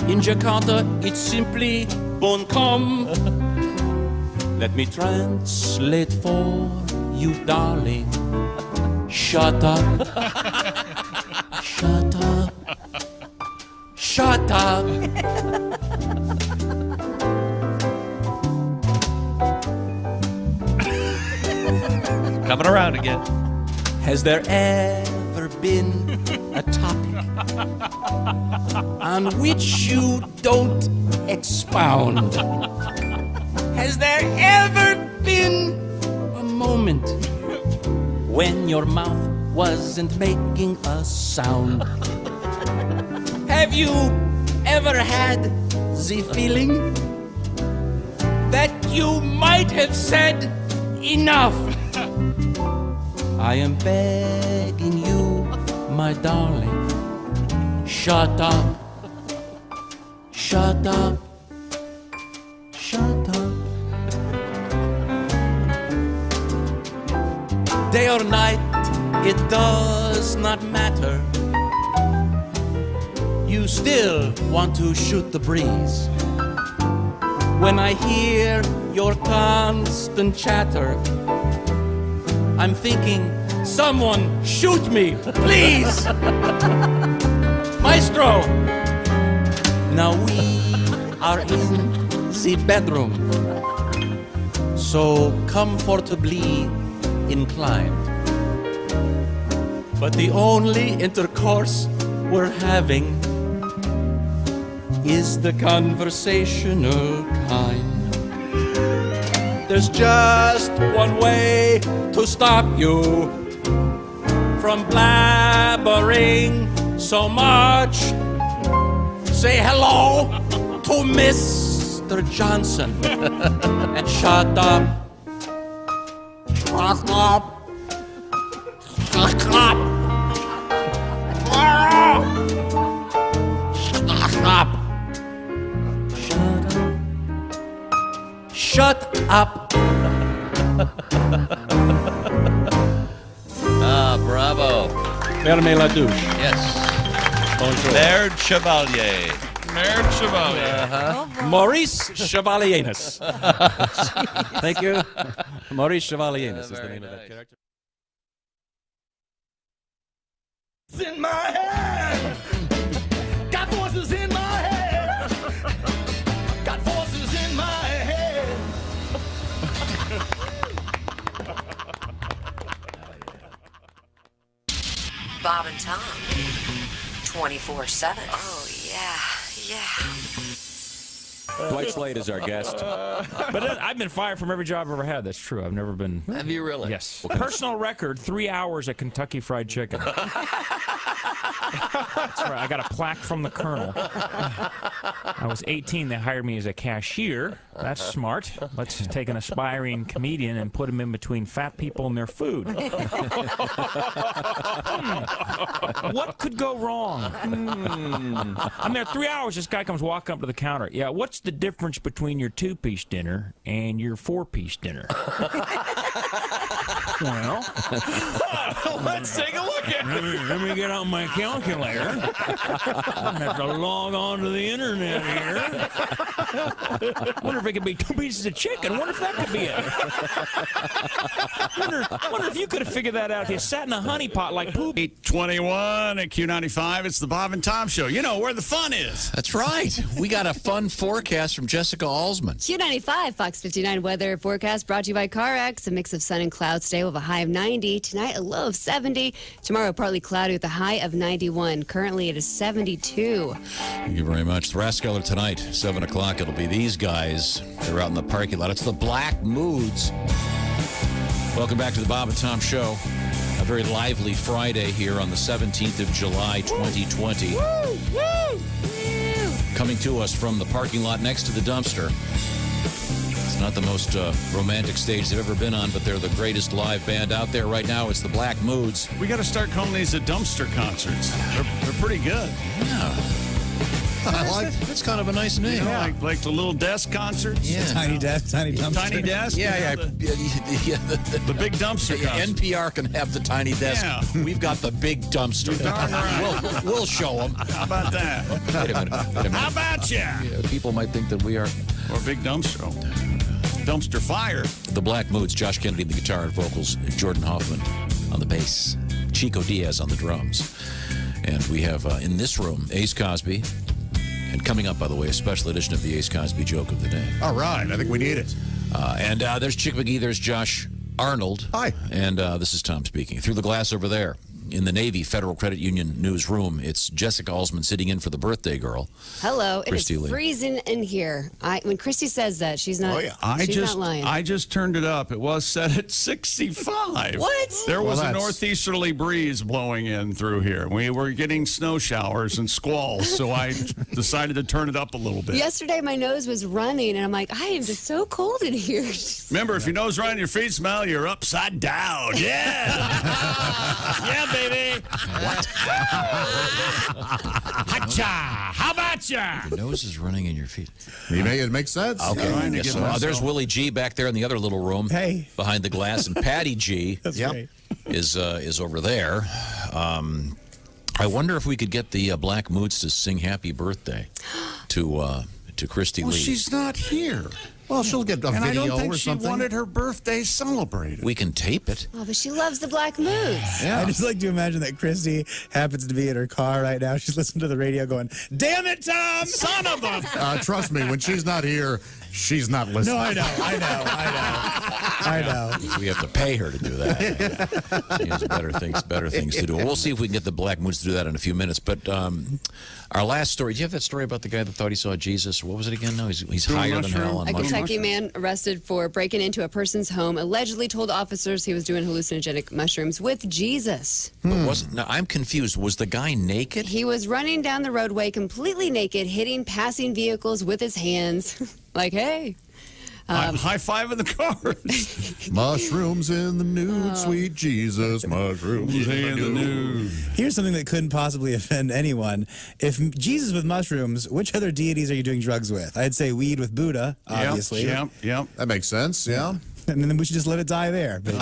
In Jakarta, it's simply bon com. Let me translate for you, darling. Shut up. Shut up. Shut up. Coming around again. Has there ever been a topic on which you don't expound? Has there ever been a moment when your mouth wasn't making a sound? Have you ever had the feeling that you might have said enough? I am begging you, my darling, shut up, shut up, shut up. Day or night, it does not matter. You still want to shoot the breeze. When I hear your constant chatter, I'm thinking, someone shoot me, please! Maestro! Now we are in the bedroom, so comfortably inclined. But the only intercourse we're having is the conversational kind. There's just one way to stop you from blabbering so much. Say hello to Mr. Johnson and shut up. Shut up. Shut up. Shut up. Shut up. Bravo. Fermez la douche. Yes. Bonjour. Laird Chevalier. Laird Chevalier. Uh-huh. Maurice Chevalieris. Thank you. Maurice Chevalieris is the name of that character. It's in my head. Got voices in my head. Got voices in my head. Bob and Tom. 24/7. Oh, yeah. Dwight Slade is our guest. But I've been fired from every job I've ever had. That's true. I've never been. Have you really? Yes. Personal record: 3 hours at Kentucky Fried Chicken. That's right. I got a plaque from the Colonel. I was 18. They hired me as a cashier. That's smart. Let's take an aspiring comedian and put him in between fat people and their food. What could go wrong? I'm there 3 hours. This guy comes walking up to the counter. Yeah, what's the difference between your 2-piece dinner and your 4-piece dinner? Well, let's take a look at it. Let me get out my calculator. I have to log on to the internet here. Wonder if it could be 2 pieces of chicken. Wonder if that could be it. Wonder if you could have figured that out if you sat in a honey pot like poop. 8:21 at Q95. It's the Bob and Tom Show. You know where the fun is. That's right. We got a fun forecast from Jessica Alsman. Q95 Fox 59 weather forecast brought to you by CarX. A mix of sun and clouds today with a high of 90. Tonight, a low of 70. Tomorrow, partly cloudy with a high of 91. Currently, it is 72. Thank you very much. The Rascaller tonight, 7 o'clock. It'll be these guys. They're out in the parking lot. It's the Black Moods. Welcome back to the Bob and Tom Show. A very lively Friday here on the 17th of July, 2020. Coming to us from the parking lot next to the dumpster. It's not the most romantic stage they've ever been on, but they're the greatest live band out there right now. It's the Black Moods. We got to start calling these the dumpster concerts. They're pretty good. Yeah. I like that's kind of a nice name. You know, like the little desk concerts. Yeah. Tiny desk, tiny dumpster. Tiny desk. Yeah. The big dumpster concert. NPR can have the tiny desk. Yeah. We've got the big dumpster. Darn right. We'll show them. How about that? Wait a minute. How about you? Yeah, people might think that we are. Or a big dumpster. Dumpster fire. The Black Moods, Josh Kennedy on the guitar and vocals, Jordan Hoffman on the bass, Chico Diaz on the drums. And we have in this room, Ace Cosby. And coming up, by the way, a special edition of the Ace Cosby joke of the day. All right. I think we need it. And there's Chick McGee. There's Josh Arnold. Hi. And this is Tom speaking. Through the glass over there, in the Navy Federal Credit Union newsroom, it's Jessica Alsman sitting in for the birthday girl. Hello. Christy it is Lee. freezing in here. When Christy says that, she's not. Not lying. I just turned it up. It was set at 65. What? There was a that's- northeasterly breeze blowing in through here. We were getting snow showers and squalls, so I decided to turn it up a little bit. Yesterday, my nose was running, and I'm like, I am just so cold in here. Remember, if your nose running, your feet smell, you're upside down. Yeah. Yeah, baby. What? Hacha. How about ya? Your nose is running in your feet. It makes sense. Okay. Trying to Yes, get so, myself- there's Willie G back there in the other little room. Hey. Behind the glass. And Patty G That's right. is over there. I wonder if we could get the Black Moods to sing Happy Birthday to Christy Well, Lee. she's not here. Well, she'll get a And I video don't think or she something. wanted her birthday celebrated. We can tape it. Oh, but she loves the Black Moods. I just like to imagine that Christy happens to be in her car right now. She's listening to the radio going, "Damn it, Tom! Son of a..." Trust me, when she's not here, She's not listening. No, I know. We have to pay her to do that. She has better things to do. We'll see if we can get the Black Moods to do that in a few minutes. But our last story, do you have that story about the guy that thought he saw Jesus? What was it again? No, he's higher than hell on A mushrooms. Kentucky man arrested for breaking into a person's home allegedly told officers he was doing hallucinogenic mushrooms with Jesus. Now, I'm confused. Was the guy naked? He was running down the roadway completely naked, hitting passing vehicles with his hands. Like, hey. High five in the car. Mushrooms in the nude, sweet Jesus. Mushrooms in the nude. Here's something that couldn't possibly offend anyone. If Jesus with mushrooms, which other deities are you doing drugs with? I'd say weed with Buddha, obviously. Yep. That makes sense, yeah. And then we should just let it die there, baby.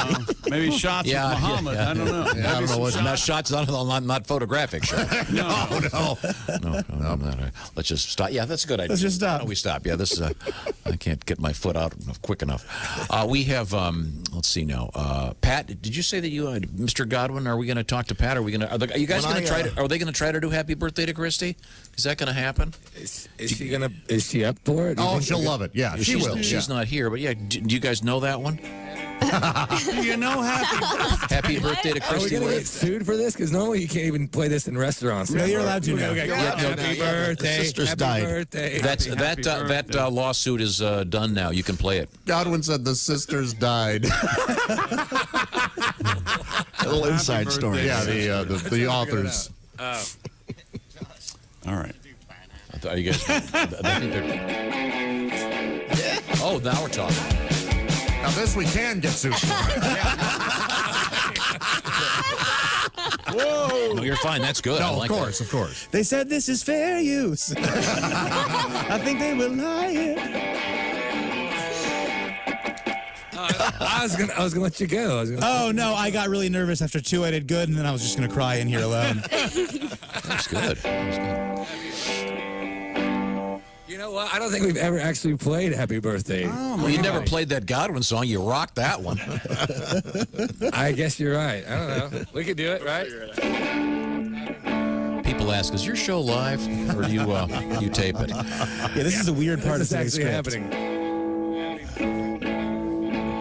Maybe shots with Muhammad. I don't know. Yeah, I don't know what. Not shots, not photographic shots. No. Let's just stop. Yeah, that's a good idea. Let's just stop. We stop. Yeah, this is. I can't get my foot out quick enough. We have. Let's see now. Pat, did you say that you, Mr. Godwin? Are we going to talk to Pat? Are we going to? Are you guys going to try to? Are they going to try to do Happy Birthday to Christy? Is that going to happen? Is she gonna? Is she up for it? Oh, she'll love it. Yeah, she will. She's not here, but yeah. Do you guys know that one? Do you know Happy Birthday to Are we Christy? gonna get sued for this? Because normally you can't even play this in restaurants. No, you're allowed to now. Happy birthday. Sisters Happy died. birthday. That lawsuit is done now. You can play it. Godwin said the sisters died. A little inside story. Yeah, the authors. All right. Are you guys? Oh, now we're talking. Now this we can get sued for. Whoa! No, you're fine. That's good. I No, like of course. They said this is fair use. I think they will lie it. I was gonna let you go. Oh no, I got really nervous after 2. I did good, and then I was just gonna cry in here alone. That's good. You know what? I don't think we've ever actually played Happy Birthday. Well, you never played that Godwin song. You rocked that one. I guess you're right. I don't know. We could do it, right? People ask, "Is your show live, or do you tape it?" Yeah, this is a weird part of This is today's actually script. happening.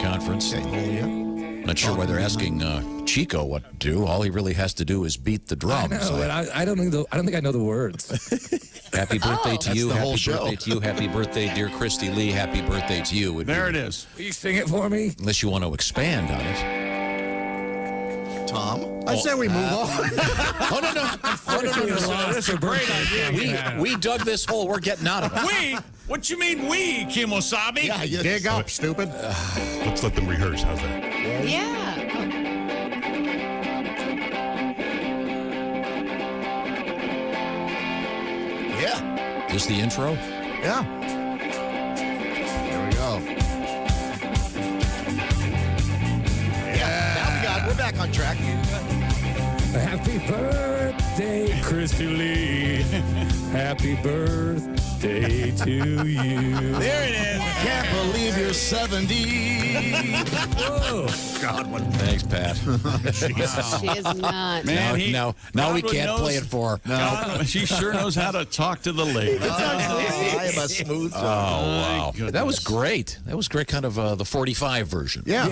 Conference. Not sure why they're asking Chico what to do. All he really has to do is beat the drums. I know, but I don't think I know the words. Happy birthday to you. the whole Happy show. birthday to you. Happy birthday, dear Christy Lee. Happy birthday to you. There it is. Will you sing it for me? Unless you want to expand on it. Tom? I say we move on. Oh, no. That's a great idea. We dug this hole. We're getting out of it. We? What you mean we, Kimosabi? Yeah, yes. Dig up, stupid. Let's let them rehearse. How's that? Yeah. Yeah. Just the intro? Yeah. There we go. Yeah. We're back on track. Happy birthday, Christy Lee. Happy birthday to you. There it is. Can't believe you're 70. Whoa. Godwin. Thanks, Pat. She is not. Man, now we Godwin can't play knows- it for her. God, she sure knows how to talk to the lady. I am a smooth. Oh, wow. That was great. That was great, kind of the 45 version. Yeah.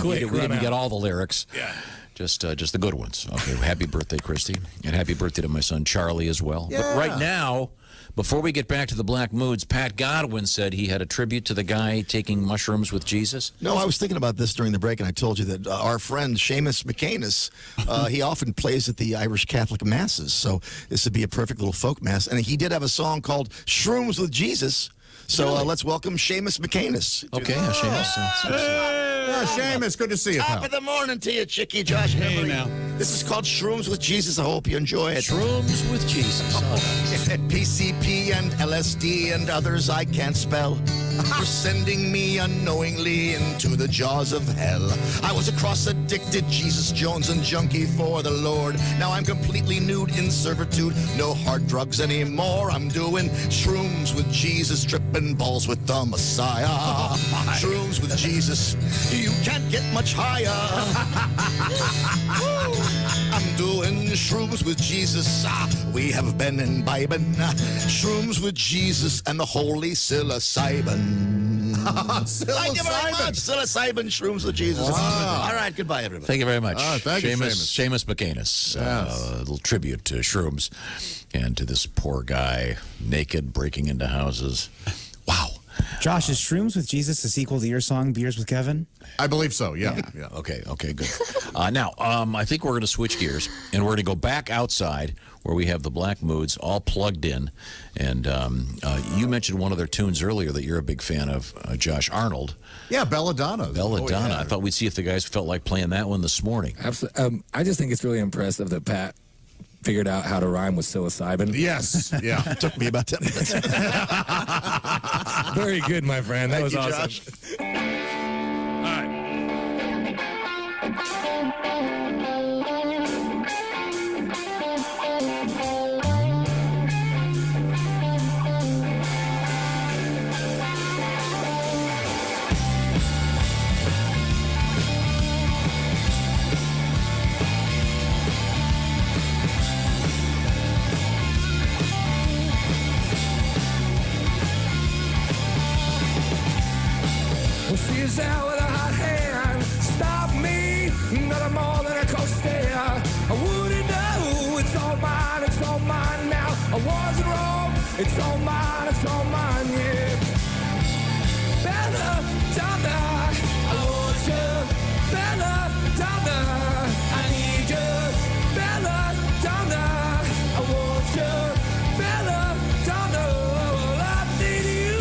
We didn't get all the lyrics. Yeah. Just the good ones. Okay, happy birthday, Christy. And happy birthday to my son, Charlie, as well. Yeah. But right now, before we get back to the Black Moods, Pat Godwin said he had a tribute to the guy taking mushrooms with Jesus. No, I was thinking about this during the break, and I told you that our friend Seamus McCanus, he often plays at the Irish Catholic Masses, so this would be a perfect little folk mass. And he did have a song called Shrooms with Jesus. So let's welcome Seamus McCanus. Okay, Seamus. Yeah, Seamus, good to see you, Top pal. of the morning to you, Chicky, Josh, and Emily. This is called Shrooms with Jesus. I hope you enjoy it. Shrooms with Jesus. PCP and LSD and others I can't spell for sending me unknowingly into the jaws of hell. I was a cross-addicted Jesus Jones and junkie for the Lord. Now I'm completely nude in servitude. No hard drugs anymore. I'm doing shrooms with Jesus, tripping balls with the Messiah. Shrooms with Jesus. You can't get much higher. I'm doing Shrooms with Jesus, we have been imbibing. Shrooms with Jesus and the holy psilocybin. Thank you very much. Psilocybin, shrooms with Jesus. Wow. All right, goodbye, everybody. Thank you very much. Thank you, Seamus McAnus. A little tribute to Shrooms and to this poor guy naked breaking into houses. Wow. Josh, is Shrooms with Jesus a sequel to your song, Beers with Kevin? I believe so, yeah. Okay, good. Now, I think we're going to switch gears, and we're going to go back outside where we have the Black Moods all plugged in. And you mentioned one of their tunes earlier that you're a big fan of, Josh Arnold. Yeah, Belladonna. Belladonna. I thought we'd see if the guys felt like playing that one this morning. Absolutely. I just think it's really impressive that Pat figured out how to rhyme with psilocybin. Yes, yeah. Took me about 10 minutes. Very good, my friend. That Thank was you, awesome. Josh. Well, she's out with a hot hand. Stop me, nothing more than a coaster. I wouldn't know. It's all mine now. I wasn't wrong. It's all mine, yeah. Belladonna, I want you. Belladonna, I need you. Belladonna, I want you. Belladonna, I need you.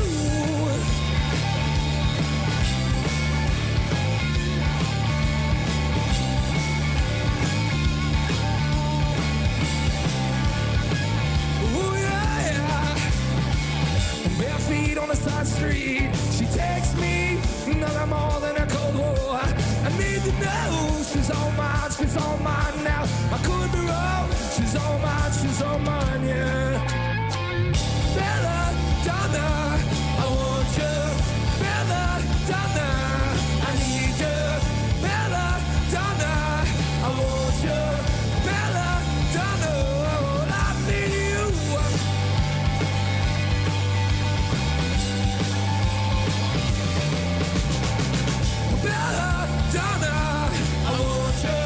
Ooh, yeah. Bare feet on the side street. She takes me, nothing more than a cold war. I need to know she's all mine now. I could be wrong. She's all mine, yeah. Belladonna, I want you. Belladonna, I need you. Belladonna, I want you. Belladonna, I need you. Belladonna, I want you.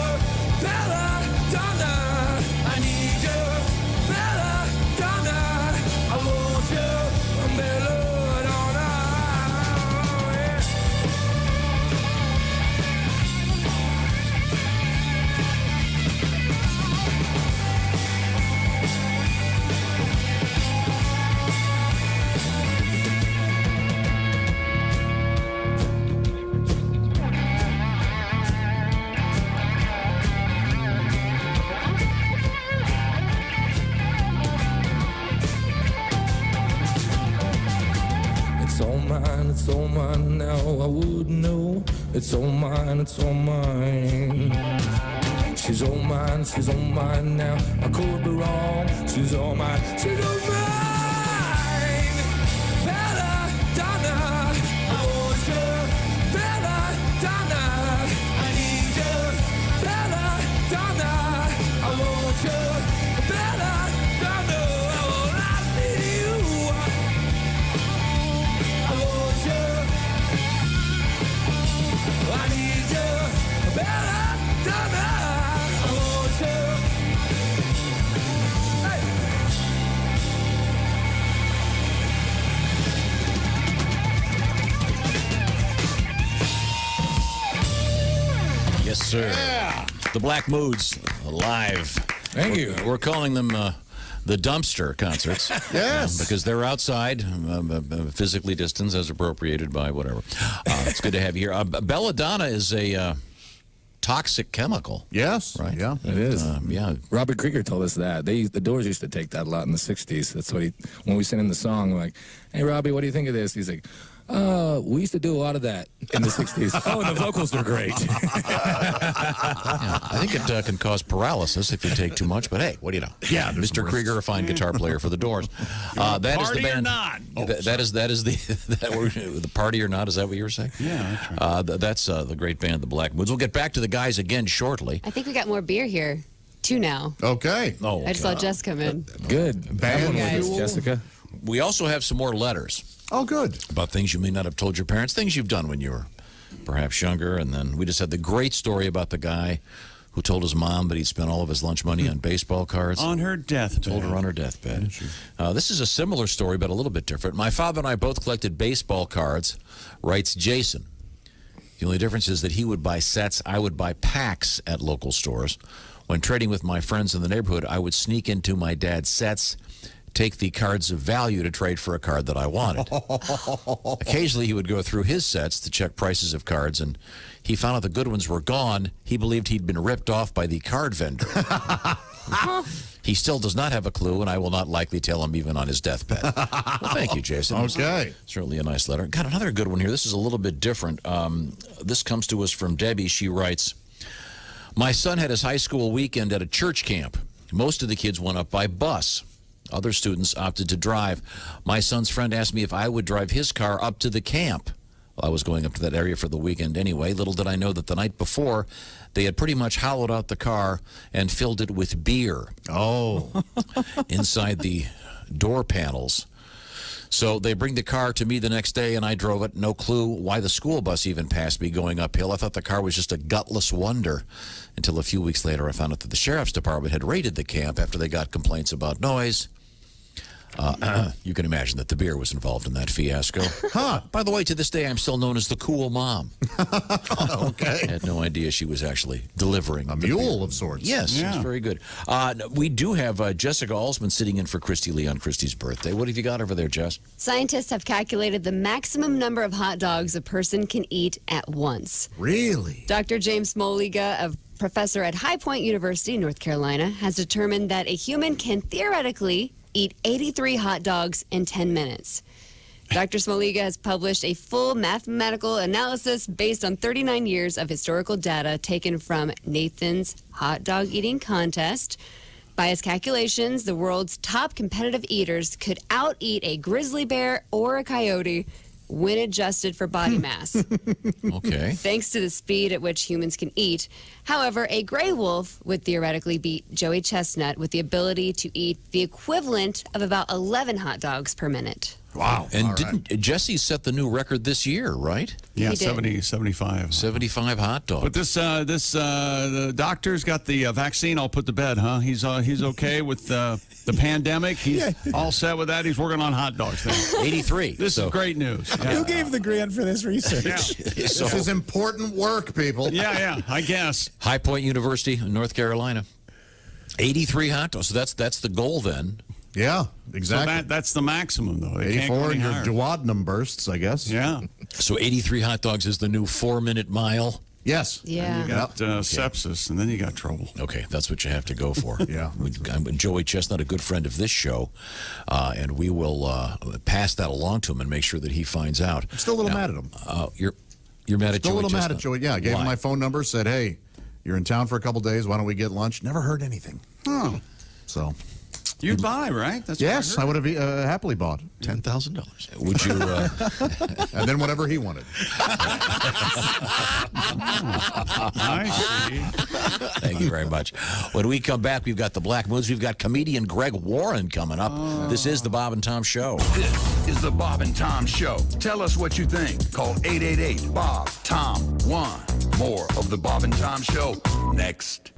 Belladonna, I need you. Belladonna, I want you. Belladonna, yeah. It's all mine now. I wouldn't know. It's all mine, She's all mine now. I could be wrong. She's all mine, Belladonna, I want you. Belladonna, I need you. Belladonna, I want you. Belladonna, I need you. I want you. I need you. Belladonna, I want you. Hey. Yes, sir. The Black Moods live. Thank you. We're calling them the dumpster concerts. Yes. Because they're outside, physically distanced as appropriated by whatever. It's good to have you here. Belladonna is a toxic chemical. Yes. Right. Yeah. It is. Yeah. Robert Krieger told us that. The Doors used to take that a lot in the 60s. That's what when we sent him the song, we're like, hey, Robbie, what do you think of this? He's like, we used to do a lot of that in the 60s. Oh, and the vocals are great. Yeah, I think it can cause paralysis if you take too much, but hey, what do you know? Yeah, there's Mr. some risks. Krieger, a fine guitar player for the Doors. That is the Party or band. not? That is the party or not? Is that what you were saying? Yeah, that's right. That's the great band, the Black Moods. We'll get back to the guys again shortly. I think we got more beer here. 2 now. Okay. Oh, I just saw Jess come in. Good. Band guys. fuel. Jessica. We also have some more letters Oh, good. about things you may not have told your parents, things you've done when you were perhaps younger. And then we just had the great story about the guy who told his mom that he'd spent all of his lunch money on baseball cards. On her deathbed. Told her on her deathbed. This is a similar story, but a little bit different. My father and I both collected baseball cards, writes Jason. The only difference is that he would buy sets, I would buy packs at local stores. When trading with my friends in the neighborhood, I would sneak into my dad's sets, take the cards of value to trade for a card that I wanted. Occasionally, he would go through his sets to check prices of cards, and he found out the good ones were gone. He believed he'd been ripped off by the card vendor. He still does not have a clue, and I will not likely tell him even on his deathbed. Well, thank you, Jason. Okay. Certainly a nice letter. Got another good one here. This is a little bit different. This comes to us from Debbie. She writes, my son had his high school weekend at a church camp. Most of the kids went up by bus. Other students opted to drive. My son's friend asked me if I would drive his car up to the camp. Well, I was going up to that area for the weekend anyway. Little did I know that the night before, they had pretty much hollowed out the car and filled it with beer. Oh. Inside the door panels. So they bring the car to me the next day, and I drove it. No clue why the school bus even passed me going uphill. I thought the car was just a gutless wonder until a few weeks later I found out that the sheriff's department had raided the camp after they got complaints about noise. You can imagine that the beer was involved in that fiasco. Huh. By the way, to this day, I'm still known as the cool mom. Okay. I had no idea she was actually delivering. A the mule beer. of sorts. Yes, Yeah. it's very good. We do have Jessica Alsman sitting in for Christy Lee on Christy's birthday. What have you got over there, Jess? Scientists have calculated the maximum number of hot dogs a person can eat at once. Really? Dr. James Smoliga, a professor at High Point University, North Carolina, has determined that a human can theoretically eat 83 hot dogs in 10 minutes. Dr. Smoliga has published a full mathematical analysis based on 39 years of historical data taken from Nathan's hot dog eating contest. By his calculations, the world's top competitive eaters could out-eat a grizzly bear or a coyote when adjusted for body mass. Okay. Thanks to the speed at which humans can eat. However, a gray wolf would theoretically beat Joey Chestnut with the ability to eat the equivalent of about 11 hot dogs per minute. Wow. And All didn't Jesse set the new record this year, right? Yeah, He did. 75. 75 hot dogs. But the doctor's got the vaccine all put to bed, huh? He's okay with the pandemic. He's all set with that. He's working on hot dogs now. 83. This is great news. Who gave the grant for this research? Yeah. So, This is important work, people. Yeah, I guess. High Point University in North Carolina. 83 hot dogs. So that's the goal then. Yeah, So exactly. that's the maximum, though. They can't go 84 any and your higher. duodenum bursts, I guess. Yeah. So 83 hot dogs is the new 4-minute mile. Yes. Yeah. You got sepsis, and then you got trouble. Okay, that's what you have to go for. Yeah. I'm Joey Chestnut, a good friend of this show, and we will pass that along to him and make sure that he finds out. I'm still a little mad at him. You're mad at Still Joey a little mad Chestnut? at Joey. Yeah, I gave him Why? my phone number, said, hey, you're in town for a couple days. Why don't we get lunch? Never heard anything. Oh, So, you'd buy, right? That's yes, I what would have happily bought. $10,000. Would you? And then whatever he wanted. I see. Thank you very much. When we come back, we've got the Black Moods. We've got comedian Greg Warren coming up. This is the Bob and Tom Show. This is the Bob and Tom Show. Tell us what you think. Call 888-BOB-TOM-1. More of the Bob and Tom Show next.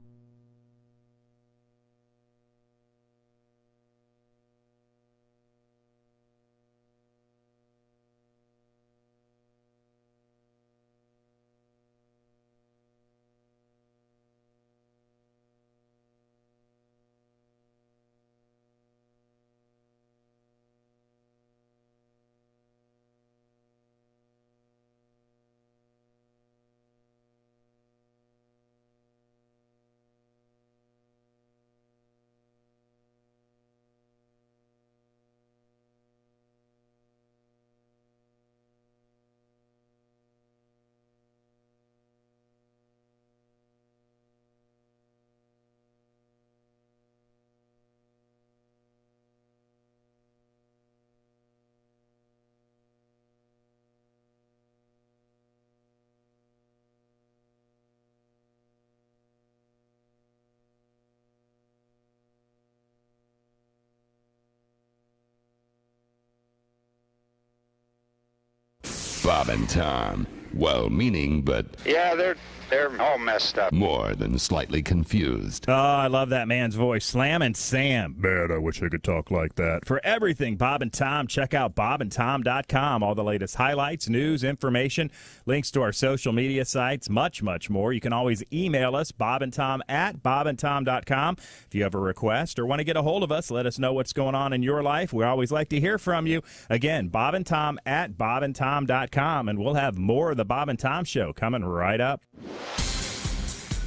Bob and Tom. Well-meaning, but Yeah, they're all messed up. more than slightly confused. Oh, I love that man's voice. Slam and Sam. Man, I wish I could talk like that. For everything Bob and Tom, check out bobandtom.com. All the latest highlights, news, information, links to our social media sites, much, much more. You can always email us, bobandtom@bobandtom.com. If you have a request or want to get a hold of us, let us know what's going on in your life. We always like to hear from you. Again, bobandtom@bobandtom.com, and we'll have more of the Bob and Tom Show coming right up.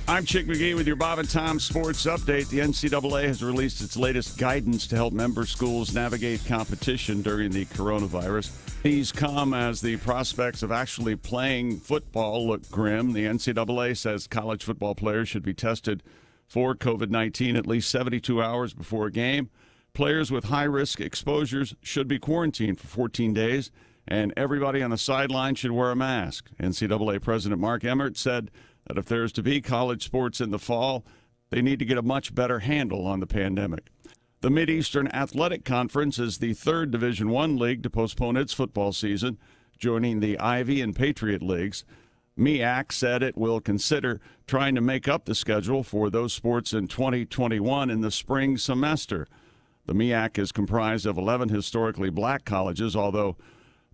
I'm Chick McGee with your Bob and Tom Sports Update. The NCAA has released its latest guidance to help member schools navigate competition during the coronavirus. These come as the prospects of actually playing football look grim. The NCAA says college football players should be tested for COVID-19 at least 72 hours before a game. Players with high-risk exposures should be quarantined for 14 days, and everybody on the sideline should wear a mask. NCAA President Mark Emmert said that if there is to be college sports in the fall, they need to get a much better handle on the pandemic. The Mideastern Athletic Conference is the third Division I league to postpone its football season, joining the Ivy and Patriot Leagues. MEAC said it will consider trying to make up the schedule for those sports in 2021 in the spring semester. The MEAC is comprised of 11 historically black colleges, although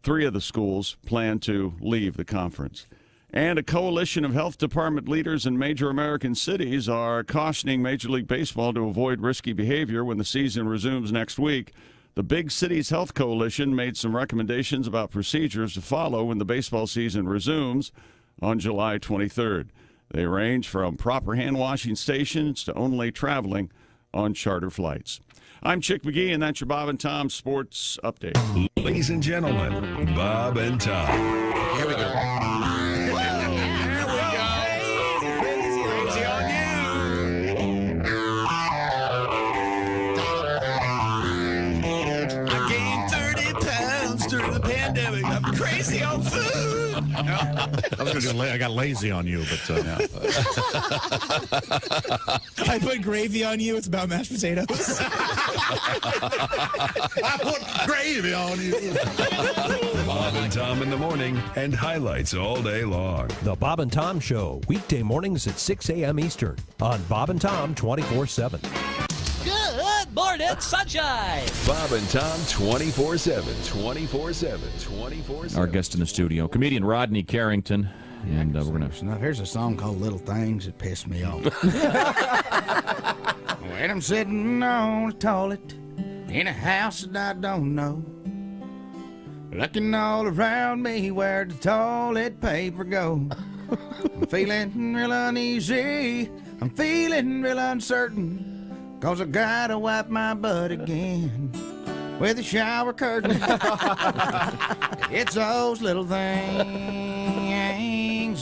3 of the schools plan to leave the conference. And a coalition of health department leaders in major American cities are cautioning Major League Baseball to avoid risky behavior when the season resumes next week. The Big Cities Health Coalition made some recommendations about procedures to follow when the baseball season resumes on July 23rd. They range from proper hand-washing stations to only traveling on charter flights. I'm Chick McGee, and that's your Bob and Tom Sports Update. Ladies and gentlemen, Bob and Tom. Here we go. I gained 30 pounds during the pandemic. I'm crazy on food. I was going to I got lazy on you, but I put gravy on you. It's about mashed potatoes. I put gravy on you. Bob and Tom in the morning and highlights all day long. The Bob and Tom Show, weekday mornings at 6 a.m. Eastern on Bob and Tom 24/7. Good morning, sunshine. Bob and Tom 24/7, 24/7, 24/7. Our guest in the studio, comedian Rodney Carrington. And we're going to... Now, here's a song called Little Things That Piss Me Off. When I'm sitting on the toilet in a house that I don't know, looking all around me where the toilet paper go. I'm feeling real uneasy. I'm feeling real uncertain. 'Cause I gotta wipe my butt again with a shower curtain. It's those little things,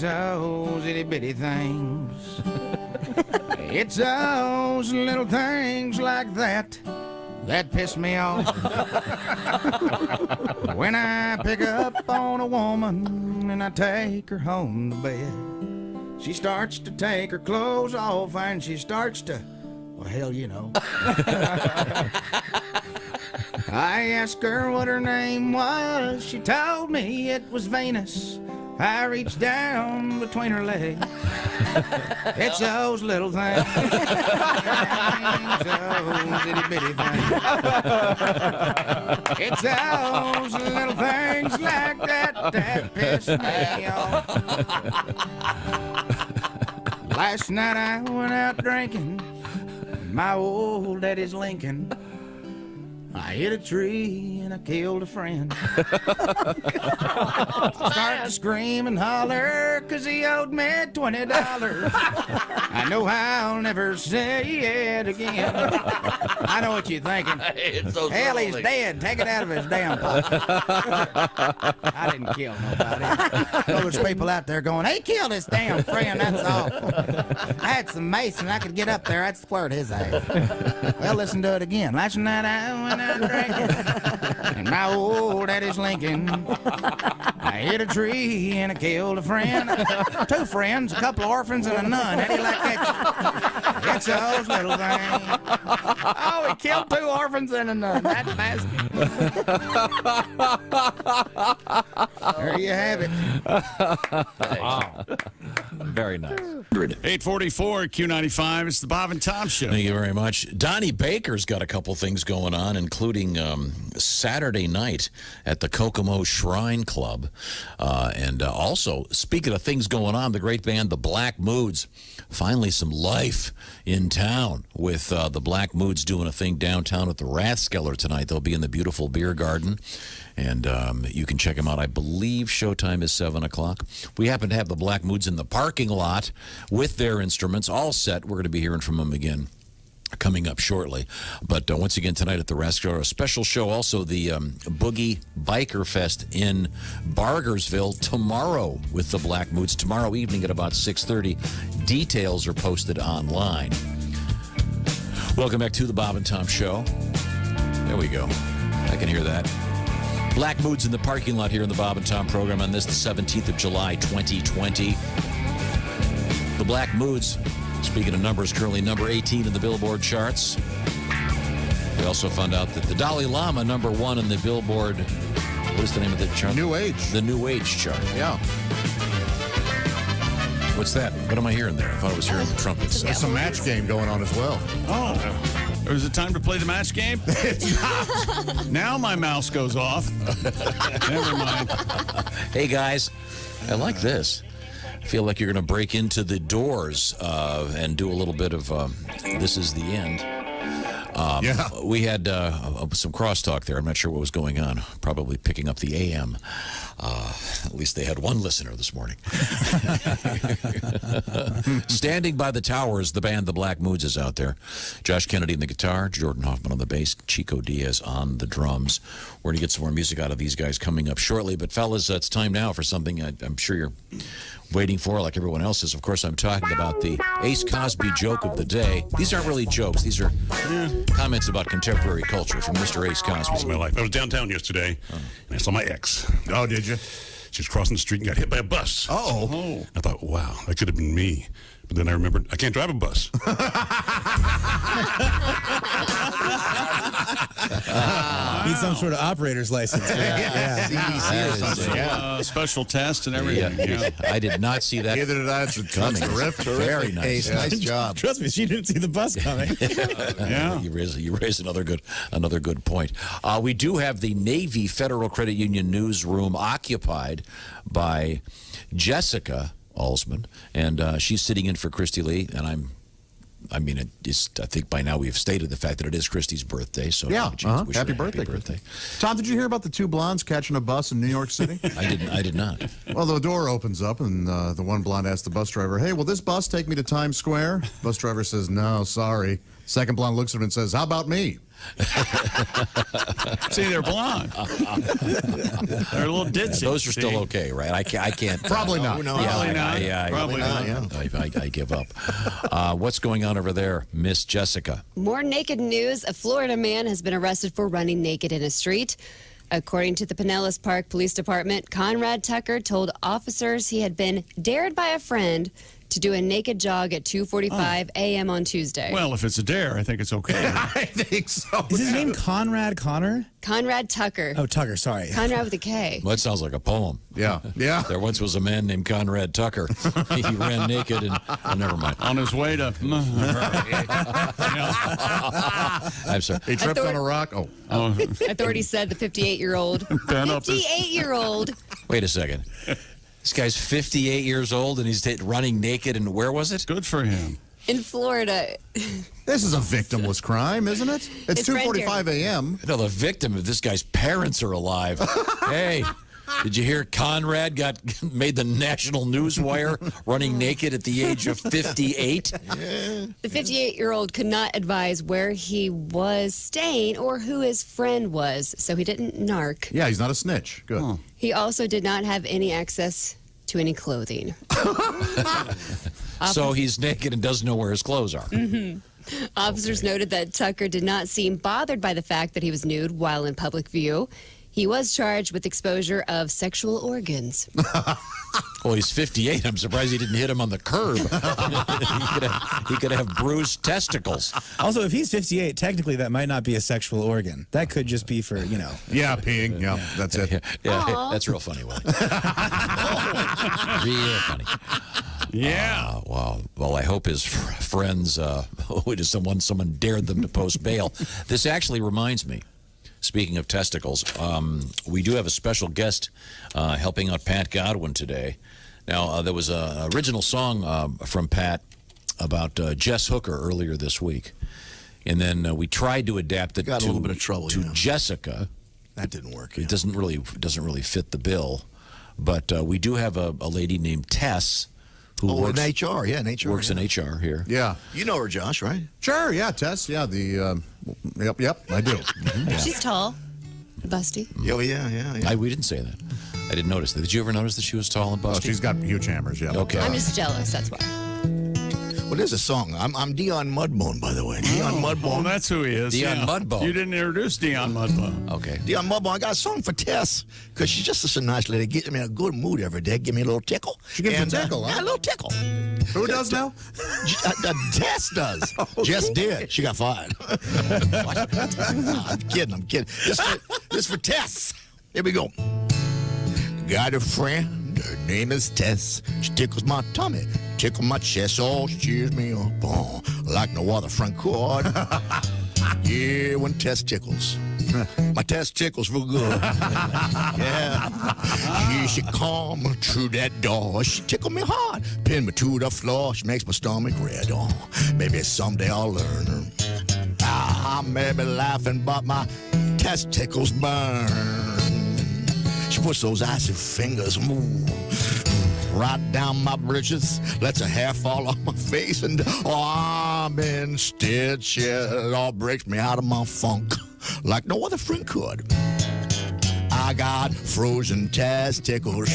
those itty bitty things. It's those little things like that that piss me off. When I pick up on a woman and I take her home to bed, she starts to take her clothes off and she starts to, well, hell, you know. I asked her what her name was. She told me it was Venus. I reached down between her legs. It's those little things, those itty bitty things. It's those little things like that that piss me off. Last night I went out drinking my old daddy's Lincoln. I hit a tree and I killed a friend. Started to scream and holler 'cause he owed me $20. I know I'll never say it again. I know what you're thinking. Hell, he's dead. Take it out of his damn pocket. I didn't kill nobody. There's people out there going, he killed his damn friend. That's awful. I had some mason. I could get up there. I'd squirt his ass. Well, listen to it again. Last night I went out drinking and my old daddy's Lincoln. I hit a tree and I killed a friend. 2 friends, a couple of orphans, and a nun. How do you like that? What's those little things? Oh, he killed 2 orphans in a that basket. There you have it. Wow. Very nice. 844 Q95. It's the Bob and Tom Show. Thank you very much. Donnie Baker's got a couple things going on, including Saturday night at the Kokomo Shrine Club. And also, speaking of things going on, the great band, the Black Moods. Finally, some life in town with the Black Moods doing a thing downtown at the Rathskeller tonight. They'll be in the beautiful beer garden. And you can check them out. I believe showtime is 7 o'clock. We happen to have the Black Moods in the parking lot with their instruments all set. We're going to be hearing from them again coming up shortly. But once again, tonight at the Rathskeller, a special show. Also, the Boogie Biker Fest in Bargersville tomorrow with the Black Moods. Tomorrow evening at about 6:30. Details are posted online. Welcome back to the Bob and Tom Show. There we go. I can hear that. Black Moods in the parking lot here in the Bob and Tom program on this, the 17th of July, 2020. The Black Moods, speaking of numbers, currently number 18 in the Billboard charts. We also found out that the Dalai Lama, number 1 in the Billboard, what is the name of the chart? New Age. The New Age chart. Yeah. What's that? What am I hearing there? I thought I was hearing the trumpets. There's some match game going on as well. Oh. Is it time to play the match game? It's not. Now my mouse goes off. Never mind. Hey, guys, I like this. I feel like you're going to break into the doors and do a little bit of This Is the End. Yeah. We had some crosstalk there. I'm not sure what was going on. Probably picking up the AM. At least they had one listener this morning. Standing by the Towers, the band The Black Moods is out there. Josh Kennedy on the guitar, Jordan Hoffman on the bass, Chico Diaz on the drums. We're going to get some more music out of these guys coming up shortly. But fellas, it's time now for something I'm sure you're waiting for, like everyone else is. Of course, I'm talking about the Ace Cosby joke of the day. These aren't really jokes. These are comments about contemporary culture from Mr. Ace Cosby. My life. I was downtown yesterday, and I saw my ex. Oh, did you? She was crossing the street and got hit by a bus. Oh. I thought, wow, that could have been me. But then I remembered, I can't drive a bus. Need some sort of operator's license. Special test and everything. Yeah. I did not see that. Neither did I. That's terrific. Very nice. Ace, nice job. Trust me, she didn't see the bus coming. Yeah. You raised another good point. We do have the Navy Federal Credit Union newsroom occupied by Jessica Alsman, and she's sitting in for Christy Lee, and I think by now we've stated the fact that it is Christy's birthday, so yeah, wish happy her birthday. Tom, did you hear about the 2 blondes catching a bus in New York City? I did not. Well, the door opens up, and the one blonde asks the bus driver, "Hey, will this bus take me to Times Square?" Bus driver says, "No, sorry." Second blonde looks at him and says, "How about me?" See, they're blonde. They're a little ditzy. Those are still okay, right? I can't. Probably not. Probably not. Probably not. I give up. What's going on over there, Miss Jessica? More naked news. A Florida man has been arrested for running naked in a street. According to the Pinellas Park Police Department, Conrad Tucker told officers he had been dared by a friend to do a naked jog at 2:45 a.m. on Tuesday. Well, if it's a dare, I think it's okay. I think so. Is his name Conrad Connor? Conrad Tucker. Oh, Tucker, sorry. Conrad with a K. Well, that sounds like a poem. Yeah. There once was a man named Conrad Tucker. He ran naked and never mind. On his way to... I'm sorry. He tripped on a rock. Oh. Authorities said the 58-year-old. 58-year-old. Wait a second. This guy's 58 years old and he's running naked, and where was it? Good for him. In Florida. This is a victimless crime, isn't it? It's 2:45 a.m. No, the victim of this guy's parents are alive. Hey, did you hear Conrad made the national newswire running naked at the age of 58? The 58-year-old could not advise where he was staying or who his friend was, so he didn't narc. Yeah, he's not a snitch. Good. Oh. He also did not have any access to any clothing. So he's naked and doesn't know where his clothes are. Mm-hmm. Officers noted that Tucker did not seem bothered by the fact that he was nude while in public view. He was charged with exposure of sexual organs. Well, he's 58. I'm surprised he didn't hit him on the curb. he could have bruised testicles. Also, if he's 58, technically that might not be a sexual organ. That could just be for, you know. Yeah, peeing. Yeah, that's it. Yeah, that's real funny, Willie. Real funny. Yeah. Wow. Well, I hope his friends, someone dared them to post bail. This actually reminds me. Speaking of testicles, we do have a special guest helping out Pat Godwin today. Now, there was an original song from Pat about Jess Hooker earlier this week. And then we tried to adapt it Got a little bit of trouble, to yeah. Jessica. That didn't work. It doesn't really fit the bill. But we do have a lady named Tess who works in HR. Yeah, in HR. Works in HR here. Yeah. You know her, Josh, right? Sure, yeah, Tess. Yeah, yep, I do. Yeah. She's tall, busty. Oh, yeah. We didn't say that. I didn't notice that. Did you ever notice that she was tall and busty? Oh, she's got huge hammers, yeah. Okay. I'm just jealous, that's why. Well, there's a song. I'm Dion Mudbone, by the way. Dion Mudbone. Oh, that's who he is. Dion Mudbone. You didn't introduce Dion Mudbone. Okay. Dion Mudbone. I got a song for Tess because she's just such a nice lady. Get me in a good mood every day. Give me a little tickle. She gives you a tickle, huh? Yeah, a little tickle. Who does now? Tess does. Jess did. She got fired. I'm kidding. This for Tess. Here we go. Got a friend. Her name is Tess. She tickles my tummy, tickles my chest. Oh, she cheers me up, like no other friend could. Yeah, when Tess tickles. My Tess tickles real good. Yeah. She come through that door. She tickle me hard, pin me to the floor. She makes my stomach red. Oh, maybe someday I'll learn her. I may be laughing, but my testicles burn. She puts those icy fingers right down my britches, lets her hair fall off my face, and I'm in stitches. It all breaks me out of my funk like no other friend could. I got frozen testicles,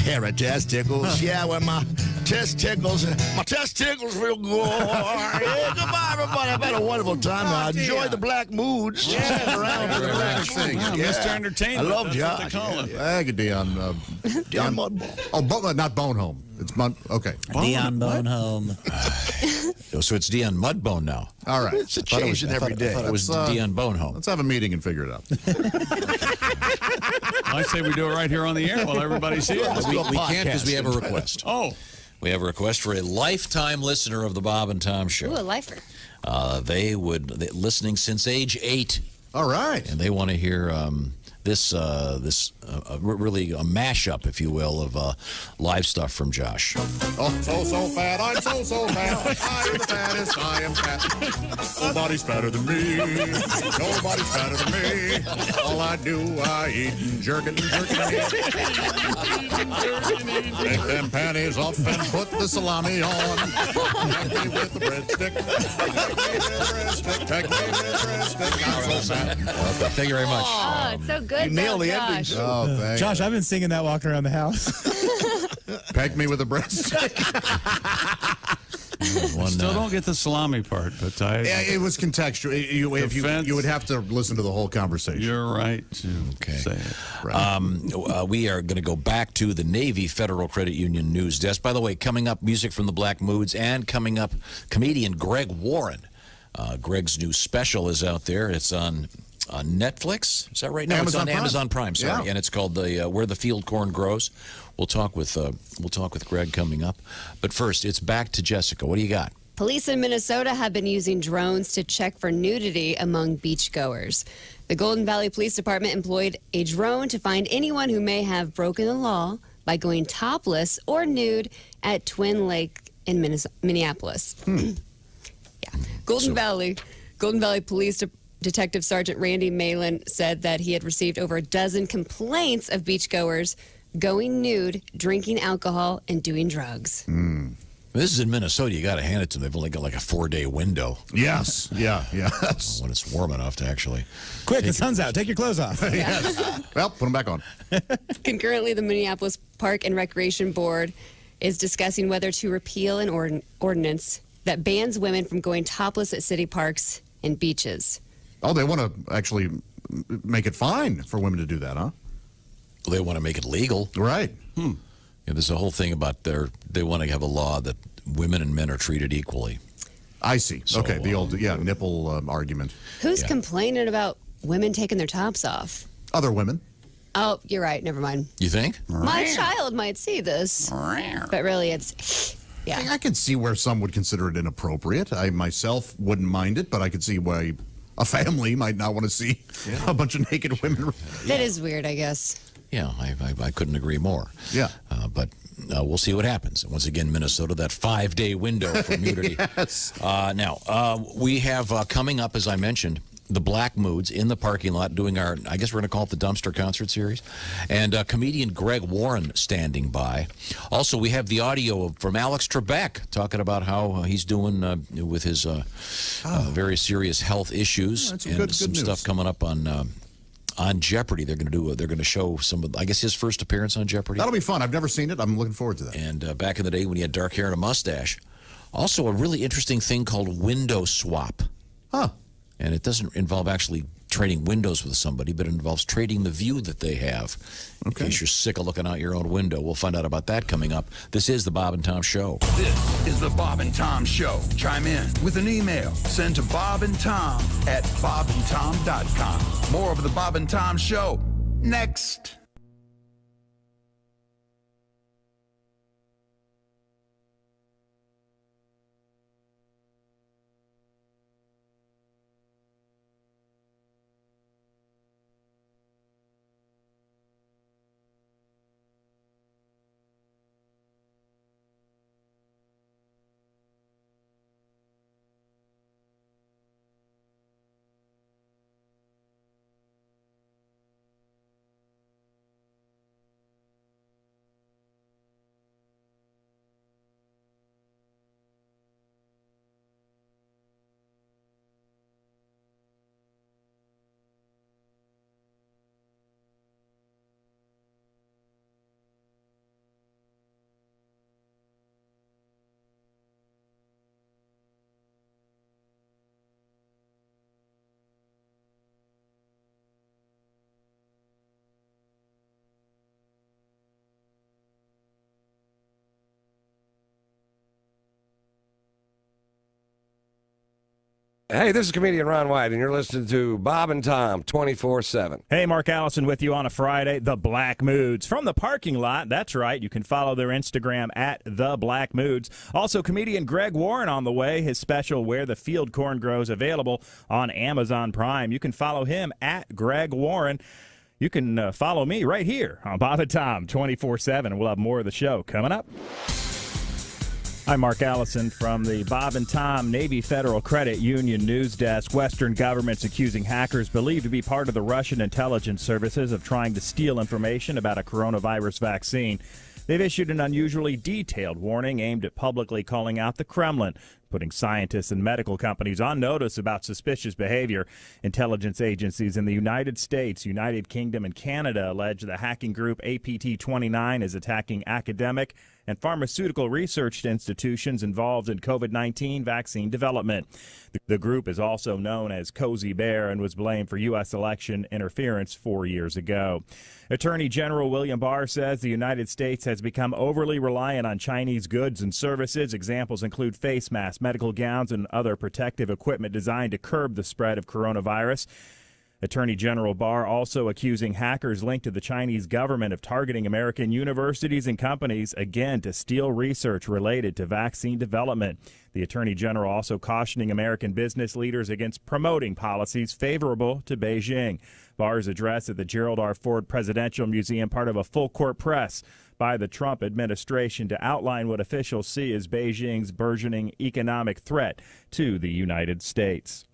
hairy testicles. Yeah, when my testicles real good. Yeah, goodbye, everybody. I've had a wonderful time. I enjoyed the black moods. Yeah, around with the black thing. Mr. Entertainment. I love that's Josh. what they call him. Thank you, Dion. Dion Mudbone. Oh, not Bone Home. It's okay. Dion Bonehome. So it's Dion Mudbone now. All right. It's a change in every day. I thought it was Dion Bonehome. Let's have a meeting and figure it out. I say we do it right here on the air while everybody sees it. We can't because we have a request. Oh. We have a request for a lifetime listener of the Bob and Tom Show. Ooh, a lifer. They listening since age 8. All right. And they want to hear this really a mashup, if you will, of live stuff from Josh. Oh, so fat. I'm so fat. I am the fattest. I am fat. Nobody's fatter than me. Nobody's fatter than me. All I do, I eat and jerk it and take them panties off and put the salami on. Take me with the breadstick. Take me with the breadstick. I'm so fat. Okay, thank you very much. Oh, it's so good. You nailed the ending. Josh. Oh, thanks. Josh, I've been singing that walking around the house. Peg me with a breadstick. Still don't get the salami part, but Yeah, it was contextual. You would have to listen to the whole conversation. You're right to say it. Right. We are going to go back to the Navy Federal Credit Union news desk. By the way, coming up, music from the Black Moods, and coming up, comedian Greg Warren. Greg's new special is out there. It's on Netflix. Is that right? No, Amazon it's on Prime. Amazon Prime. Sorry, Yeah. and it's called the Where the Field Corn Grows. We'll talk with Greg coming up. But first, it's back to Jessica. What do you got? Police in Minnesota have been using drones to check for nudity among beachgoers. The Golden Valley Police Department employed a drone to find anyone who may have broken the law by going topless or nude at Twin Lake in Minneapolis. Yeah. Golden Valley Police Detective Sergeant Randy Malin said that he had received over a dozen complaints of beachgoers going nude, drinking alcohol, and doing drugs. This is in Minnesota. You got to hand it to them. They've only got like a 4-day window. Yes. Yeah. When it's warm enough to actually. Quick, the sun's out. Take your clothes off. Yes. Well, put them back on. Concurrently, the Minneapolis Park and Recreation Board is discussing whether to repeal an ordinance that bans women from going topless at city parks and beaches. Oh, they want to actually make it fine for women to do that, huh? They want to make it legal. Right. Yeah, there's a whole thing about they want to have a law that women and men are treated equally. I see. So, okay, the old nipple argument. Who's complaining about women taking their tops off? Other women. Oh, you're right. Never mind. You think? My child might see this, but really it's, yeah. I can see where some would consider it inappropriate. I myself wouldn't mind it, but I could see why a family might not want to see a bunch of naked women. That is weird, I guess. Yeah, I couldn't agree more. Yeah. But we'll see what happens. Once again, Minnesota, that 5-day window for nudity. Yes. Now, we have coming up, as I mentioned, the Black Moods in the parking lot doing our, I guess we're going to call it the Dumpster Concert Series. And comedian Greg Warren standing by. Also, we have the audio from Alex Trebek talking about how he's doing with his very serious health issues. That's and good some news. stuff coming up on Jeopardy. They're going to show some of, I guess, his first appearance on Jeopardy. That'll be fun. I've never seen it. I'm looking forward to that. And back in the day when he had dark hair and a mustache. Also, a really interesting thing called window swap. Huh. And it doesn't involve actually trading windows with somebody, but it involves trading the view that they have. In case you're sick of looking out your own window. We'll find out about that coming up. This is the Bob and Tom Show. This is the Bob and Tom Show. Chime in with an email. Send to Bob and Tom at bobandtom.com. More of the Bob and Tom Show next. Hey, this is comedian Ron White, and you're listening to Bob and Tom 24/7. Hey, Mark Allison with you on a Friday. The Black Moods from the parking lot. That's right. You can follow their Instagram at The Black Moods. Also, comedian Greg Warren on the way. His special Where the Field Corn Grows available on Amazon Prime. You can follow him at Greg Warren. You can follow me right here on Bob and Tom 24/7. And we'll have more of the show coming up. I'm Mark Allison from the Bob and Tom Navy Federal Credit Union News Desk. Western governments accusing hackers believed to be part of the Russian intelligence services of trying to steal information about a coronavirus vaccine. They've issued an unusually detailed warning aimed at publicly calling out the Kremlin, putting scientists and medical companies on notice about suspicious behavior. Intelligence agencies in the United States, United Kingdom, and Canada allege the hacking group APT29 is attacking academic and pharmaceutical research institutions involved in COVID-19 vaccine development. The group is also known as Cozy Bear and was blamed for U.S. election interference 4 years ago. Attorney General William Barr says the United States has become overly reliant on Chinese goods and services. Examples include face masks, medical gowns, and other protective equipment designed to curb the spread of coronavirus. Attorney General Barr also accusing hackers linked to the Chinese government of targeting American universities and companies, again, to steal research related to vaccine development. The Attorney General also cautioning American business leaders against promoting policies favorable to Beijing. Barr's address at the Gerald R. Ford Presidential Museum, part of a full-court press by the Trump administration to outline what officials see as Beijing's burgeoning economic threat to the United States.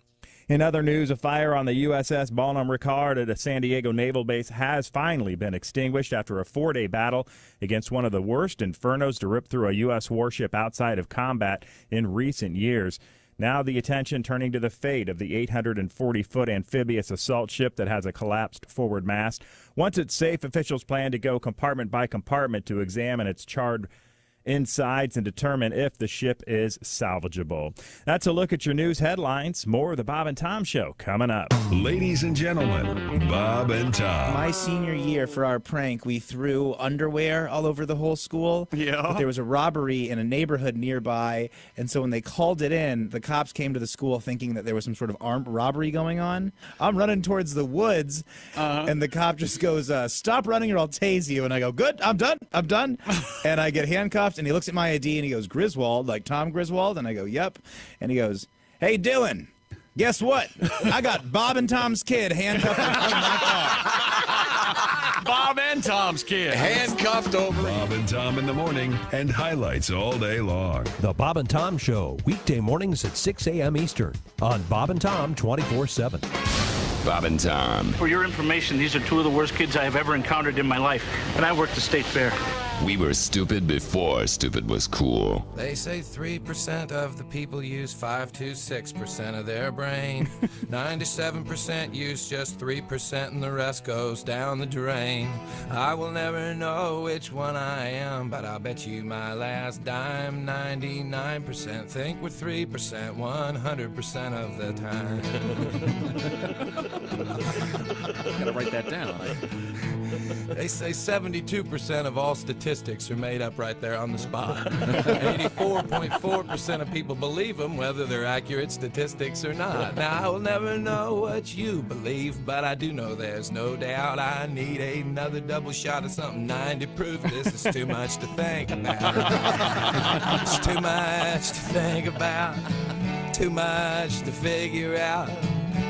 In other news, a fire on the USS Bonhomme Richard at a San Diego naval base has finally been extinguished after a 4-day battle against one of the worst infernos to rip through a U.S. warship outside of combat in recent years. Now the attention turning to the fate of the 840-foot amphibious assault ship that has a collapsed forward mast. Once it's safe, officials plan to go compartment by compartment to examine its charred insides and determine if the ship is salvageable. That's a look at your news headlines. More of the Bob and Tom Show coming up. Ladies and gentlemen, Bob and Tom. My senior year, for our prank, we threw underwear all over the whole school. Yeah. But there was a robbery in a neighborhood nearby, and so when they called it in, the cops came to the school thinking that there was some sort of armed robbery going on. I'm running towards the woods, and the cop just goes, "Stop running or I'll tase you." And I go, "Good, I'm done. And I get handcuffed, and he looks at my ID, and he goes, "Griswold, like Tom Griswold?" And I go, "Yep." And he goes, "Hey, Dylan, guess what? I got Bob and Tom's kid handcuffed in front of my car." Bob and Tom's kid. Handcuffed over. Bob and Tom in the morning and highlights all day long. The Bob and Tom Show, weekday mornings at 6 a.m. Eastern on Bob and Tom 24/7. Bob and Tom. For your information, these are two of the worst kids I have ever encountered in my life, and I worked the state fair. We were stupid before stupid was cool. They say 3% of the people use 5 to 6% of their brain. 97% use just 3% and the rest goes down the drain. I will never know which one I am, but I'll bet you my last dime. 99% think we're 3% 100% of the time. Gotta write that down. They say 72% of all statistics are made up right there on the spot. 84.4% of people believe them, whether they're accurate statistics or not. Now, I will never know what you believe, but I do know there's no doubt I need another double shot of something 9 to prove this is too much to think about. It's too much to think about, too much to figure out.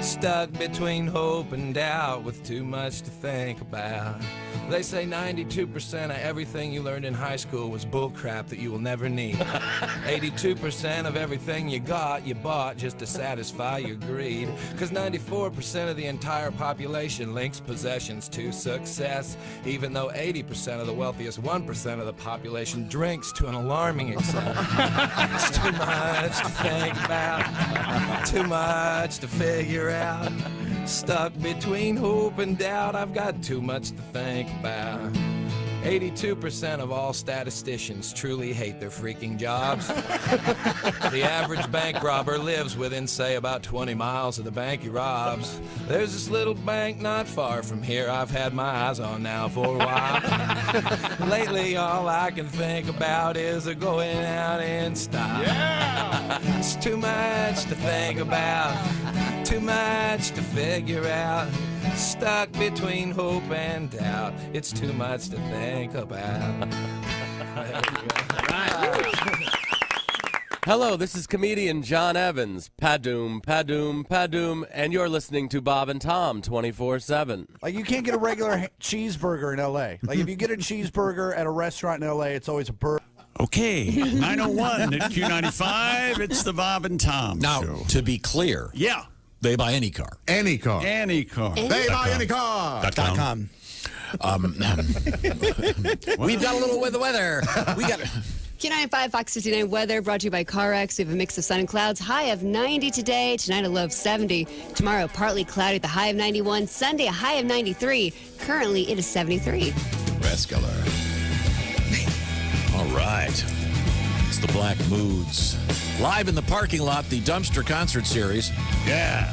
Stuck between hope and doubt with too much to think about. They say 92% of everything you learned in high school was bullcrap that you will never need. 82% of everything you got, you bought just to satisfy your greed. Because 94% of the entire population links possessions to success, even though 80% of the wealthiest 1% of the population drinks to an alarming extent. It's too much to think about, too much to figure out. Stuck between hope and doubt, I've got too much to think about. 82% of all statisticians truly hate their freaking jobs. The average bank robber lives within, say, about 20 miles of the bank he robs. There's this little bank not far from here I've had my eyes on now for a while. Lately, all I can think about is going out in style. Yeah! It's too much to think about, too much to figure out. Stuck between hope and doubt. It's too much to think about. Hello, this is comedian John Evans. Padoom, padoom, padoom, and you're listening to Bob and Tom 24/7. Like, you can't get a regular cheeseburger in L.A. Like, if you get a cheeseburger at a restaurant in L.A., it's always a burger. Okay, 9:01 at Q95. It's the Bob and Tom Now, Show. to be clear, Yeah. they buy any car. Any car. Any car. They buy any car. .com. We've got a little weather. We got. Q95 Fox 59 weather brought to you by CarX. We have a mix of sun and clouds. High of 90 today. Tonight a low of 70. Tomorrow partly cloudy at the high of 91. Sunday a high of 93. Currently it is 73. Rascaler. All right. It's the Black Moods. Live in the parking lot, the Dumpster concert series. Yeah.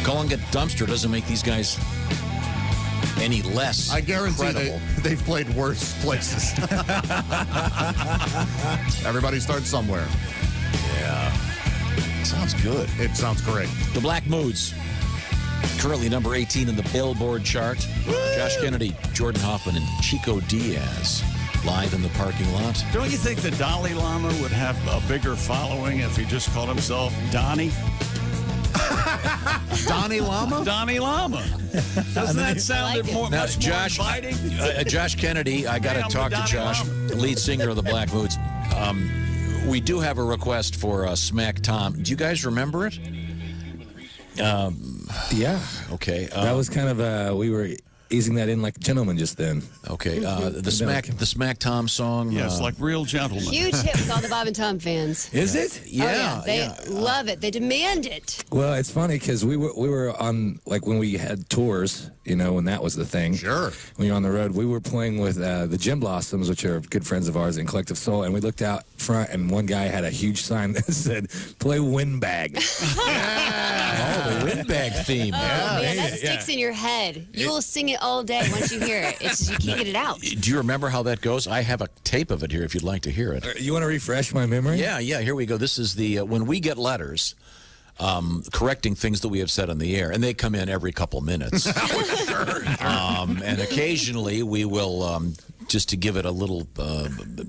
Calling it Dumpster doesn't make these guys any less I guarantee credible. they've played worse places. Everybody starts somewhere. Yeah. Sounds good. It sounds great. The Black Moods. Currently number 18 in the Billboard chart. Woo! Josh Kennedy, Jordan Hoffman, and Chico Diaz. Live in the parking lot. Don't you think the Dalai Lama would have a bigger following if he just called himself Donnie? Donnie Lama? Donnie Lama. Doesn't that sound much more inviting? Josh Kennedy, I got to I'm talk to Donnie Josh, Lama. lead singer of the Black Moods. We do have a request for Smack Tom. Do you guys remember it? Yeah. Okay. That was kind of we were easing that in like a gentleman just then. Okay, the Smack Tom song. Yes, like real gentlemen. Huge hit with all the Bob and Tom fans. Is it? Yeah, They love it. They demand it. Well, it's funny because we were on, like, when we had tours, you know, when that was the thing. Sure. When you're on the road, we were playing with the Gym Blossoms, which are good friends of ours in Collective Soul, and we looked out front, and one guy had a huge sign that said, "Play Windbag." Oh, the Windbag theme. Oh, man, that sticks in your head. You will sing it all day once you hear it. It's just you can't get it out. Do you remember how that goes? I have a tape of it here if you'd like to hear it. You want to refresh my memory? Yeah, here we go. This is the when we get letters correcting things that we have said on the air, and they come in every couple minutes. And occasionally we will, just to give it a little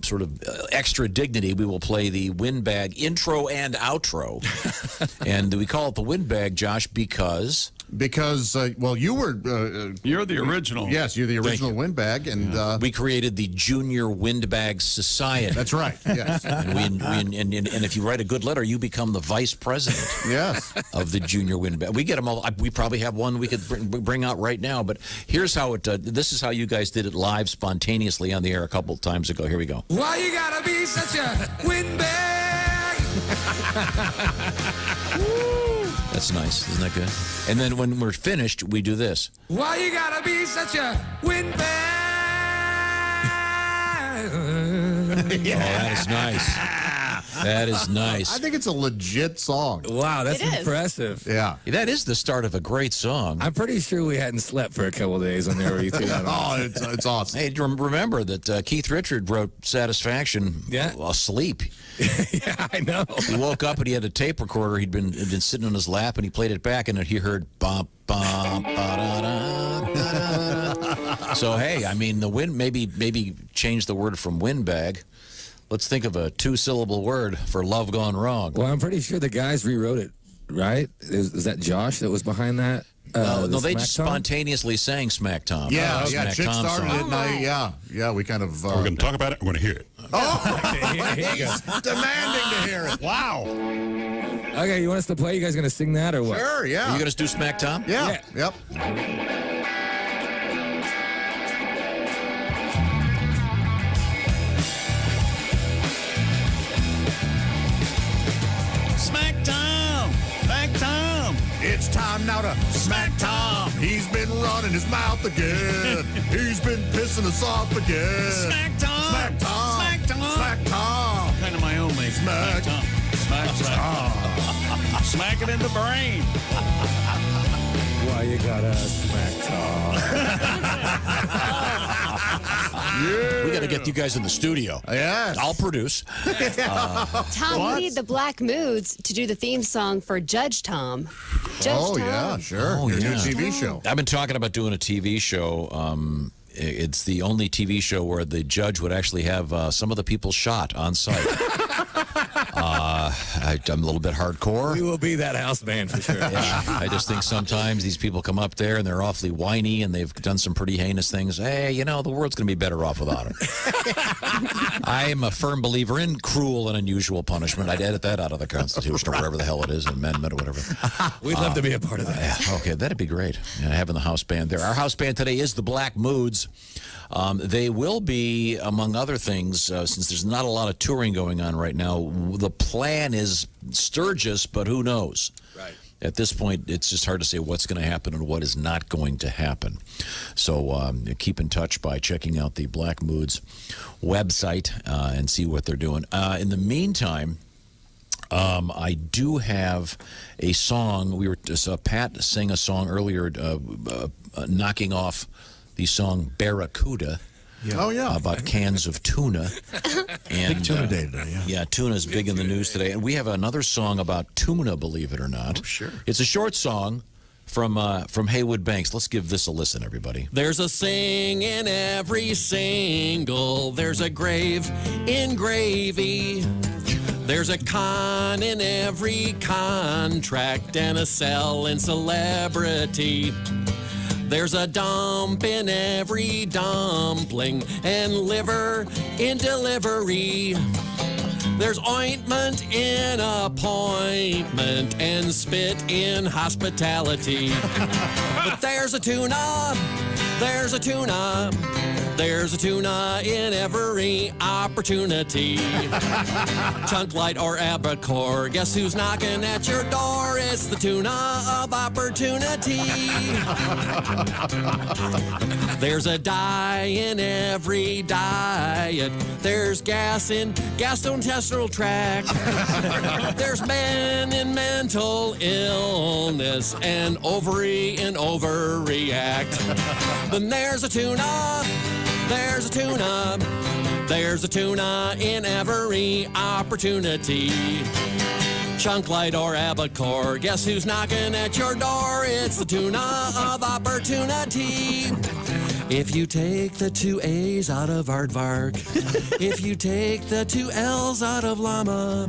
sort of extra dignity, we will play the Windbag intro and outro. And we call it the Windbag, Josh, because... well, you were... you're the original. Yes, you're the original Windbag. And we created the Junior Windbag Society. That's right, yes. and if you write a good letter, you become the vice president of the Junior Windbag. We get them all. We probably have one we could bring out right now, but here's how it... this is how you guys did it live, spontaneously on the air a couple of times ago. Here we go. Why you gotta be such a windbag? That's nice. Isn't that good? And then when we're finished, we do this. Why you gotta be such a windbag? Oh, that is nice. That is nice. I think it's a legit song. Wow, that's impressive. Yeah. That is the start of a great song. I'm pretty sure we hadn't slept for a couple of days on there where you threw that on. It's awesome. Hey, remember that Keith Richard wrote Satisfaction asleep. Yeah, I know. He woke up and he had a tape recorder. He'd been sitting on his lap, and he played it back, and he heard bump, bump, ba-da-da. So, hey, I mean, the wind, maybe change the word from windbag. Let's think of a 2-syllable word for love gone wrong. Well, I'm pretty sure the guys rewrote it, right? Is that Josh that was behind that? No, they just spontaneously sang Smack Tom. Yeah, Smack Chick Tom started song. it, and yeah, we kind of... We're going to talk about it. We're going to hear it. He's demanding to hear it. Wow. Okay, you want us to play? You guys going to sing that or what? Sure, yeah. Are you going to do Smack Tom? Yeah. Yep. Smack Tom! Smack Tom! It's time now to smack Tom. He's been running his mouth again. He's been pissing us off again. Smack Tom! Smack Tom! Smack Tom! Smack Tom! Kind of my own name. Smack Tom. Smack Tom. Smack it in the brain. Why you gotta smack Tom? We got to get you guys in the studio. Yes. I'll produce. Tom, we need the Black Moods to do the theme song for Judge Tom. Judge Tom. Yeah, sure. Oh, Your new yeah. TV show. I've been talking about doing a TV show. It's the only TV show where the judge would actually have some of the people shot on site. I'm a little bit hardcore. We will be that house band for sure. Yeah, I just think sometimes these people come up there and they're awfully whiny and they've done some pretty heinous things. Hey, you know, the world's going to be better off without them. I am a firm believer in cruel and unusual punishment. I'd edit that out of the Constitution or wherever the hell it is, amendment or whatever. We'd love to be a part of that. Yeah, okay, that'd be great. Yeah, having the house band there. Our house band today is the Black Moods. They will be, among other things, since there's not a lot of touring going on right now, the plan is Sturgis, but who knows? Right. At this point, it's just hard to say what's going to happen and what is not going to happen. So keep in touch by checking out the Black Moods website and see what they're doing. In the meantime, I do have a song. Pat sang a song earlier knocking off the song Barracuda. Yeah. Oh, yeah. About cans of tuna. And, big tuna day today, yeah. Yeah, tuna's big in the news today. And we have another song about tuna, believe it or not. Oh, sure. It's a short song from Haywood Banks. Let's give this a listen, everybody. There's a sing in every single. There's a grave in gravy. There's a con in every contract and a sell in celebrity. There's a dump in every dumpling and liver in delivery. There's ointment in appointment and spit in hospitality. But there's a tuna There's a tuna. There's a tuna in every opportunity. Chunk, light, or albacore. Guess who's knocking at your door? It's the tuna of opportunity. There's a dye in every diet. There's gas in gastrointestinal tract. There's man in mental illness and ovary in overreact. Then there's a tuna. There's a tuna. There's a tuna in every opportunity. Chunk, light, or albacore. Guess who's knocking at your door? It's the tuna of opportunity. If you take the 2 A's out of aardvark, if you take the 2 L's out of llama,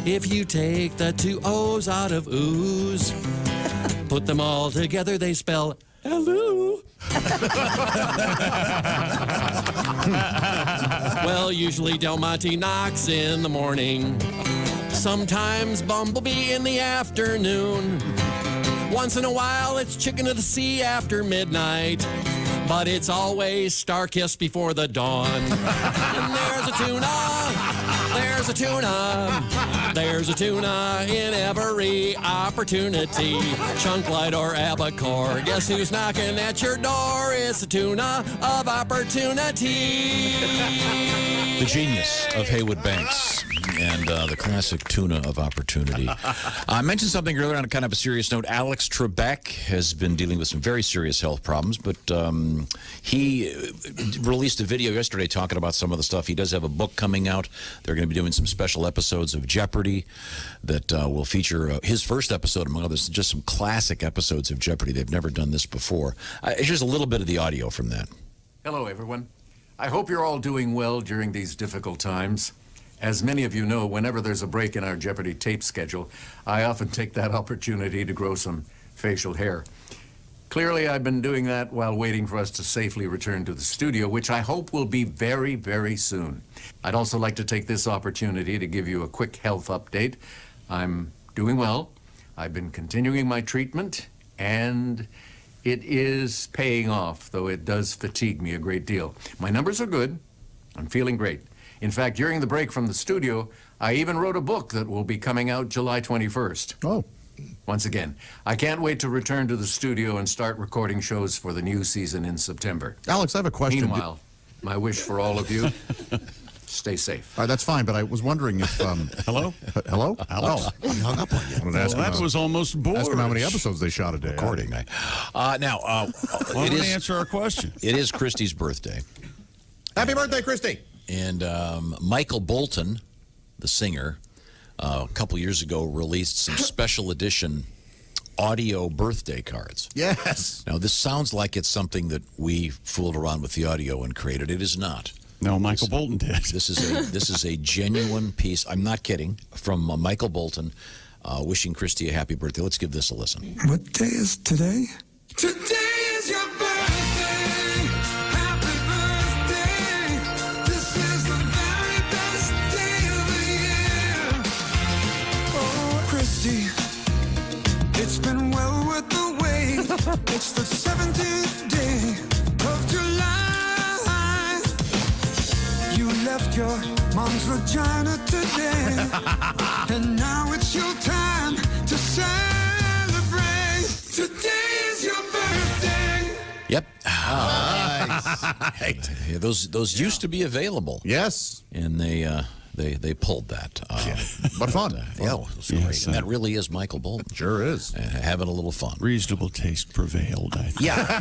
if you take the 2 O's out of ooze, put them all together, they spell hello. Well, usually Del Monte knocks in the morning. Sometimes Bumblebee in the afternoon. Once in a while, it's Chicken of the Sea after midnight. But it's always Star-Kissed before the dawn. And there's a tuna. There's a tuna. There's a tuna in every opportunity. Chunk, light, or albacore. Guess who's knocking at your door? It's the tuna of opportunity. The genius of Haywood Banks and the classic tuna of opportunity. I mentioned something earlier on a kind of a serious note. Alex Trebek has been dealing with some very serious health problems, but he released a video yesterday talking about some of the stuff. He does have a book coming out. They're going to be doing some special episodes of Jeopardy that will feature his first episode, among others, just some classic episodes of Jeopardy. They've never done this before. Here's a little bit of the audio from that. Hello, everyone. I hope you're all doing well during these difficult times. As many of you know, whenever there's a break in our Jeopardy tape schedule, I often take that opportunity to grow some facial hair. Clearly, I've been doing that while waiting for us to safely return to the studio, which I hope will be very, very soon. I'd also like to take this opportunity to give you a quick health update. I'm doing well. I've been continuing my treatment, and it is paying off, though it does fatigue me a great deal. My numbers are good. I'm feeling great. In fact, during the break from the studio, I even wrote a book that will be coming out July 21st. Oh. Once again, I can't wait to return to the studio and start recording shows for the new season in September. Alex, I have a question. Meanwhile, my wish for all of you, stay safe. All right, that's fine, but I was wondering if... Hello? Hello? Alex? Oh, he hung up on you. That was almost bored. Ask him how many episodes they shot a day. Recording. Now, Why don't they answer our question? It is Christy's birthday. Happy birthday, Christy! And Michael Bolton, the singer, a couple years ago released some special edition audio birthday cards. Yes. Now, this sounds like it's something that we fooled around with the audio and created. It is not. No, Michael Bolton did. This is a genuine piece. I'm not kidding. From Michael Bolton, wishing Christy a happy birthday. Let's give this a listen. What day is today? Today is your birthday. Happy birthday. This is the very best day of the year. Oh, Christy, it's been well worth the wait. It's the 17th day of July. You left your mom's vagina today. And now it's your time to celebrate. Today is your birthday. Yep. Nice. Those used to be available. Yes. And they pulled that. But fun. Yeah, it was great. And that really is Michael Bolton. Sure is. Having a little fun. Reasonable taste prevailed, I think. Yeah.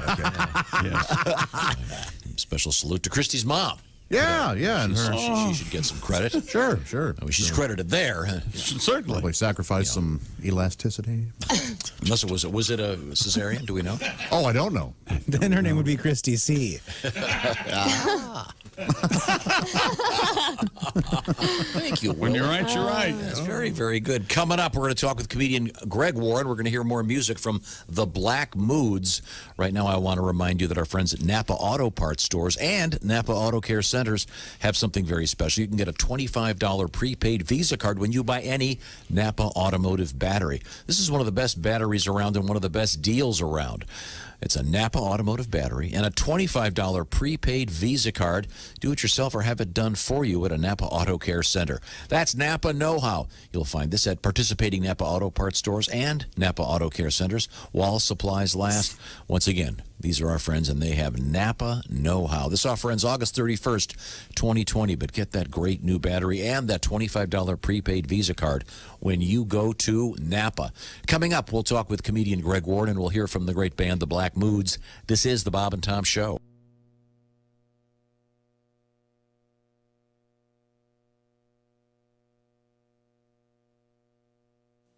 Special salute to Christy's mom. Yeah. And She should get some credit. Sure. I mean, she's credited there. Certainly. Probably sacrifice some elasticity. Unless was it a cesarean? Do we know? Oh, I don't know. Then her name would be Christy C. Thank you, Will. When you're right, you're right. That's very, very good. Coming up, we're going to talk with comedian Greg Ward. We're going to hear more music from the Black Moods. Right now, I want to remind you that our friends at Napa Auto Parts stores and Napa Auto Care Centers have something very special. You can get a $25 prepaid Visa card when you buy any Napa automotive battery. This is one of the best batteries around and one of the best deals around. It's a Napa automotive battery and a $25 prepaid Visa card. Do it yourself or have it done for you at a Napa Auto Care Center. That's Napa Know-How. You'll find this at participating Napa Auto Parts stores and Napa Auto Care Centers while supplies last. Once again, these are our friends, and they have Napa Know-How. This offer ends August 31st, 2020, but get that great new battery and that $25 prepaid Visa card when you go to Napa. Coming up, we'll talk with comedian Greg Ward, and we'll hear from the great band, the Black Moods. This is the Bob and Tom Show.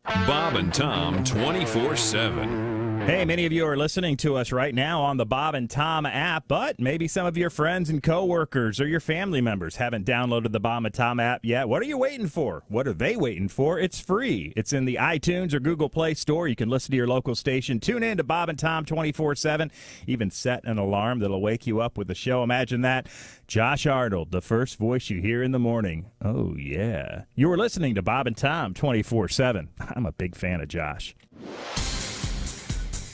Bob and Tom 24/7. Hey, many of you are listening to us right now on the Bob and Tom app, but maybe some of your friends and coworkers or your family members haven't downloaded the Bob and Tom app yet. What are you waiting for? What are they waiting for? It's free. It's in the iTunes or Google Play Store. You can listen to your local station. Tune in to Bob and Tom 24/7. Even set an alarm that'll wake you up with the show. Imagine that. Josh Arnold, the first voice you hear in the morning. Oh, yeah. You were listening to Bob and Tom 24/7. I'm a big fan of Josh.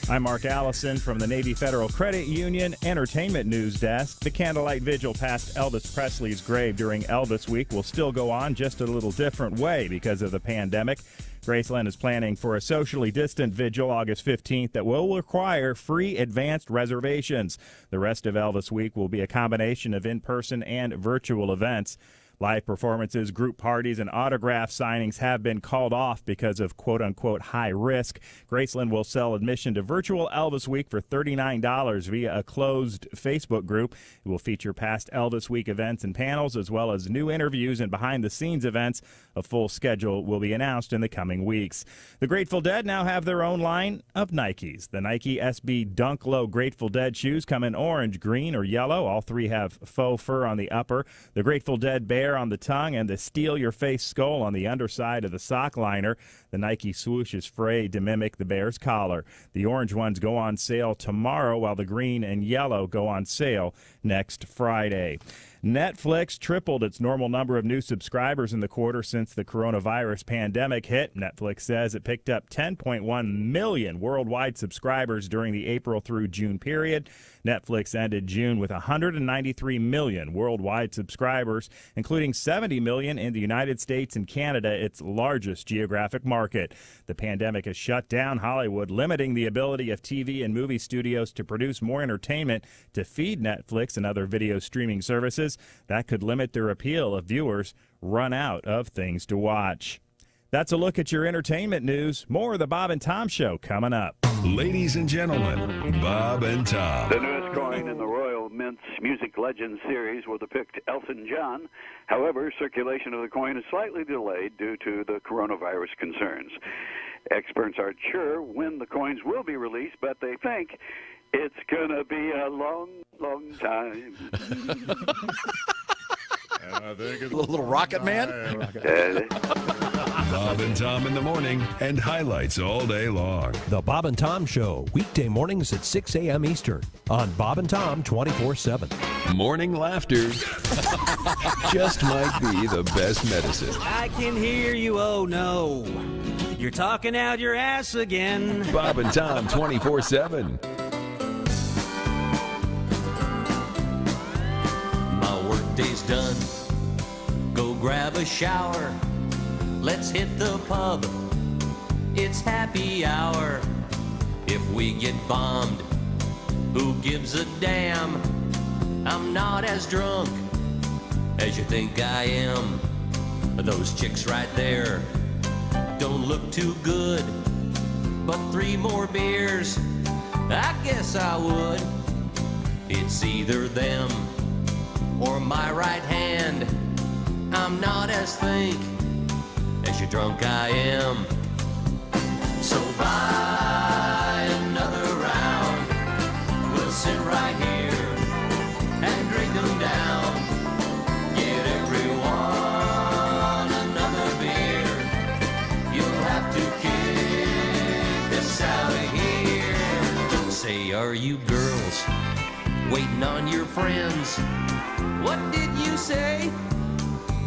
I'm Mark Allison from the Navy Federal Credit Union Entertainment News Desk. The candlelight vigil past Elvis Presley's grave during Elvis Week will still go on, just a little different way because of the pandemic. Graceland is planning for a socially distant vigil August 15th that will require free advanced reservations. The rest of Elvis Week will be a combination of in-person and virtual events. Live performances, group parties, and autograph signings have been called off because of quote-unquote high risk. Graceland will sell admission to Virtual Elvis Week for $39 via a closed Facebook group. It will feature past Elvis Week events and panels, as well as new interviews and behind-the-scenes events. A full schedule will be announced in the coming weeks. The Grateful Dead now have their own line of Nikes. The Nike SB Dunk Low Grateful Dead shoes come in orange, green, or yellow. All three have faux fur on the upper. The Grateful Dead Bear on the tongue and the Steal Your Face skull on the underside of the sock liner. The Nike swoosh is frayed to mimic the bear's collar. The orange ones go on sale tomorrow, while the green and yellow go on sale next Friday. Netflix tripled its normal number of new subscribers in the quarter since the coronavirus pandemic hit. Netflix says it picked up 10.1 million worldwide subscribers during the April through June period. Netflix ended June with 193 million worldwide subscribers, including 70 million in the United States and Canada, its largest geographic market. The pandemic has shut down Hollywood, limiting the ability of TV and movie studios to produce more entertainment to feed Netflix and other video streaming services. That could limit their appeal if viewers run out of things to watch. That's a look at your entertainment news. More of the Bob and Tom Show coming up. Ladies and gentlemen, Bob and Tom. The newest coin in the Royal Mint's Music Legends series will depict Elton John. However, circulation of the coin is slightly delayed due to the coronavirus concerns. Experts aren't sure when the coins will be released, but they think it's going to be a long, long time. A little Rocket Man? Bob and Tom in the morning and highlights all day long. The Bob and Tom Show, weekday mornings at 6 a.m. Eastern on Bob and Tom 24/7. Morning laughter just might be the best medicine. I can hear you, oh no. You're talking out your ass again. Bob and Tom 24/7. My workday's done. Go grab a shower. Let's hit the pub. It's happy hour. If we get bombed, who gives a damn? I'm not as drunk as you think I am. Those chicks right there don't look too good, but 3 more beers, I guess I would. It's either them or my right hand. I'm not as think as you drunk I am. So buy another round. We'll sit right here and drink them down. Get everyone another beer. You'll have to kick us out of here. Say, are you girls waiting on your friends? What did you say?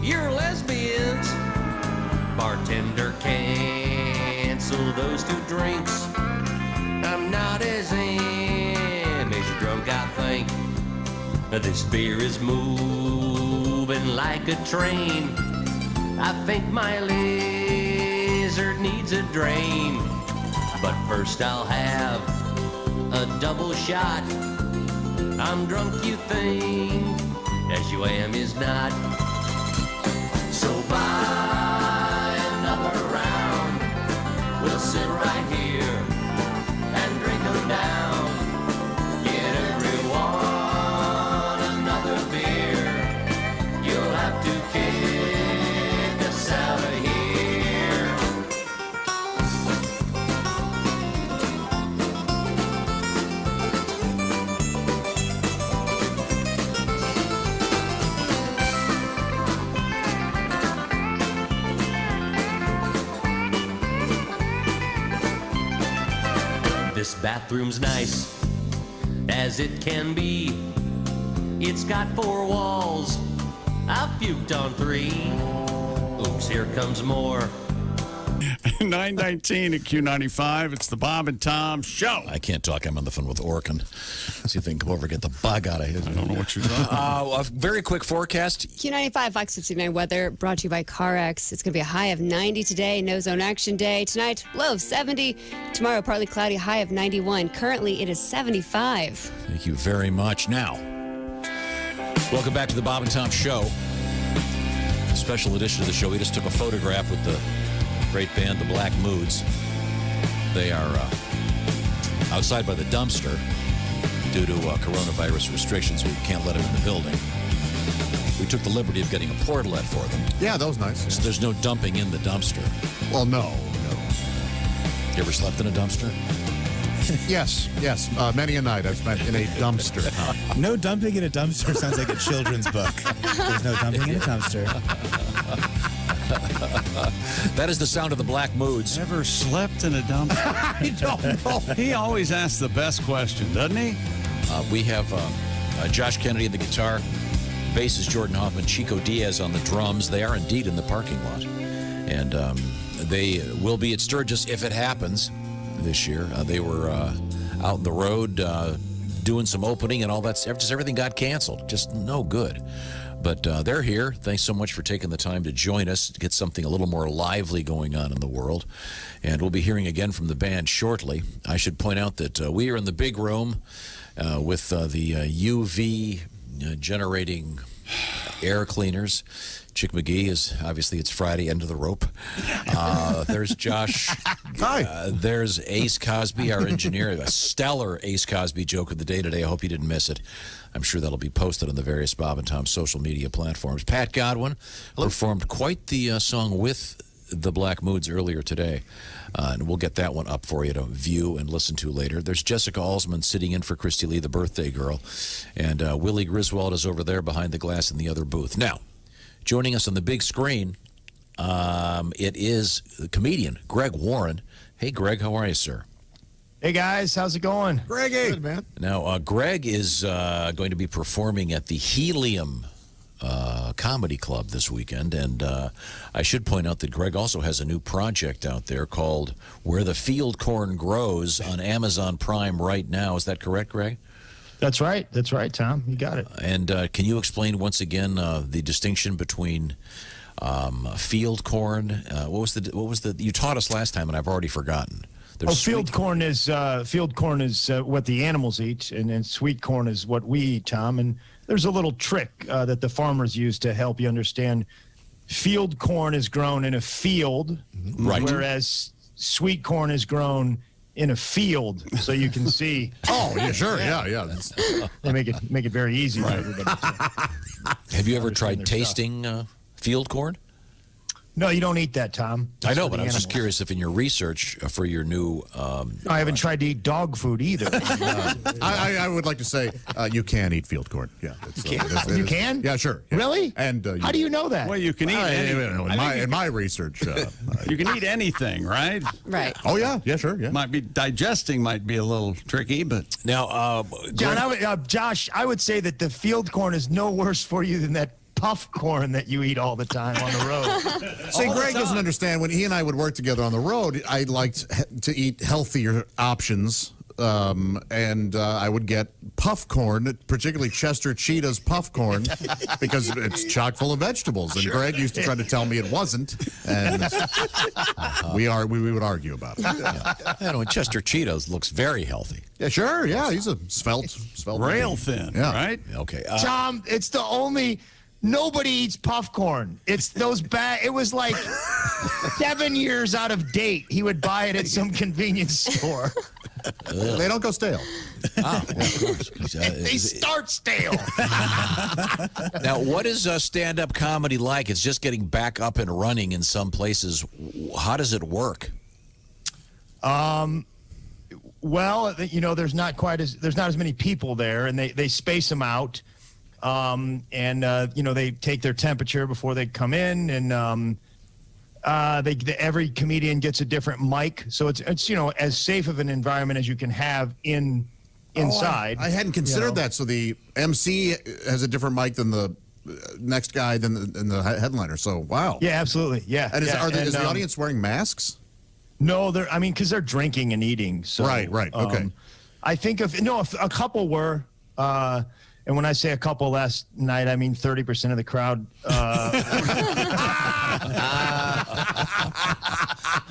You're lesbians. Bartender, cancel those 2 drinks. I'm not as in This beer is moving like a train. I think my lizard needs a drain. But first I'll have a double shot. I'm drunk, you think, as you am is not. So buy another round. We'll sit right here and drink 'em down. Get everyone another beer. You'll have to kick us out of here. This bathroom's nice as it can be. It's got 4 walls. I've puked on 3. Oops, here comes more. 919 at Q95. It's the Bob and Tom Show. I can't talk. I'm on the phone with Orkin. See if they can come over and get the bug out of here. I don't know what you're talking about. A very quick forecast. Q95 Fox 59 weather brought to you by CarX. It's going to be a high of 90 today, no zone action day. Tonight, low of 70. Tomorrow, partly cloudy, high of 91. Currently, it is 75. Thank you very much. Now, welcome back to the Bob and Tom Show. Special edition of the show. We just took a photograph with the great band, the Black Moods. They are outside by the dumpster due to coronavirus restrictions. We can't let them in the building. We took the liberty of getting a portalet for them. Yeah, that was nice. So there's no dumping in the dumpster. Well, no. You ever slept in a dumpster? Yes. Many a night I've spent in a dumpster. No dumping in a dumpster sounds like a children's book. There's no dumping in a dumpster. That is the sound of the Black Moods. Never slept in a dumpster? I don't know. He always asks the best question, doesn't he? We have Josh Kennedy on the guitar. Bass is Jordan Hoffman. Chico Diaz on the drums. They are indeed in the parking lot. And they will be at Sturgis if it happens this year. They were out on the road doing some opening and all that. Just everything got canceled. Just no good. But they're here. Thanks so much for taking the time to join us to get something a little more lively going on in the world. And we'll be hearing again from the band shortly. I should point out that we are in the big room with the UV generating air cleaners. Chick McGee is, obviously, it's Friday, end of the rope. There's Josh. Hi. There's Ace Cosby, our engineer. A stellar Ace Cosby joke of the day today. I hope you didn't miss it. I'm sure that'll be posted on the various Bob and Tom social media platforms. Pat Godwin performed quite the song with the Black Moods earlier today. And we'll get that one up for you to view and listen to later. There's Jessica Alsman sitting in for Christy Lee, the birthday girl. And Willie Griswold is over there behind the glass in the other booth. Now, joining us on the big screen, it is the comedian, Greg Warren. Hey, Greg, how are you, sir? Hey, guys, how's it going? Greggy. Good, man. Now, Greg is going to be performing at the Helium Comedy Club this weekend. And I should point out that Greg also has a new project out there called Where the Field Corn Grows on Amazon Prime right now. Is that correct, Greg? That's right, Tom. You got it. And can you explain once again the distinction between field corn? What was the? You taught us last time, and I've already forgotten. Field corn is what the animals eat, and sweet corn is what we eat, Tom. And there's a little trick that the farmers use to help you understand. Field corn is grown in a field, right? Whereas sweet corn is grown in a field, so you can see. Oh, yeah, sure, yeah. They make it very easy for everybody. Have you ever tried tasting field corn? No, you don't eat that, Tom. I That's know, for but the I was just animals. curious if in your research for your new... I haven't tried to eat dog food either. I would like to say you can eat field corn. Yeah, You can? Yeah, sure. Yeah. Really? And how do you know that? Well, you can eat anything. in my research. You can eat anything, right? Right. Oh, yeah, sure. Yeah. Might be digesting might be a little tricky, but now, Josh, I would say that the field corn is no worse for you than that puff corn that you eat all the time on the road. See, Greg doesn't understand. When he and I would work together on the road, I liked to eat healthier options and I would get puff corn, particularly Chester Cheetah's puff corn, because it's chock full of vegetables. And Greg used to try to tell me it wasn't, and we would argue about it. You know, Chester Cheetos looks very healthy. Yeah, sure. Yeah, he's a svelte rail thin, yeah. right? Okay. Tom, it's the only. Nobody eats puff corn. It's those bad. It was like 7 years out of date. He would buy it at some convenience store. They don't go stale. Ah, well, of course. They start stale. Now, what is stand-up comedy like? It's just getting back up and running in some places. How does it work? Well, you know, there's not as many people there, and they space them out. You know, they take their temperature before they come in, and every comedian gets a different mic, so it's you know, as safe of an environment as you can have inside. I hadn't considered that. So the MC has a different mic than the next guy than the headliner. So wow. Yeah, absolutely. Yeah. And is the And, audience wearing masks? No, because they're drinking and eating. So Right. Okay. I think if a couple were. And when I say a couple last night, I mean 30% of the crowd.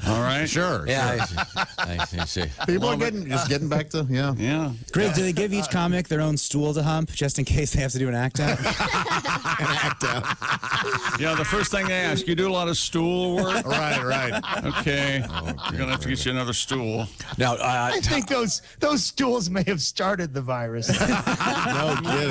All right. Sure. Yeah, I see. People are getting back to yeah. Greg, do they give each comic their own stool to hump just in case they have to do an act out? Yeah, the first thing they ask, you do a lot of stool work? Right. Okay. You're going to have to get you another stool. Now, I think those stools may have started the virus. No kidding.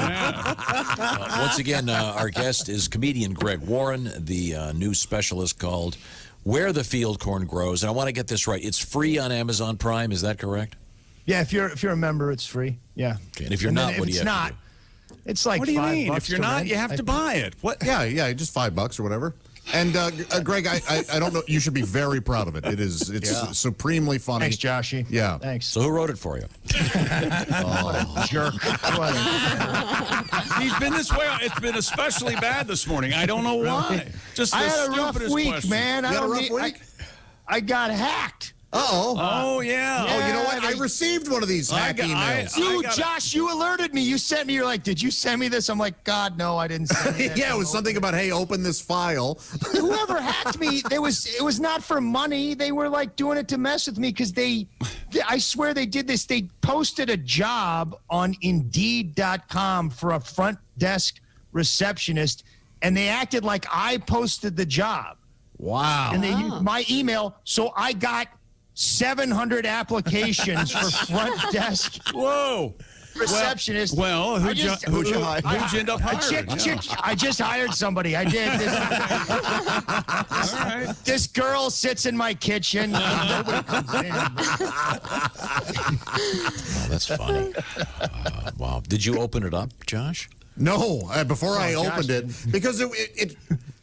once again, our guest is comedian Greg Warren. The new special is called Where the Field Corn Grows. And I want to get this right. It's free on Amazon Prime. Is that correct? Yeah, if you're a member, it's free. Yeah. Okay. And if you're not, what do you have to do? It's like What do you $5 mean? If you're to not, rent. you have to buy it. What? Yeah, just $5 or whatever. And Greg, I don't know. You should be very proud of it. It's supremely funny. Thanks, Joshy. Yeah. Thanks. So who wrote it for you? Jerk. He's been this way. It's been especially bad this morning. I don't know why. Just the I had a rough stupidest week, question. man. You had a rough week? I got hacked. Uh-oh. Oh, yeah. Oh, you know what? I received one of these hack emails. Josh, you alerted me. You sent me. You're like, did you send me this? I'm like, God, no, I didn't send it. Yeah, it was something about, hey, open this file. Whoever hacked me, it was not for money. They were like doing it to mess with me because I swear they did this. They posted a job on Indeed.com for a front desk receptionist, and they acted like I posted the job. Wow. And they used my email, so I got 700 applications for front desk. Whoa. Receptionist. Well, who'd you end up hiring? I just hired somebody. I did. All right. This girl sits in my kitchen. Nobody comes in. Oh, that's funny. Wow. Did you open it up, Josh? No, before I opened it, because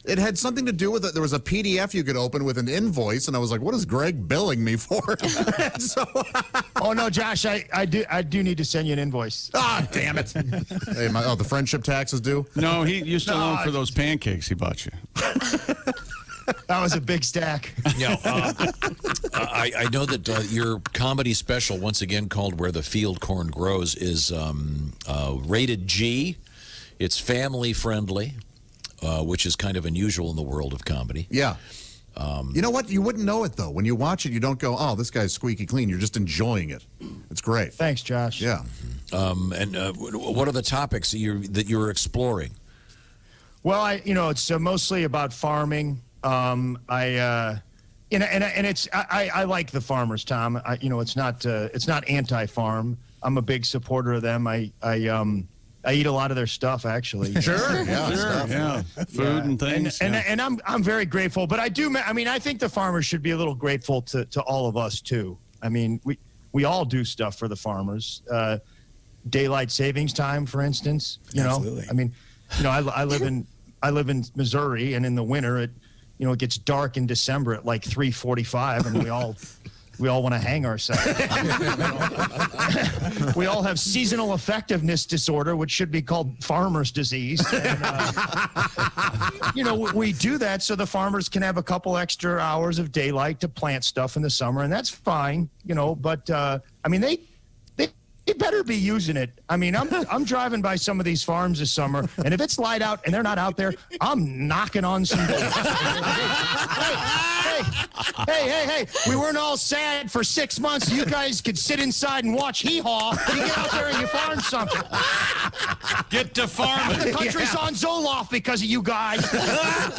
it had something to do with it. There was a PDF you could open with an invoice, and I was like, "What is Greg billing me for?" Oh no, Josh, I do need to send you an invoice. Ah, damn it! Hey, the friendship tax is due. No, he used to loan for those pancakes he bought you. That was a big stack. Yeah, I know that your comedy special, once again called Where the Field Corn Grows, is rated G. It's family friendly, which is kind of unusual in the world of comedy. Yeah. You know what? You wouldn't know it, though. When you watch it, you don't go, oh, this guy's squeaky clean. You're just enjoying it. It's great. Thanks, Josh. Yeah. And what are the topics that you're exploring? Well, it's mostly about farming. I like the farmers, Tom. It's not anti-farm. I'm a big supporter of them. I eat a lot of their stuff, actually. Sure, yeah. Food and things. And I'm very grateful. But I think the farmers should be a little grateful to all of us too. I mean, we all do stuff for the farmers. Daylight savings time, for instance. Absolutely. I mean, I live in Missouri, and in the winter it gets dark in December at like 3:45, and we all want to hang ourselves. We all have seasonal effectiveness disorder, which should be called farmer's disease. And, we do that so the farmers can have a couple extra hours of daylight to plant stuff in the summer, and that's fine, But he better be using it. I mean, I'm driving by some of these farms this summer, and if it's light out and they're not out there, I'm knocking on some doors. Hey, we weren't all sad for 6 months so you guys could sit inside and watch hee-haw. You get out there and you farm something. Get to farming. The country's on Zoloft because of you guys. That's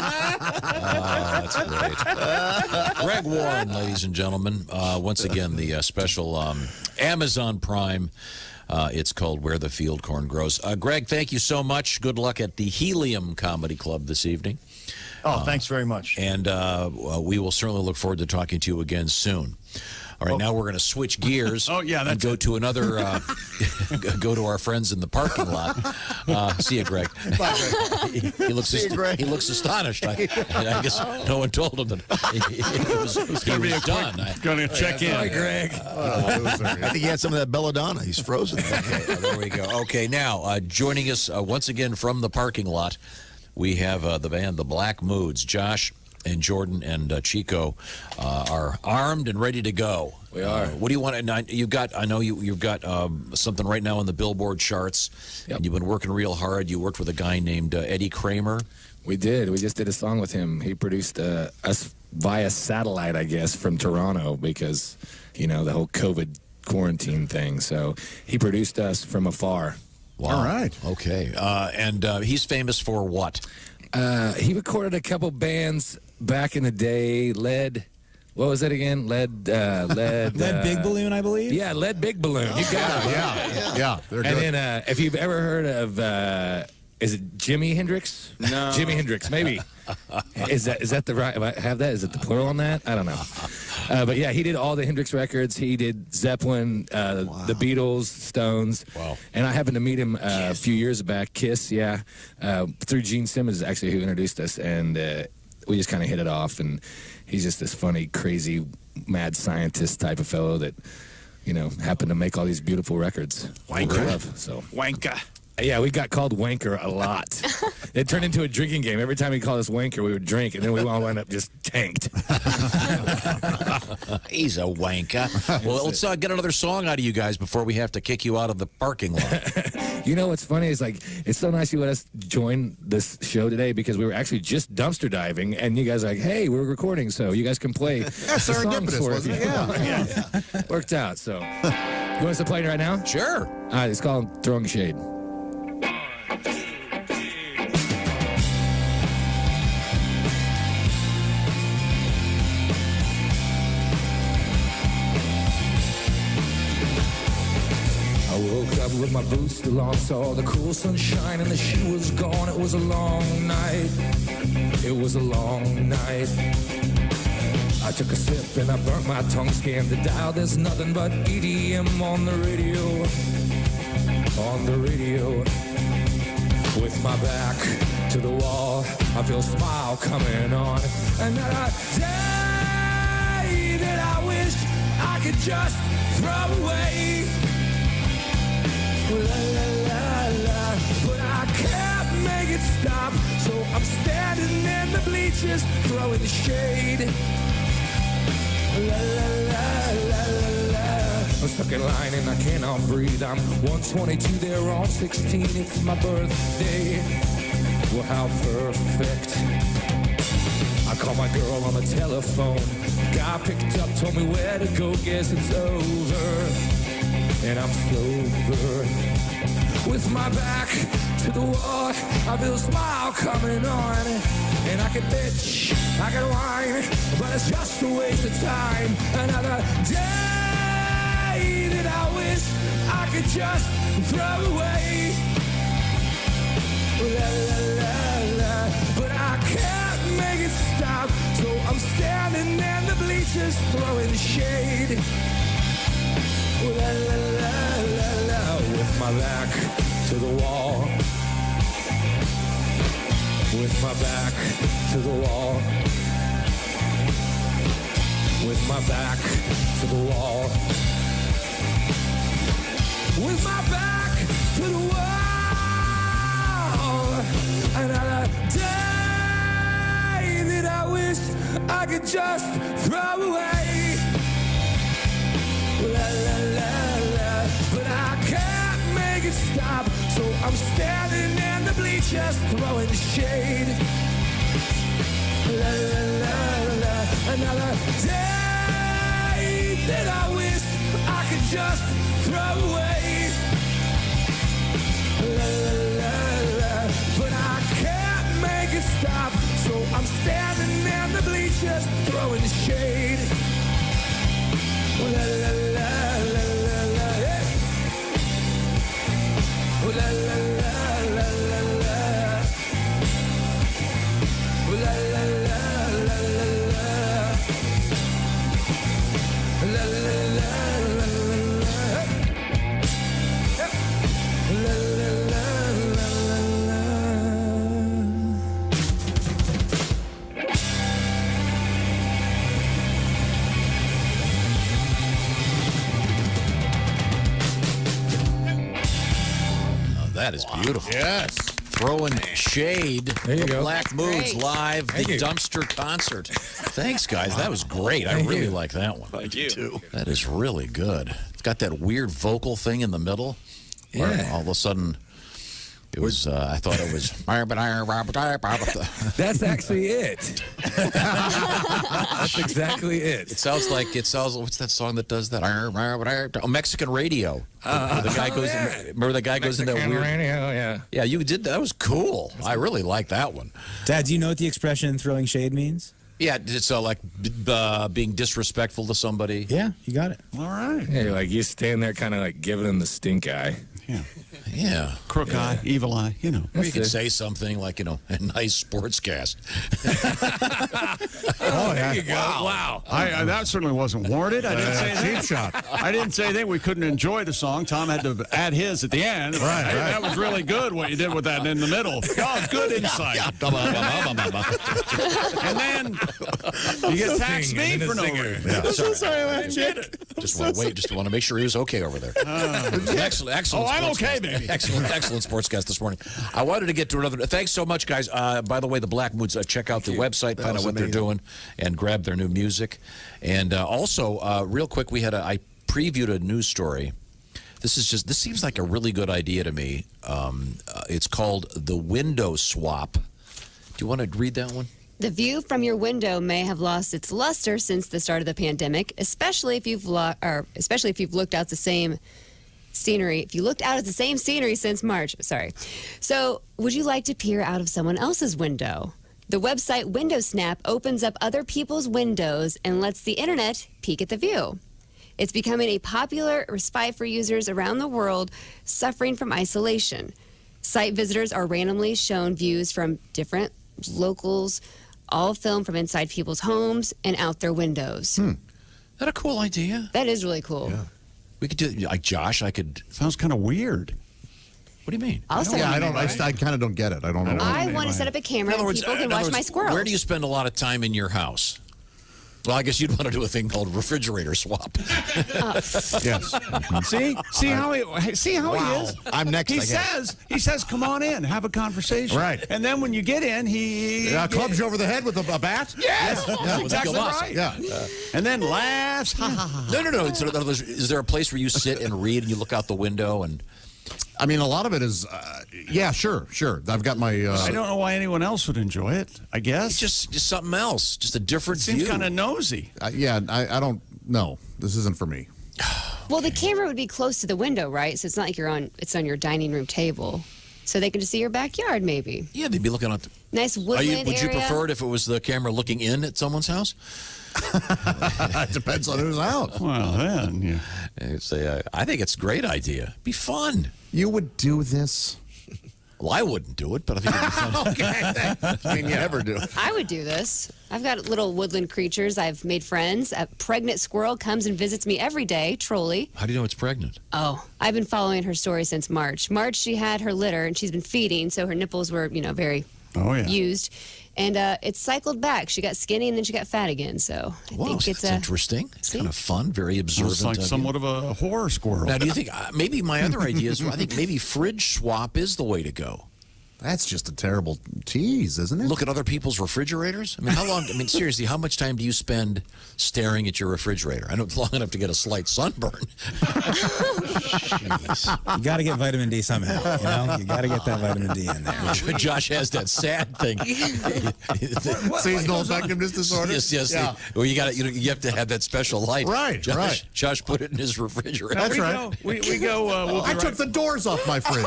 great. Greg Warren, ladies and gentlemen. Once again, the special Amazon Prime. It's called Where the Field Corn Grows. Greg, thank you so much. Good luck at the Helium Comedy Club this evening. Oh, thanks very much. And we will certainly look forward to talking to you again soon. All right, now we're going to switch gears. And go to another. Go to our friends in the parking lot. See you, Greg. Bye, Greg. He looks. He looks astonished. I guess no one told him that he was done. Going to check in. Sorry, Greg. I think he had some of that belladonna. He's frozen. Okay, there we go. Okay, now joining us once again from the parking lot, we have the band, the Black Moods. Josh and Jordan and Chico are armed and ready to go. We are. What do you want? And you've got. I know you've got something right now on the Billboard charts. Yep. And you've been working real hard. You worked with a guy named Eddie Kramer. We did. We just did a song with him. He produced us via satellite, I guess, from Toronto because, the whole COVID quarantine thing. So he produced us from afar. Wow. All right. Okay. And he's famous for what? He recorded a couple bands back in the day. What was that again? Lead Big Balloon, I believe. Yeah, Lead Big Balloon. You got it. Yeah. They're good. And then, if you've ever heard of, is it Jimi Hendrix? No. Jimi Hendrix, maybe. Is that the right? Have that? Is it the plural on that? I don't know. But yeah, he did all the Hendrix records. He did Zeppelin, the Beatles, Stones. Wow. And I happened to meet him a few years back. Kiss, yeah, through Gene Simmons actually, who introduced us, and we just kind of hit it off. And he's just this funny, crazy, mad scientist type of fellow that happened to make all these beautiful records. Wanker. So Wanker. Yeah, we got called Wanker a lot. It turned into a drinking game. Every time he called us Wanker, we would drink, and then we all wound up just tanked. He's a wanker. Well, let's get another song out of you guys before we have to kick you out of the parking lot. What's funny is it's so nice you let us join this show today because we were actually just dumpster diving, and you guys are like, hey, we're recording, so you guys can play the songs for us. Yeah. Worked out. So, you want us to play it right now? Sure. All right, it's called Throwing Shade. I woke up with my boots still on, saw the cool sunshine and the she was gone. It was a long night. It was a long night. I took a sip and I burnt my tongue, scanned the dial. There's nothing but EDM on the radio. On the radio. With my back to the wall, I feel a smile coming on. Another day that I wish I could just throw away. La la la la, but I can't make it stop. So I'm standing in the bleachers, throwing shade. La la la la la la. I'm stuck in line and I cannot breathe. I'm 122, they're all 16. It's my birthday. Well, how perfect. I call my girl on the telephone. Guy picked up, told me where to go. Guess it's over. And I'm sober. With my back to the wall, I feel a smile coming on. And I can bitch, I can whine, but it's just a waste of time. Another day that I wish I could just throw away. La la la la, but I can't make it stop. So I'm standing in the bleachers throwing shade. La la la la la, with my back to the wall. With my back to the wall. With my back to the wall. With my back to the wall. Another day that I wish I could just throw away. La la la la, but I I'm standing in the bleachers throwing shade. La, la, la, la, another day that I wish I could just throw away. La, la, la, la, but I can't make it stop, so I'm standing in the bleachers throwing shade. La, la, la, la, la, la, hey. La, la, la, la, la, la. La, la, la, la, la, la. La, la, la, la, la, la. Yep. La, la, la, la, la, la. That is beautiful. Yes. Throwing shade. There you the go. Black Moods Great. live, Thank the you. dumpster concert. Thanks, guys. That was great. I really like that one. Thank you. Too. That is really good. It's got that weird vocal thing in the middle. Where Yeah. all of a sudden, it was. I thought it was. That's actually it. That's exactly it. It sounds like what's that song that does that? Oh, Mexican Radio. Where the guy goes. Remember the guy goes into that weird. Radio, yeah. Yeah, you did. That was cool. I really like that one. Dad, do you know what the expression throwing shade means? Yeah, it's like being disrespectful to somebody. Yeah, you got it. All right. Yeah, you're like you stand there, kind of like giving him the stink eye. Yeah. Crook eye, evil eye, you know. Or you could say something like, a nice sportscast. Oh, there you go. Wow. I that certainly wasn't warranted. I didn't say anything. Cheap shot. I didn't say anything. We couldn't enjoy the song. Tom had to add his at the end. Right, Hey, right. That was really good what you did with that in the middle. Oh, good insight. And then you get taxed me for no reason. I'm so sorry, I did it. Just want to wait. Just want to make sure he was okay over there. Excellent. Oh, I'm sportscast. okay, baby. Excellent sportscast this morning. I wanted to get to another. Thanks so much, guys. By the way, the Black Moods. Check out the website, find out what they're doing, and grab their new music. And also, real quick, I previewed a news story. This seems like a really good idea to me. It's called the window swap. Do you want to read that one? The view from your window may have lost its luster since the start of the pandemic, especially if you've looked out the same scenery. If you looked out at the same scenery since March, sorry. So, would you like to peer out of someone else's window? The website Window Snap opens up other people's windows and lets the internet peek at the view. It's becoming a popular respite for users around the world suffering from isolation. Site visitors are randomly shown views from different locals, all filmed from inside people's homes and out their windows. Is that a cool idea? That is really cool. Yeah. We could do like Josh. Sounds kind of weird. What do you mean? I'll send Yeah, you I kind of don't get it. I don't know. I want to set up a camera and people can watch my squirrels. Where do you spend a lot of time in your house? Well, I guess you'd want to do a thing called refrigerator swap. Yes. See how he is. I'm next. He I guess. says, "Come on in, have a conversation." Right. And then when you get in, he Clubs you over the head with a bat? Yes, Yeah. that's exactly Kielbasa. right. Yeah. And then laughs. Ha, ha, ha. No. So, in other words, is there a place where you sit and read and you look out the window and? I mean, a lot of it is, sure. I've got my. I don't know why anyone else would enjoy it. I guess It's just something else, just a different seems view. kind of nosy. I don't know. This isn't for me. Well, the camera would be close to the window, right? So it's not like it's on your dining room table. So they can just see your backyard, maybe. Yeah, they'd be looking at. Nice woodland Would you area. prefer it if it was the camera looking in at someone's house? It depends on who's out. Well, then, yeah. I think it's a great idea. Be fun. You would do this? Well, I wouldn't do it, but I think it'd be fun. Okay. I mean, you never do. I would do this. I've got little woodland creatures. I've made friends. A pregnant squirrel comes and visits me every day, Trolley. How do you know it's pregnant? Oh, I've been following her story since March. March, she had her litter, and she's been feeding, so her nipples were, very used. And it cycled back. She got skinny, and then she got fat again. So I think it's that's interesting. It's kind of fun, very observant. It's like of somewhat you. of a horror squirrel. Now, do you think maybe my other idea is I think maybe fridge swap is the way to go? That's just a terrible tease, isn't it? Look at other people's refrigerators. I mean, how long? I mean, seriously, how much time do you spend staring at your refrigerator? I know it's long enough to get a slight sunburn. You got to get vitamin D somehow. You know, you got to get that vitamin D in there. Josh has that sad thing. Seasonal effectiveness disorder. Yes. Yeah. Well, you got you have to have that special light. Right. Josh put it in his refrigerator. That's right. We go. We'll I took the doors off my fridge.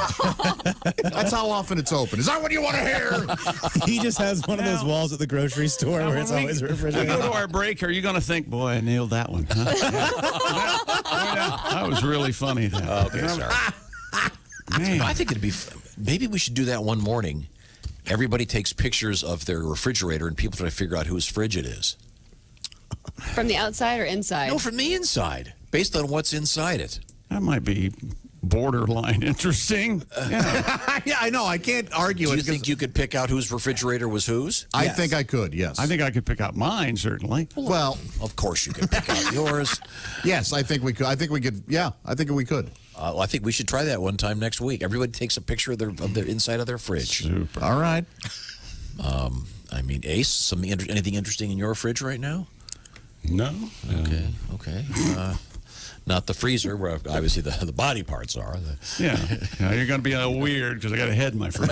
That's how often it's open. Is that what you want to hear? He just has one of those walls at the grocery store where it's always we refrigerated. go to our break. Are you going to think, boy, I nailed that one? Huh? That was really funny. Okay, sorry. Man. I think it'd be. Maybe we should do that one morning. Everybody takes pictures of their refrigerator, and people try to figure out whose fridge it is. From the outside or inside? No, from the inside, based on what's inside it. That might be borderline interesting. Yeah. Yeah, I know. I can't argue Do it. you think you could pick out whose refrigerator was whose? I think I could, yes. I think I could pick out mine, certainly. Well, of course you could pick out yours. Yes, I think we could. I think we could. Yeah, I think we could. I think we should try that one time next week. Everybody takes a picture of their inside of their fridge. Super. All right. I mean, Ace, anything interesting in your fridge right now? No. Okay. Not the freezer, where obviously the body parts are. Yeah. You're going to be weird because I got a head in my fridge.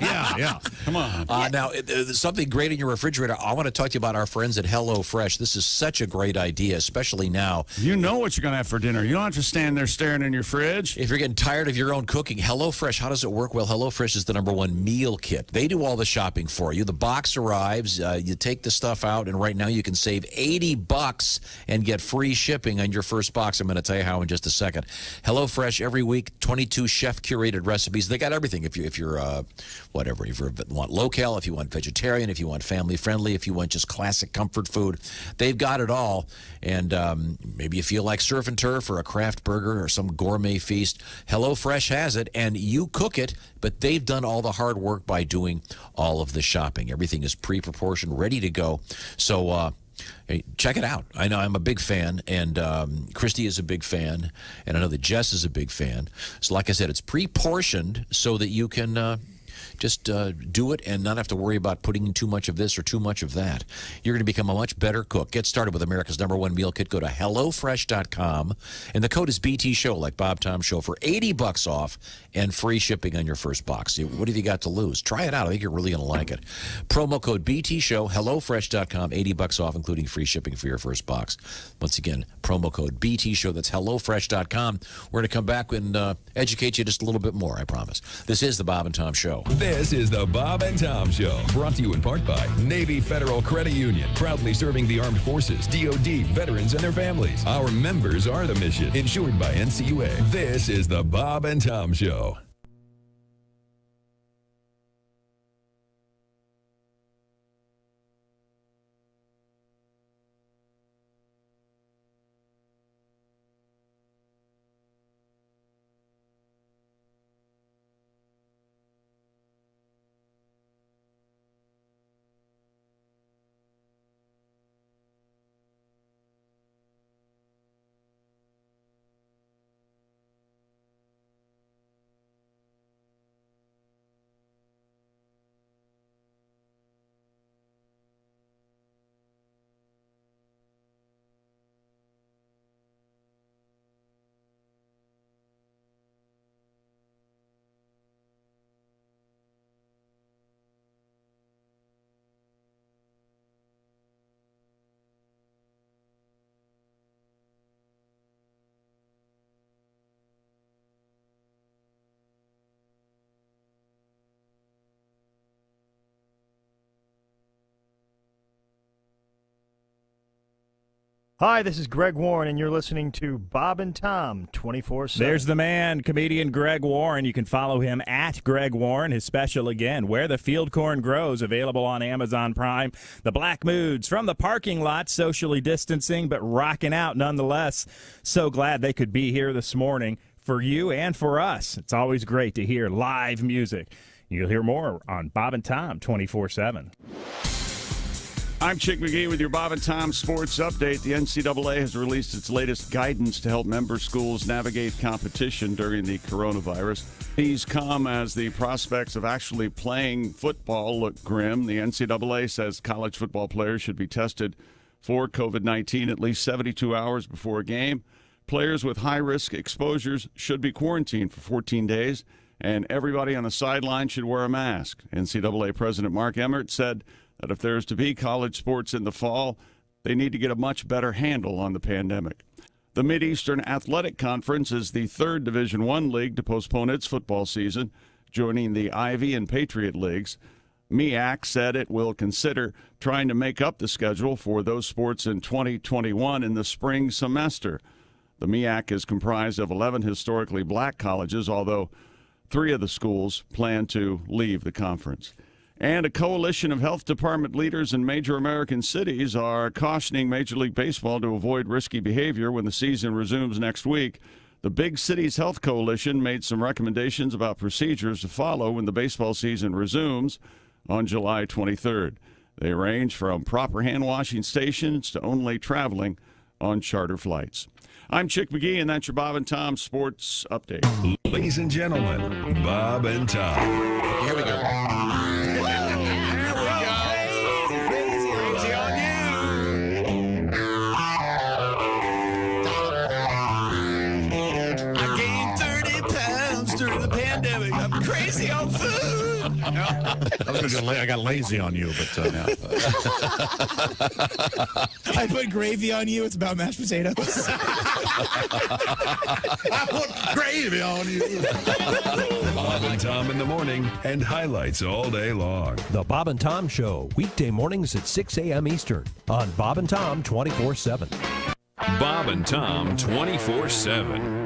Yeah. Come on. Now, there's something great in your refrigerator. I want to talk to you about our friends at HelloFresh. This is such a great idea, especially now. You know what you're going to have for dinner. You don't have to stand there staring in your fridge. If you're getting tired of your own cooking, HelloFresh, how does it work? Well, HelloFresh is the #1 meal kit. They do all the shopping for you. The box arrives, you take the stuff out, and right now you can save $80 and get free shipping on your first box. I'm going to tell you how in just a second. HelloFresh every week, 22 chef-curated recipes. They got everything. If you're whatever, if you want local, if you want vegetarian, if you want family-friendly, if you want just classic comfort food, they've got it all. And maybe you feel like surf and turf or a craft burger or some gourmet feast. HelloFresh has it, and you cook it, but they've done all the hard work by doing all of the shopping. Everything is pre-proportioned, ready to go. So hey, check it out. I know I'm a big fan, and Christy is a big fan, and I know that Jess is a big fan. So like I said, it's pre-portioned so that you can just do it and not have to worry about putting in too much of this or too much of that. You're going to become a much better cook. Get started with America's #1 meal kit. Go to HelloFresh.com, and the code is BT Show, like Bob Tom Show, for $80 off and free shipping on your first box. What have you got to lose? Try it out. I think you're really going to like it. Promo code BT Show, HelloFresh.com, $80 off, including free shipping for your first box. Once again, promo code BT Show. That's HelloFresh.com. We're going to come back and educate you just a little bit more, I promise. This is the Bob and Tom Show. This is the Bob and Tom Show, brought to you in part by Navy Federal Credit Union, proudly serving the armed forces, DoD, veterans, and their families. Our members are the mission, insured by NCUA. This is the Bob and Tom Show. Hi, this is Greg Warren, and you're listening to Bob and Tom 24/7. There's the man, comedian Greg Warren. You can follow him at Greg Warren. His special, again, Where the Field Corn Grows, available on Amazon Prime. The Black Moods from the parking lot, socially distancing, but rocking out nonetheless. So glad they could be here this morning for you and for us. It's always great to hear live music. You'll hear more on Bob and Tom 24/7. I'm Chick McGee with your Bob and Tom Sports Update. The NCAA has released its latest guidance to help member schools navigate competition during the coronavirus. These come as the prospects of actually playing football look grim. The NCAA says college football players should be tested for COVID-19 at least 72 hours before a game. Players with high-risk exposures should be quarantined for 14 days, and everybody on the sideline should wear a mask. NCAA President Mark Emmert said that if there's to be college sports in the fall, they need to get a much better handle on the pandemic. The Mideastern Athletic Conference is the third Division I league to postpone its football season, joining the Ivy and Patriot Leagues. MEAC said it will consider trying to make up the schedule for those sports in 2021 in the spring semester. The MEAC is comprised of 11 historically black colleges, although 3 of the schools plan to leave the conference. And a coalition of health department leaders in major American cities are cautioning Major League Baseball to avoid risky behavior when the season resumes next week. The Big Cities Health Coalition made some recommendations about procedures to follow when the baseball season resumes on July 23rd. They range from proper hand-washing stations to only traveling on charter flights. I'm Chick McGee, and that's your Bob and Tom Sports Update. Ladies and gentlemen, Bob and Tom. Here we go. Crazy on food. I got lazy on you, but I put gravy on you. It's about mashed potatoes. I put gravy on you. Bob and Tom in the morning and highlights all day long. The Bob and Tom Show, weekday mornings at 6 a.m. Eastern on Bob and Tom 24/7. Bob and Tom 24/7.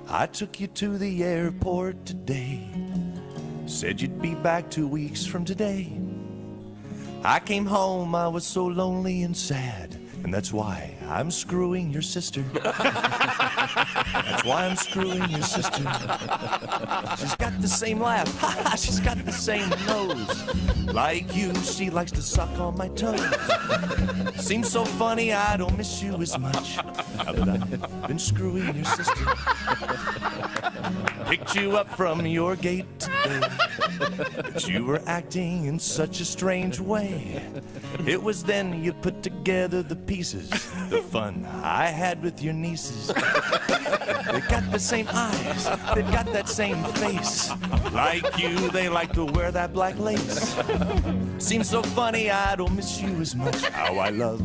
I took you to the airport today. Said you'd be back 2 weeks from today. I came home, I was so lonely and sad. And that's why I'm screwing your sister. That's why I'm screwing your sister. She's got the same laugh. She's got the same nose. Like you, she likes to suck on my toes. Seems so funny I don't miss you as much now that I've been screwing your sister. Picked you up from your gate today, but you were acting in such a strange way. It was then you put together the pieces, the fun I had with your nieces. They got the same eyes, they've got that same face. Like you, they like to wear that black lace. Seems so funny I don't miss you as much. How I love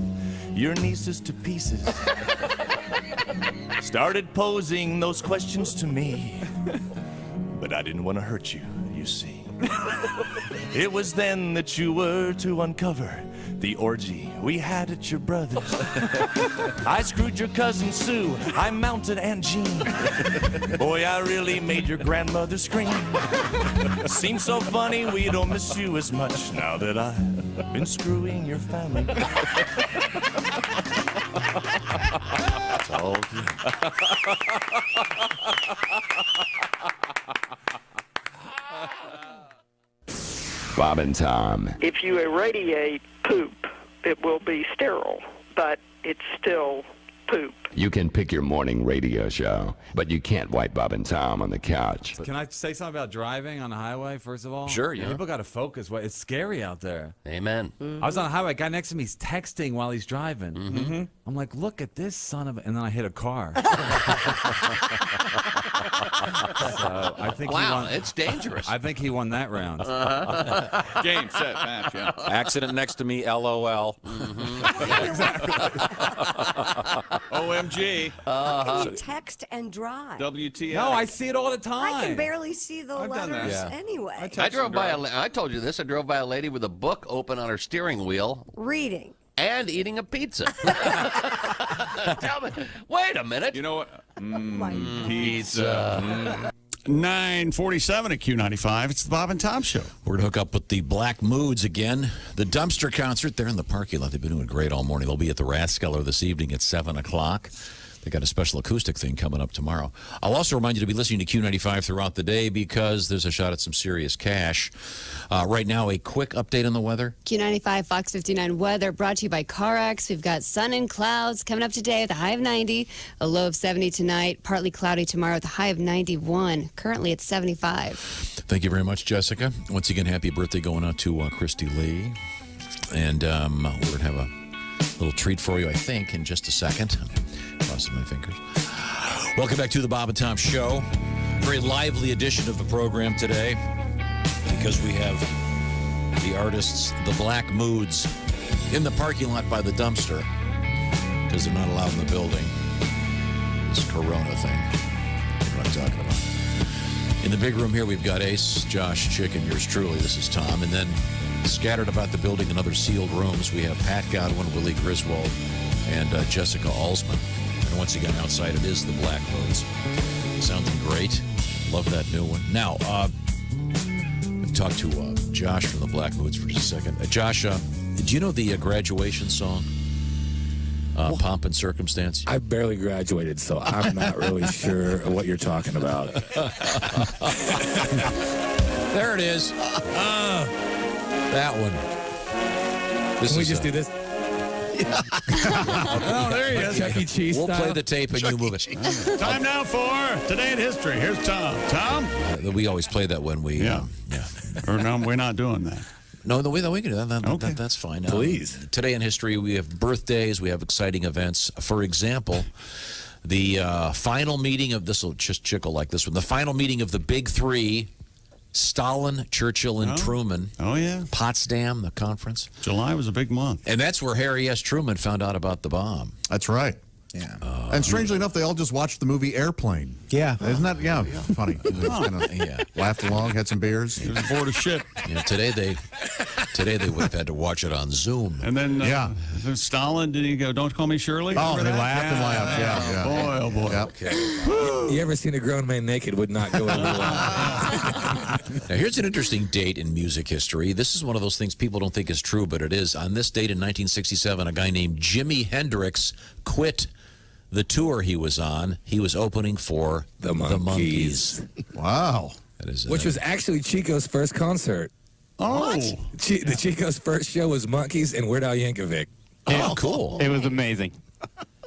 your nieces to pieces. Started posing those questions to me, but I didn't want to hurt you, you see. It was then that you were to uncover the orgy we had at your brother's. I screwed your cousin Sue, I mounted Aunt Jean. Boy, I really made your grandmother scream. Seems so funny we don't miss you as much now that I've been screwing your family. It's all good. Bob and Tom. If you irradiate poop, it will be sterile, but it's still poop. You can pick your morning radio show, but you can't wipe Bob and Tom on the couch. Can I say something about driving on the highway, first of all? Sure, yeah. People got to focus. It's scary out there. Amen. I was on the highway. A guy next to me is texting while he's driving. Mm-hmm. I'm like, look at this son of a... And then I hit a car. So I think he won. It's dangerous. I think he won that round. Game, set, match, yeah. Accident next to me, LOL. Yeah, exactly. OMG. How can you text and drive? WTF. No, I see it all the time. I can barely see the letters anyway. I drove by I told you this. I drove by a lady with a book open on her steering wheel. Reading. And eating a pizza. Tell me, wait a minute. You know what? Pizza. 9:47 at Q95. It's the Bob and Tom Show. We're going to hook up with the Black Moods again. The dumpster concert, they're in the parking lot. They've been doing great all morning. They'll be at the Rathskeller this evening at 7 o'clock. They got a special acoustic thing coming up tomorrow. I'll also remind you to be listening to Q95 throughout the day because there's a shot at some serious cash. Right now, a quick update on the weather. Q95 Fox 59 weather brought to you by CarX. We've got sun and clouds coming up today with a high of 90, a low of 70 tonight, partly cloudy tomorrow with a high of 91. Currently it's 75. Thank you very much, Jessica. Once again, happy birthday going out to Christy Lee. And we're going to have a little treat for you, I think, in just a second. Crossing my fingers. Welcome back to the Bob and Tom Show. Very lively edition of the program today because we have the artists, the Black Moods, in the parking lot by the dumpster because they're not allowed in the building. This Corona thing. You know what I'm talking about. In the big room here, we've got Ace, Josh, Chick, and yours truly. This is Tom. And then scattered about the building in other sealed rooms, we have Pat Godwin, Willie Griswold, and Jessica Alsman. And once again, outside it is the Black Moods. Sounding great. Love that new one. Now, we've talked to Josh from the Black Moods for just a second. Josh, do you know the graduation song? Pomp and Circumstance? I barely graduated, so I'm not really sure what you're talking about. There it is. That one. Can we just do this? Oh, there he is. Chuck E. Cheese We'll style. play the tape and you move it. Time now for Today in History. Here's Tom. Tom? We always play that when we... Yeah. Or no, we're not doing that. No, we can do that. That's fine. Please. Today in history, we have birthdays. We have exciting events. For example, the final meeting of... This will just chickle like this one. The final meeting of the Big Three... Stalin, Churchill, and Truman. Oh, yeah. Potsdam, the conference. July was a big month. And that's where Harry S. Truman found out about the bomb. That's right. Yeah. And strangely enough, they all just watched the movie Airplane. Yeah. Isn't that funny? Yeah. Laughed along, had some beers. He was bored of shit. Today they would have had to watch it on Zoom. And then Stalin, did he go, "Don't call me Shirley"? Oh, Remember they that? laughed and laughed. Yeah. Boy, oh boy. Yep. You ever seen a grown man naked would not go over well. Now, here's an interesting date in music history. This is one of those things people don't think is true, but it is. On this date in 1967, a guy named Jimi Hendrix quit the tour he was on. He was opening for The Monkees. Wow. That is, Which was actually Chico's first concert. Oh. The Chico's first show was Monkees and Weird Al Yankovic. Oh, cool. It was amazing.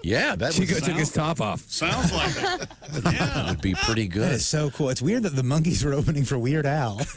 Yeah, that Chico took his top off. Sounds like it. that would be pretty That good. is so cool. It's weird that the Monkees were opening for Weird Al. That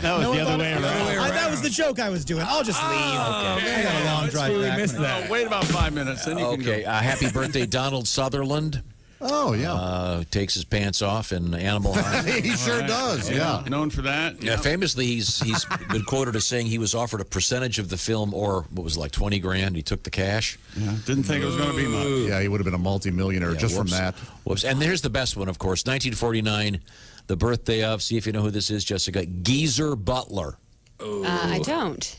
was the other way around. That was the joke I was doing. I'll just leave. I got a long drive back. missed that. Wait about 5 minutes, then you can Okay, go. happy birthday, Donald Sutherland. Oh, yeah. Takes his pants off in Animal House. He sure does, yeah. Known for that. Yeah, famously, he's been quoted as saying he was offered a percentage of the film, or what was it, like 20 grand. He took the cash. Yeah, didn't think it was going to be much. Yeah, he would have been a multimillionaire just from that. Whoops. And there's the best one, of course, 1949, the birthday of, see if you know who this is, Jessica, Geezer Butler. I don't.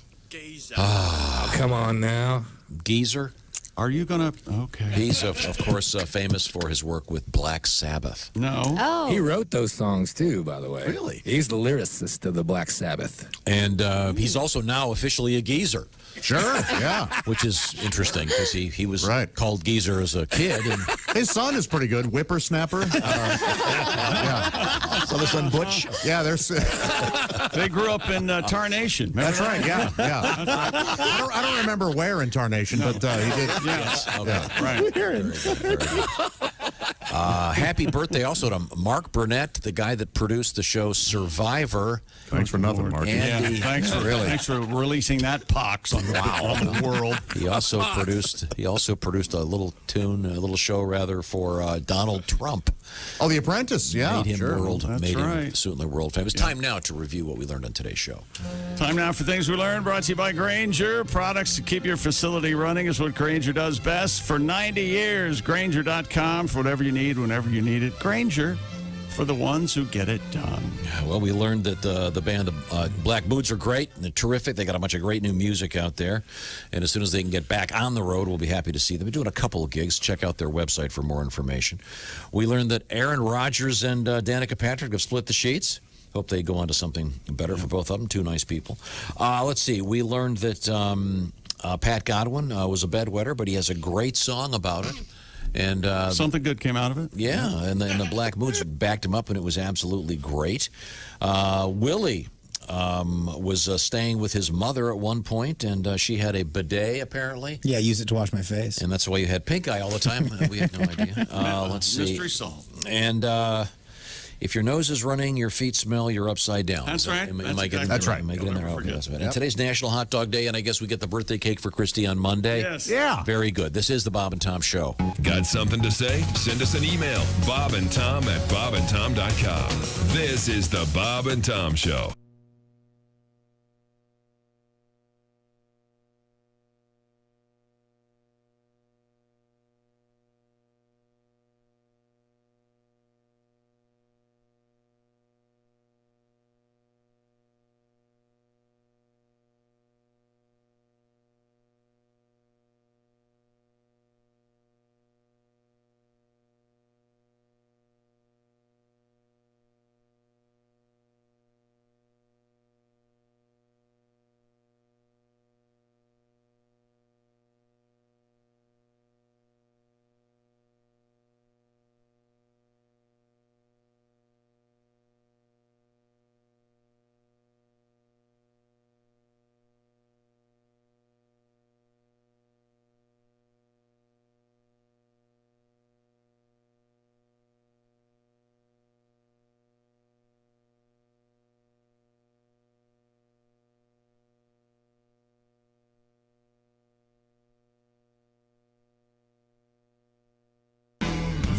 Oh, come on now. Geezer? Are you going to... Okay. He's, of course, famous for his work with Black Sabbath. No. Oh. He wrote those songs, too, by the way. Really? He's the lyricist of the Black Sabbath. And he's also now officially a geezer. Sure, yeah. Which is interesting because he was called Geezer as a kid. And his son is pretty good, Whippersnapper. Yeah. So the son Butch? Yeah, they grew up in Tarnation. That's right, yeah. I don't remember where in Tarnation, but he did. Yes. Okay. Yeah. Right. Very good. Happy birthday also to Mark Burnett, the guy that produced the show Survivor. Thanks for nothing, Mark. Andy, Thanks for releasing that pox on the world. He also produced a little tune, a little show rather, for Donald Trump. Oh, The Apprentice, yeah. Made him sure. him certainly world famous. Time now to review what we learned on today's show. Time now for Things We Learned, brought to you by Grainger. Products to keep your facility running is what Grainger does best. For 90 years, Grainger.com for whatever you need, whenever you need it. Grainger, for the ones who get it done. Well, we learned that the band, the Black Moods, are great. They're terrific. They got a bunch of great new music out there. And as soon as they can get back on the road, we'll be happy to see them. They're doing a couple of gigs. Check out their website for more information. We learned that Aaron Rodgers and Danica Patrick have split the sheets. Hope they go on to something better for both of them. Two nice people. Let's see. We learned that Pat Godwin was a bedwetter, but he has a great song about it. And something good came out of it. Yeah, and the Black Moods backed him up, and it was absolutely great. Willie was staying with his mother at one point, and she had a bidet, apparently. Yeah, use it to wash my face. And that's why you had pink eye all the time. We had no idea. Let's see. Mystery solved. And if your nose is running, your feet smell, you're upside down. That's right. Am That's I getting That's right. Am I getting there? Okay, that's right. Yep. And today's National Hot Dog Day, and I guess we get the birthday cake for Christy on Monday. Yes. Yeah. Very good. This is the Bob and Tom Show. Got something to say? Send us an email, bobandtom@bobandtom.com. This is the Bob and Tom Show.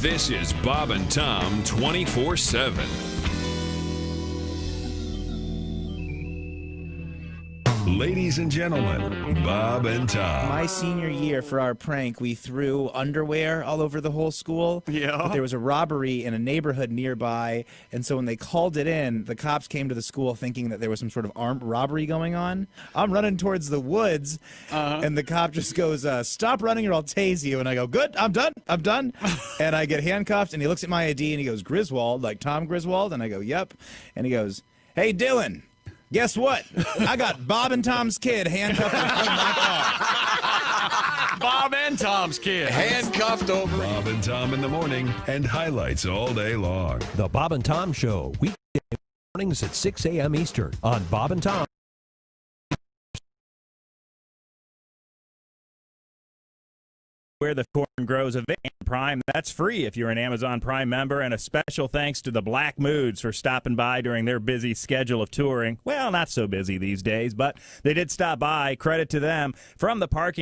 This is Bob and Tom 24/7. Ladies and gentlemen, Bob and Tom. My senior year, for our prank, we threw underwear all over the whole school. Yeah. But there was a robbery in a neighborhood nearby, and so when they called it in, the cops came to the school thinking that there was some sort of armed robbery going on. I'm running towards the woods, and the cop just goes, "Stop running or I'll tase you." And I go, "Good, I'm done. And I get handcuffed, and he looks at my ID, and he goes, "Griswold, like Tom Griswold?" And I go, "Yep." And he goes, "Hey, Dylan. Guess what? I got Bob and Tom's kid handcuffed in front of my car." Bob and Tom's kid. Handcuffed over. Bob and Tom in the morning and highlights all day long. The Bob and Tom Show, weekday mornings at 6 a.m. Eastern on Bob and Tom. Where the corn grows of Prime. That's free if you're an Amazon Prime member. And a special thanks to the Black Moods for stopping by during their busy schedule of touring. Well, not so busy these days, but they did stop by. Credit to them. From the parking